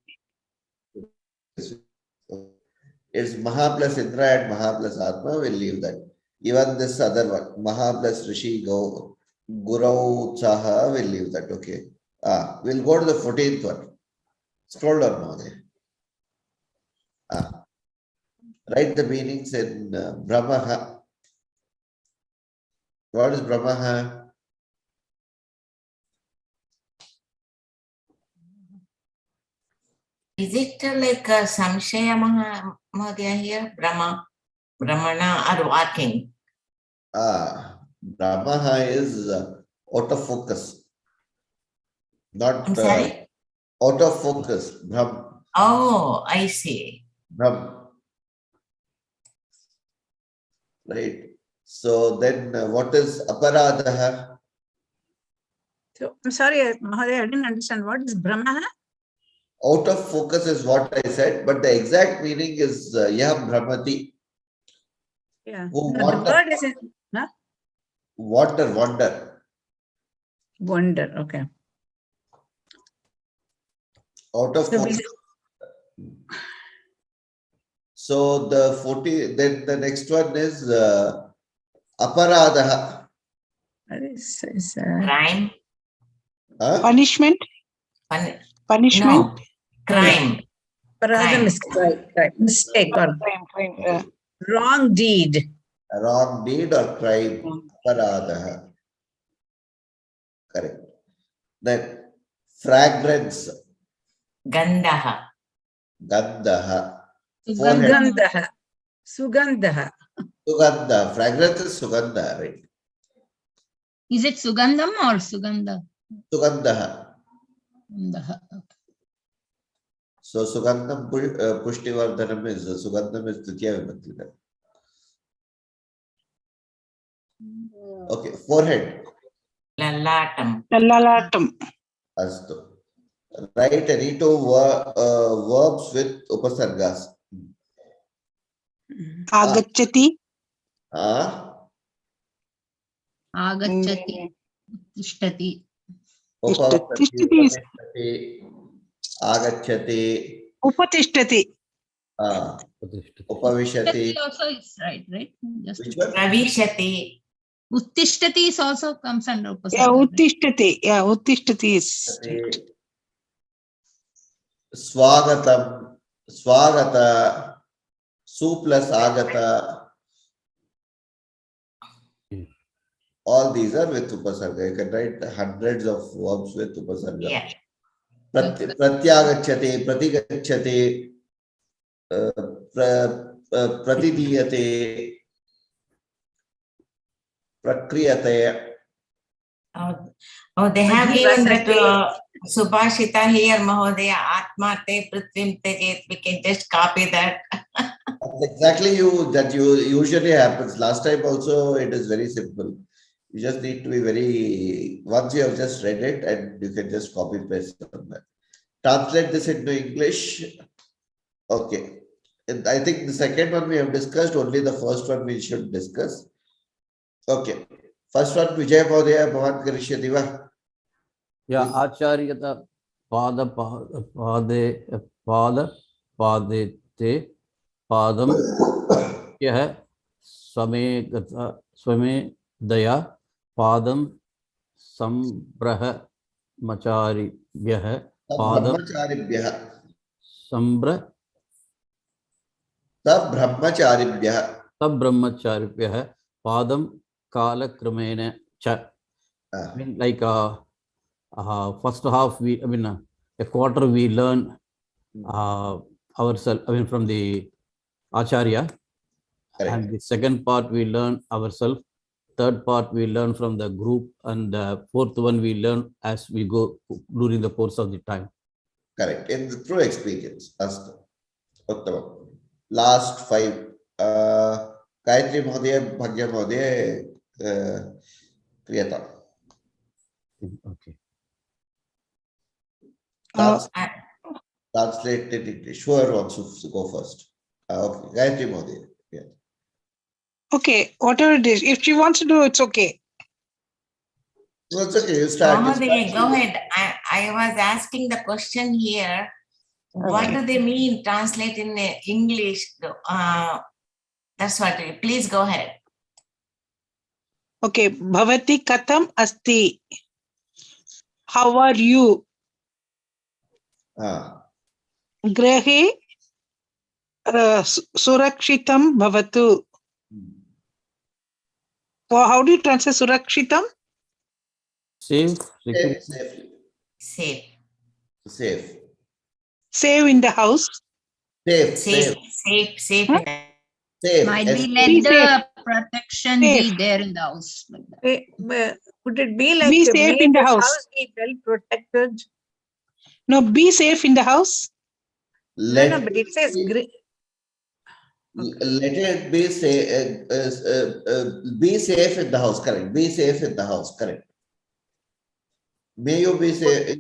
Speaker 1: It's Maha plus Indra and Maha plus Atma. We'll leave that. Even this other one, Maha plus Rishi Gurau Chaha, we'll leave that. Okay. We'll go to the 14th one. Scroll down now there. Write the meanings in Brahmaha. What is Brahmaha?
Speaker 8: Is it like a Samshaya Mahodaya here? Brahmana or walking?
Speaker 1: Brahmaha is out of focus. Not
Speaker 8: I'm sorry?
Speaker 1: Out of focus. Brahm.
Speaker 8: Oh, I see.
Speaker 1: Brahm. Right. So then what is aparadaha?
Speaker 5: So I'm sorry, Mahodaya, I didn't understand. What is Brahma?
Speaker 1: Out of focus is what I said, but the exact meaning is Yam Brahmati.
Speaker 5: Yeah.
Speaker 1: Oh,
Speaker 5: No, the word is in, huh?
Speaker 1: Wonder.
Speaker 5: Wonder. Okay.
Speaker 1: Out of 40. So the 40, then the next one is aparadaha.
Speaker 8: Crime.
Speaker 2: Punishment. Punishment.
Speaker 8: No, crime.
Speaker 5: Paradam is crime. Mistake or wrong deed.
Speaker 1: Wrong deed or crime. Aparadaha. Correct. Then fragrance.
Speaker 8: Gandaha.
Speaker 1: Gandaha.
Speaker 5: Sugandhaha. Sugandhaha.
Speaker 1: Sugandha. Fragrance is Sugandha, right?
Speaker 10: Is it Sugandham or Sugandha?
Speaker 1: Sugandha.
Speaker 10: Okay.
Speaker 1: So Sugandham Pushtivardhanam is Sugandham is Titya Vibhakti. Okay, forehead.
Speaker 8: Lalatam.
Speaker 2: Lalatam.
Speaker 1: Astu. Write any two verbs with upasargas.
Speaker 2: Agachati.
Speaker 10: Agachati. Tishtati.
Speaker 1: Upavastati. Agachati.
Speaker 2: Upatishtati.
Speaker 1: Upavishati.
Speaker 10: Also is right? Just
Speaker 1: which one?
Speaker 8: Pravishati.
Speaker 10: Uttishtati is also comes under upasarga.
Speaker 2: Yeah, Uttishtati. Yeah, Uttishtati is.
Speaker 1: Swagatam. Swagata. Su plus agata. All these are with upasarga. You can write hundreds of verbs with upasarga.
Speaker 8: Yeah.
Speaker 1: Pratyagachyate, pratigachyate, pratidiyate, prakriyate.
Speaker 8: Oh, they have given that Subhashita here, Mahodaya, Atma te prithvim tejet. We can just copy that.
Speaker 1: Exactly that usually happens. Last time also it is very simple. You just need to be very, once you have just read it and you can just copy paste on that. Translate this into English. Okay. And I think the second one we have discussed, only the first one we should discuss. Okay. First one, Vijay Mahodaya, Bhavan Karishyati va.
Speaker 3: Yeah, Acharyata Pade te Padam Yah Swame Daya Padam Sambraha Machari Vyah Padam Sambra Brahmacharibhyah Padam Kala Kramena Cha. I mean, like first half a quarter we learn ourselves, from the Acharya.
Speaker 1: Correct.
Speaker 3: And the second part we learn ourselves, third part we learn from the group, and the fourth one we learn as we go during the course of the time.
Speaker 1: Correct. In the through experience. Last 5. Gayatri Mahodaya, Bhagya Mahodaya, Kriyata.
Speaker 3: Okay.
Speaker 1: Translate it in English. Whoever wants to go first. Okay. Gayatri Mahodaya. Yeah.
Speaker 2: Okay, whatever it is. If she wants to do, it's okay.
Speaker 1: No, it's okay. You start.
Speaker 8: Mahodaya, go ahead. I was asking the question here. What do they mean? Translate in English. That's what. Please go ahead.
Speaker 2: Okay, Bhavati Katham Asti. How are you? Grahe Surakshitam Bhavatu. Well, how do you translate Surakshitam?
Speaker 3: Safe.
Speaker 1: Safe.
Speaker 2: Save in the house.
Speaker 1: Safe.
Speaker 8: Huh?
Speaker 1: Safe.
Speaker 10: Might be let the protection be there in the house. Like that.
Speaker 5: Could it be like
Speaker 2: be safe in the house
Speaker 5: be well protected?
Speaker 2: No, be safe in the house.
Speaker 5: No, but it says
Speaker 1: let it be be safe in the house. Correct. Be safe in the house. Correct. May you be safe.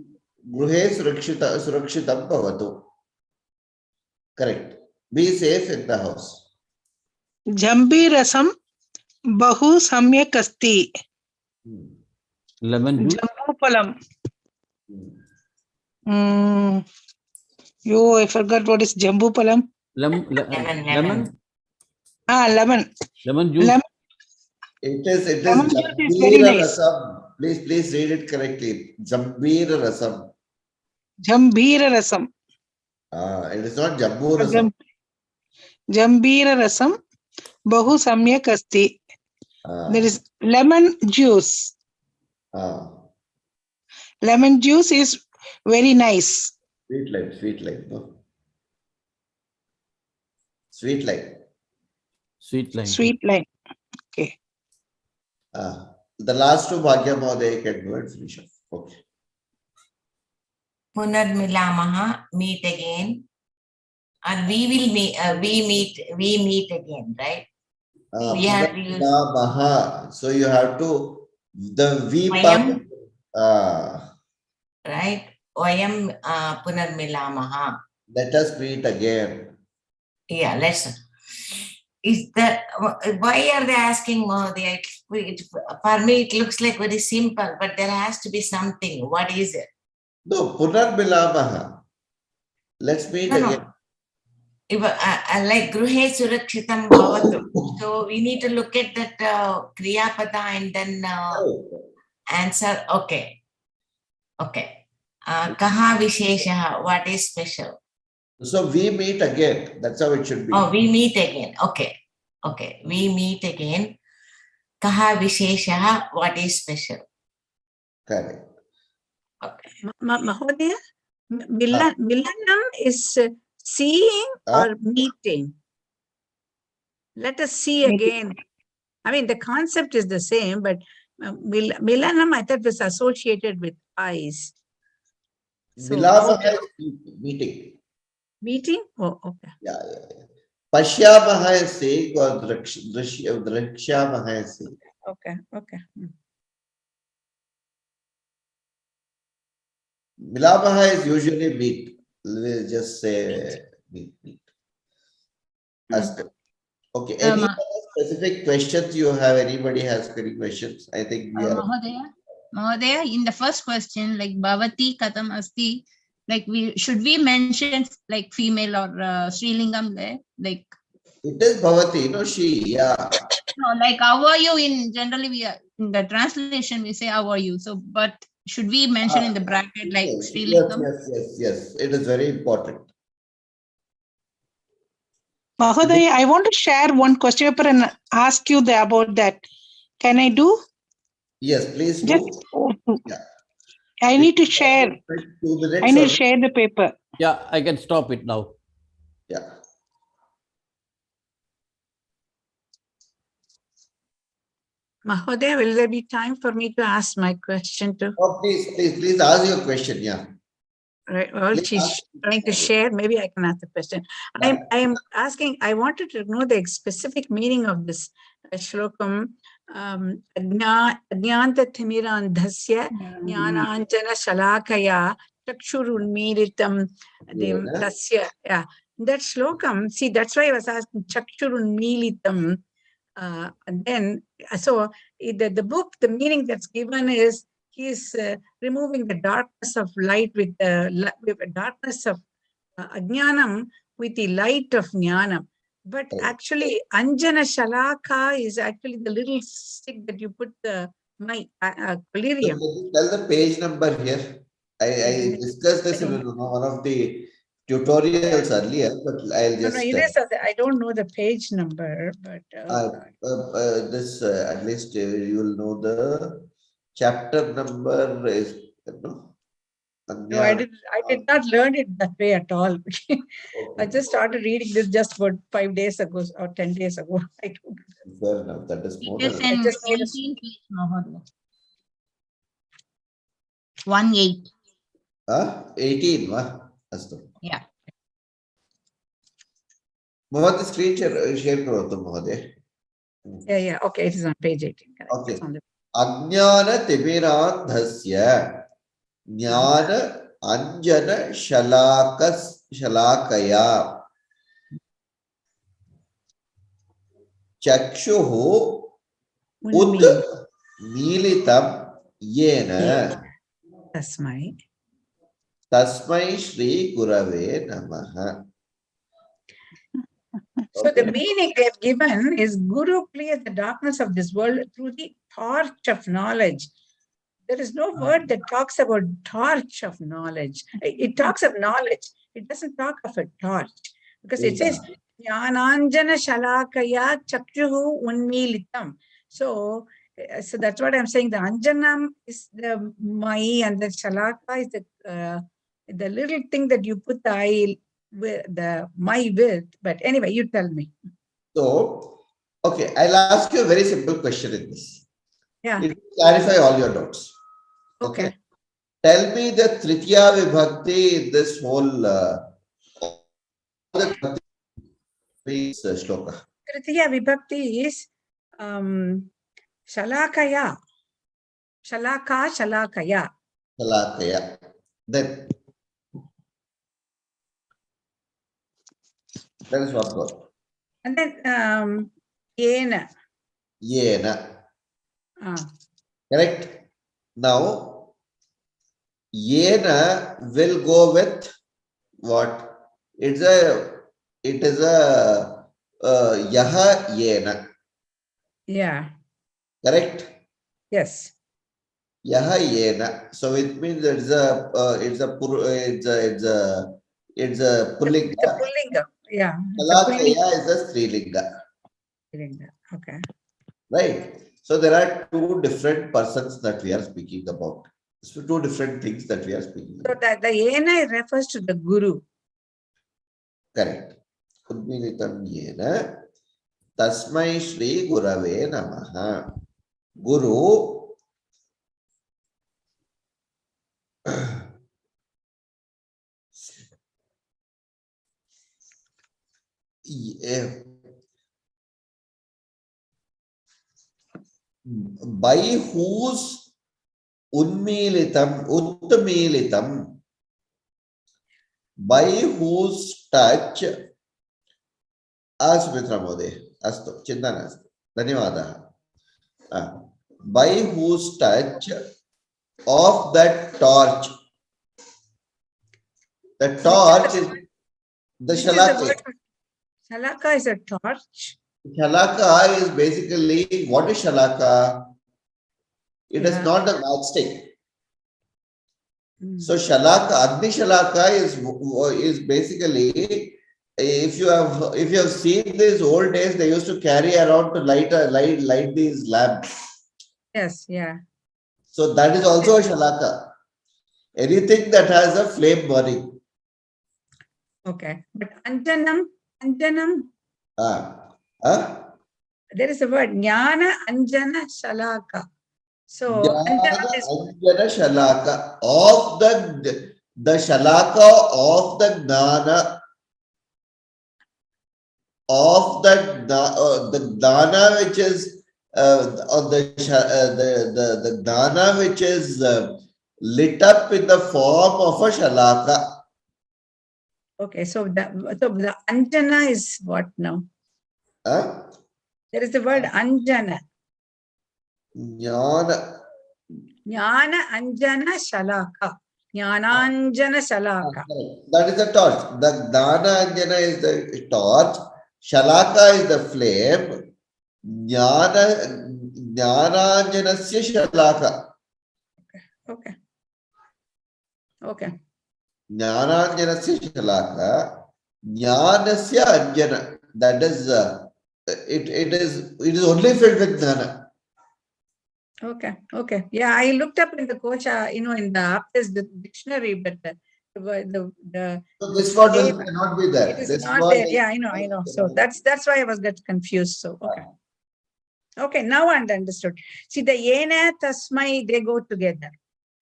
Speaker 1: Gruhe surakshitam bhavatu. Correct. Be safe in the house.
Speaker 2: Jambirasam Bahu Samyak Asti.
Speaker 3: Lemon juice.
Speaker 2: Jambupalam. I forgot what is Jambupalam.
Speaker 3: Lemon.
Speaker 2: Lemon.
Speaker 3: Lemon juice.
Speaker 2: Lemon.
Speaker 1: It is
Speaker 2: Lemon juice is very
Speaker 1: Jambira
Speaker 2: nice.
Speaker 1: Rasam. Please read it correctly. Jambira Rasam.
Speaker 2: Jambira Rasam.
Speaker 1: It is not Jambu Rasam.
Speaker 2: Jambira Rasam Bahu Samyak Asti. There is lemon juice. Lemon juice is very nice.
Speaker 1: Sweet like, no? Sweet like.
Speaker 2: Sweet line. Okay.
Speaker 1: The last two Bhagya Mahoday can do it, finish off. Okay.
Speaker 8: Punarmilamaha, meet again. And we will meet, we meet again, right? We have to use
Speaker 1: so you have to the V part.
Speaker 8: Right? Vayam punarmilamaha.
Speaker 1: Let us meet again.
Speaker 8: Yeah, let's. Is that why are they asking Mahodaya? For me, it looks like very simple, but there has to be something. What is it?
Speaker 1: No, punarmilamaha. Let's meet again.
Speaker 8: If, like Gruhe Surakshitam Bhavatu. So we need to look at that Kriya Pada and then answer. Okay. Kaha Visheshaha, what is special?
Speaker 1: So we meet again. That's how it should be.
Speaker 8: Oh, we meet again. Okay. We meet again. Kaha Visheshaha, what is special?
Speaker 1: Correct.
Speaker 8: Okay.
Speaker 5: Mahodaya, Milanam is seeing or meeting. Let us see again. I mean, the concept is the same, but Milanam, I thought, was associated with eyes.
Speaker 1: So, Milamaha is meeting.
Speaker 5: Meeting? Oh, okay.
Speaker 1: Yeah. Pashyamaha is saying or Drakshamaha is saying.
Speaker 5: Okay.
Speaker 1: Milamaha is usually meet. We'll just say meet. Okay. Any specific questions you have? Anybody has any questions? I think we are.
Speaker 10: Mahodaya, in the first question, like Bhavati Katam Asti, like should we mention like female or Srilingam there? Like
Speaker 1: it is Bhavati, no she, yeah.
Speaker 10: No, like how are you in generally we are in the translation we say how are you. So but should we mention in the bracket like Srilingam?
Speaker 1: Yes. It is very important.
Speaker 2: Mahodaya, I want to share one question paper and ask you about that. Can I do?
Speaker 1: Yes, please do.
Speaker 2: I need to share.
Speaker 1: 2 minutes.
Speaker 2: I need to share the paper.
Speaker 3: Yeah, I can stop it now.
Speaker 1: Yeah.
Speaker 5: Mahodaya, will there be time for me to ask my question too?
Speaker 1: Oh, please ask your question. Yeah.
Speaker 5: Right. Well, she's trying to share. Maybe I can ask the question. I am asking. I wanted to know the specific meaning of this shlokam. Ajnanta thimirandhasya jnananjana shalakaya chakshurunmilitam tasya. Yeah, that shlokam. See, that's why I was asking chakshurunmilitam. And then, so the book, the meaning that's given is he's removing the darkness of light with the darkness of ajnanam with the light of jnanam. But actually, Anjana Shalaka is actually the little stick that you put the collyrium.
Speaker 1: Tell the page number here. I discussed this in one of the tutorials earlier, but I'll just.
Speaker 5: I don't know the page number, but
Speaker 1: this at least you will know the chapter number is.
Speaker 5: No, I did not learn it that way at all. I just started reading this just about 5 days ago or 10 days ago. I don't know.
Speaker 1: Fair enough. That is more.
Speaker 10: It is in 18, please, Mahodaya. 18.
Speaker 1: 18,
Speaker 10: Yeah.
Speaker 1: Mahodaya, screen share karo to Mahodaya.
Speaker 5: Yeah. Okay, it is on page 18.
Speaker 1: Okay. Ajnana timirandhasya jnana anjana shalakaya. Chakshuhu Ud Militam Yena
Speaker 5: Tasmai.
Speaker 1: Tasmai Shri Gurave Namaha.
Speaker 5: So the meaning they have given is Guru clears the darkness of this world through the torch of knowledge. There is no word that talks about torch of knowledge. It talks of knowledge. It doesn't talk of a torch. Because it says, Jnananjana Shalakaya Chakruhu Unmilitam. So that's what I'm saying. The Anjanam is the Mai and the Shalaka is the little thing that you put the eye with, the Mai with. But anyway, you tell me.
Speaker 1: So, okay, I'll ask you a very simple question in this.
Speaker 5: Yeah.
Speaker 1: It will clarify all your doubts. Okay. Tell me the Tritiya Vibhakti in this whole shloka.
Speaker 5: Tritiya Vibhakti is Shalakaya. Shalakaya.
Speaker 1: Shalakaya. Then that is what God.
Speaker 5: And then Yena.
Speaker 1: Yena. Correct. Now, Yena will go with what? It is a Yaha Yena.
Speaker 5: Yeah.
Speaker 1: Correct.
Speaker 5: Yes.
Speaker 1: Yaha Yena. So it means it's a pullinga.
Speaker 5: It's a pullinga. Yeah.
Speaker 1: Shalakaya is a strilinga.
Speaker 5: Okay.
Speaker 1: Right. So there are two different persons that we are speaking about. So two different things that we are speaking about.
Speaker 5: So the Yena refers to the Guru.
Speaker 1: Correct. Udmilitam Yena Tasmai Shri Gurave Namaha. Guru by whose Utmilitam, by whose touch, Asumitra Mode, Astu, Chindanas, Dhanyavadaha. By whose touch of that torch, the torch is the Shalaka.
Speaker 5: Shalaka is a torch.
Speaker 1: Shalaka is basically, what is Shalaka? It is not a matchstick. So Shalaka, Agni Shalaka is basically, if you have seen these old days, they used to carry around to light these lamps.
Speaker 5: Yes, yeah.
Speaker 1: So that is also a Shalaka. Anything that has a flame burning.
Speaker 5: Okay. But Anjanam. There is a word, Jnana Anjana Shalaka. So
Speaker 1: Jnana Anjana Shalaka, of the Shalaka of the Jnana, of the Jnana which is the Jnana which is lit up in the form of a Shalaka.
Speaker 5: Okay, so the Anjana is what now? There is the word Anjana.
Speaker 1: Jnana
Speaker 5: Anjana Shalaka. Jnananjana Shalaka.
Speaker 1: That is the torch. The Jnana Anjana is the torch. Shalaka is the flame. Jnananjanasya Shalaka.
Speaker 5: Okay.
Speaker 1: Jnananjanasya Shalaka. Jnanasya Anjana. That is it is only filled with Jnana.
Speaker 5: Okay. Yeah, I looked up in the Kosha, in the dictionary, but
Speaker 1: so this word cannot be there.
Speaker 5: It is not there. Yeah, I know. So that's why I was get confused. So okay, now I understood. See, the Yena Tasmai, they go together.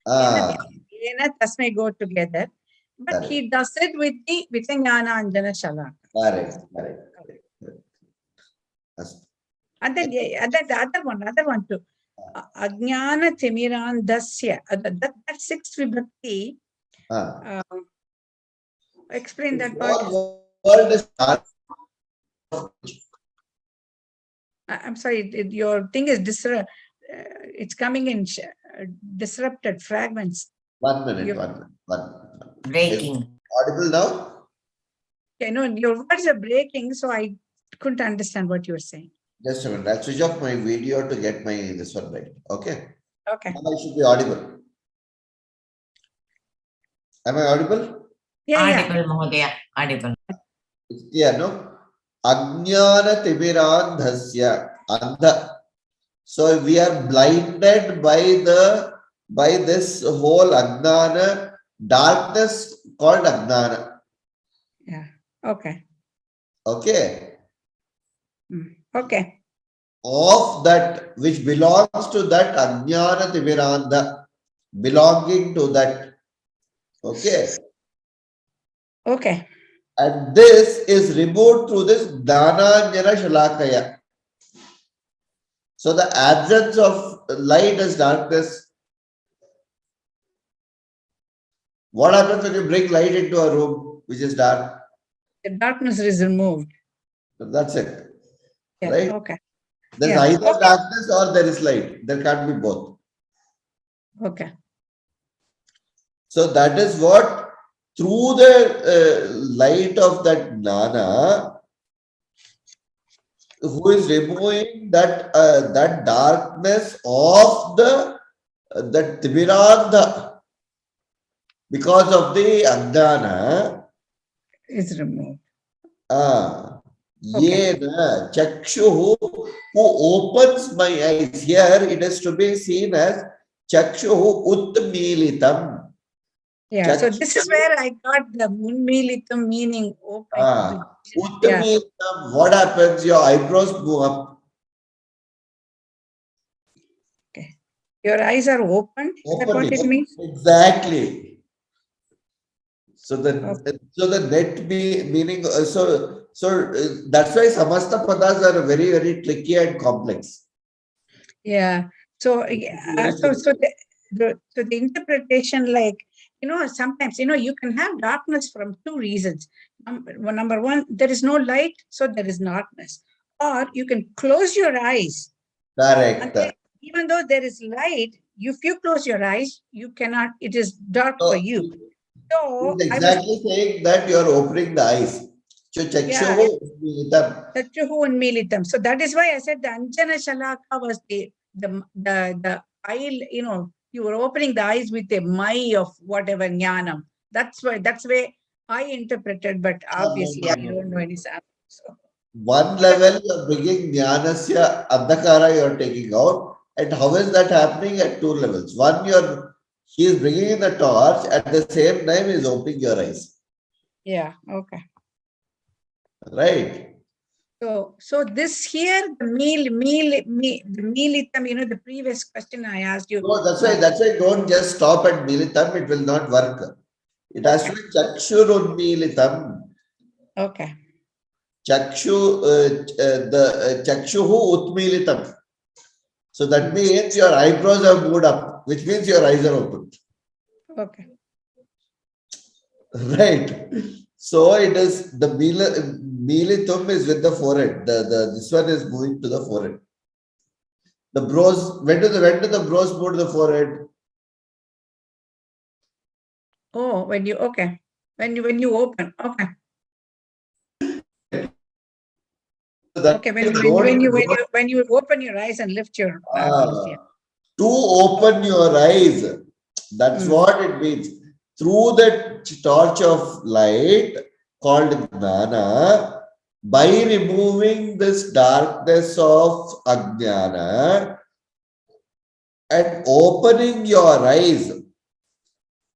Speaker 5: Yena Tasmai go together, but he does it with the Jnana Anjana Shalaka.
Speaker 1: Correct.
Speaker 5: And then the other one too. Ajnana Timirandasya. That sixth vibhakti. Explain that part.
Speaker 1: Word is
Speaker 5: I'm sorry, your thing is it's coming in disrupted fragments.
Speaker 1: 1 minute,
Speaker 8: Breaking.
Speaker 1: Audible now?
Speaker 5: Okay, no, your words are breaking, so I couldn't understand what you were saying.
Speaker 1: Just a minute. I'll switch off my video to get this one right. Okay.
Speaker 5: Okay.
Speaker 1: Now I should be audible. Am I audible?
Speaker 5: Yeah,
Speaker 8: audible, Mahodaya. Audible.
Speaker 1: It's clear, no? Ajnana Tibirandhasya. Andha. So we are blinded by this whole Ajnana, darkness called Ajnana.
Speaker 5: Yeah. Okay.
Speaker 1: Okay.
Speaker 5: Okay.
Speaker 1: Of that which belongs to that Ajnana Tibirandha, belonging to that. Okay.
Speaker 5: Okay.
Speaker 1: And this is removed through this Dhananjana Shalakaya. So the absence of light is darkness. What happens when you bring light into a room which is dark?
Speaker 5: The darkness is removed.
Speaker 1: That's it.
Speaker 5: Yeah.
Speaker 1: Right?
Speaker 5: Okay.
Speaker 1: There's either darkness or there is light. There can't be both.
Speaker 5: Okay.
Speaker 1: So that is what, through the light of that Jnana, who is removing that that darkness of that Timirandha, because of the Ajnana,
Speaker 5: is removed.
Speaker 1: Yena Chakshuhu, who opens my eyes. Here it is to be seen as Chakshuhu Utmilitam.
Speaker 5: Yeah, so this is where I got the Unmilitam meaning.
Speaker 1: Utmilitam, what happens? Your eyebrows move up.
Speaker 5: Okay. Your eyes are open. Is that what it means?
Speaker 1: Exactly. So the net meaning, so that's why samasta padas are very, very tricky and complex.
Speaker 5: Yeah. So the interpretation, like, sometimes, you can have darkness from two reasons. Number one, there is no light, so there is darkness. Or you can close your eyes.
Speaker 1: Correct.
Speaker 5: Even though there is light, if you close your eyes, you cannot, it is dark for you. So
Speaker 1: he's exactly saying that you are opening the eyes. So
Speaker 5: that is why I said the Anjana Shalaka was the eye, you were opening the eyes with a mai of whatever jnanam. That's why I interpreted, but obviously I don't know any sample. So.
Speaker 1: One level you are bringing jnanasya andhakara you are taking out, and how is that happening at two levels? One, he is bringing in the torch, at the same time he is opening your eyes.
Speaker 5: Yeah, okay.
Speaker 1: Right.
Speaker 5: So this here, the militam, the previous question I asked you.
Speaker 1: No, that's why don't just stop at militam, it will not work. It has to be chakshurun militam.
Speaker 5: Okay.
Speaker 1: The chakshuhu utmilitam. So that means your eyebrows are moved up, which means your eyes are open.
Speaker 5: Okay.
Speaker 1: Right. So it is the militum is with the forehead. This one is moving to the forehead. The brows, when do the brows move to the forehead?
Speaker 5: Oh, when you open, okay. Okay, when you open your eyes and lift your eyebrows, yeah.
Speaker 1: To open your eyes, that's what it means. Through the torch of light called Jnana, by removing this darkness of Ajnana and opening your eyes,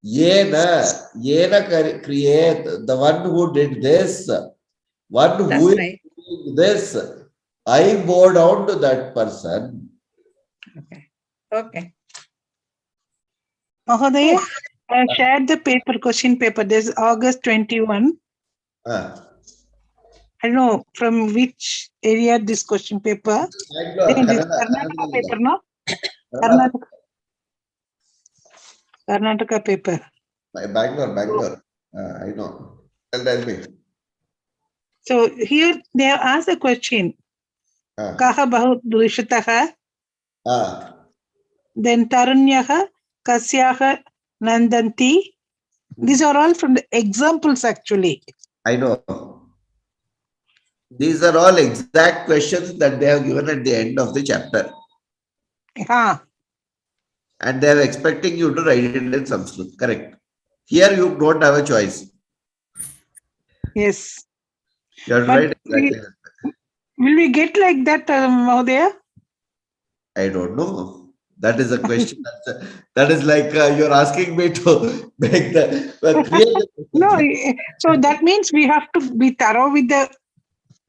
Speaker 1: Yena create, the one who did this, one who is doing this, I bow down to that person.
Speaker 5: Okay.
Speaker 2: Mahodaya, I shared the question paper. This is August 21. I don't know from which area this question paper. This Karnataka paper, no? Karnataka paper.
Speaker 1: Bangalore. I know. Tell me.
Speaker 2: So here they have asked a question. Kaha bahu dushitaha. Then Tarunyaha, Kasyaha, Nandanti. These are all from the examples actually.
Speaker 1: I know. These are all exact questions that they have given at the end of the chapter. And they are expecting you to write it in Sanskrit. Correct. Here you don't have a choice.
Speaker 2: Yes.
Speaker 1: You have to write exactly.
Speaker 2: Will we get like that, Mahodaya?
Speaker 1: I don't know. That is a question. That is like you're asking me to make the
Speaker 2: no. So that means we have to be thorough with the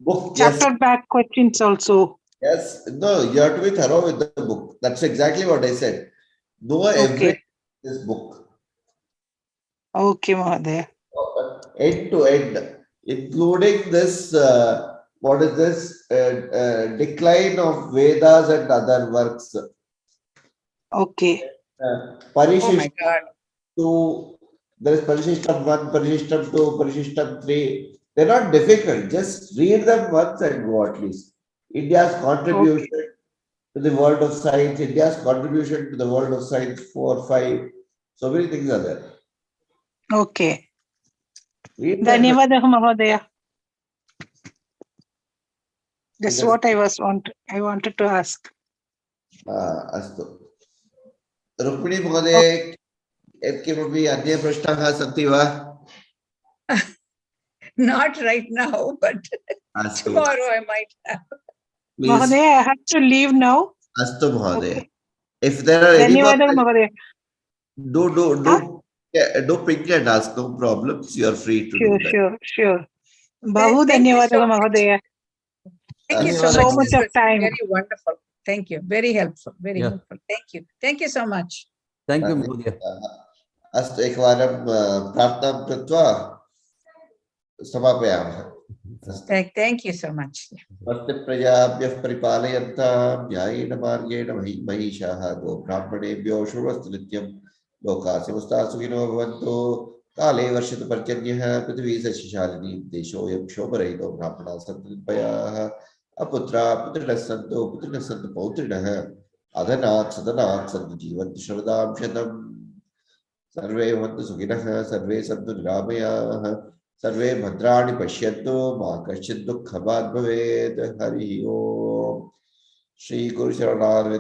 Speaker 1: book.
Speaker 2: Chapter back questions also.
Speaker 1: Yes. No, you have to be thorough with the book. That's exactly what I said. Know every this book.
Speaker 2: Okay, Mahadaya.
Speaker 1: End to end, including this. What is this? Decline of Vedas and other works.
Speaker 2: Okay.
Speaker 5: Oh my God.
Speaker 1: There is Parishishtam 1, Parishishtam 2, Parishishtam 3. They're not difficult. Just read them once and go at least. India's contribution to the world of science, India's contribution to the world of science 4, 5. So many things are there.
Speaker 2: Okay. Dhanyavadaha, Mahodaya. That's what I wanted to ask.
Speaker 1: Astu. Rukmini Mahodaya, किमपि अन्य प्रश्नाः सन्ति वा?
Speaker 5: Not right now, but tomorrow I might have.
Speaker 2: Mahodaya, I have to leave now.
Speaker 1: Astu Mahodaya. If there are any more, do ping and ask, no problems. You are free to do that.
Speaker 2: Sure. Bahu Dhanyavadaha, Mahodaya.
Speaker 5: Thank you so
Speaker 2: So
Speaker 5: much.
Speaker 2: much of time.
Speaker 5: Very wonderful. Thank you. Very helpful. Very helpful. Thank you. Thank you so much.
Speaker 3: Thank you, Mahodaya.
Speaker 1: अस्तु एकवारं प्रार्थनां कृत्वा समापयामः.
Speaker 5: Thank you so much.
Speaker 1: स्वस्ति प्रजाभ्यः परिपालयन्तां न्यायेन मार्गेण महिषाः गोब्राह्मणेभ्यो शुभमस्तु नित्यं लोकाः समस्ताः सुखिनो भवन्तु काले वर्षतु पर्जन्यः पृथिवी सस्यशालिनी देशोऽयं क्षोभरहितो ब्राह्मणाः सन्तु निर्भयाः अपुत्राः पुत्रिणः सन्तु पौत्रिणः अधनात् सदनात् सन्तु जीवन्तु शरदां शतम् सर्वे भवन्तु सुखिनः सर्वे सन्तु निरामयाः सर्वे भद्राणि पश्यन्तु मा कश्चित् दुःखभाग् भवेत् हरिः ओम् श्री गुरु शरणारविन्द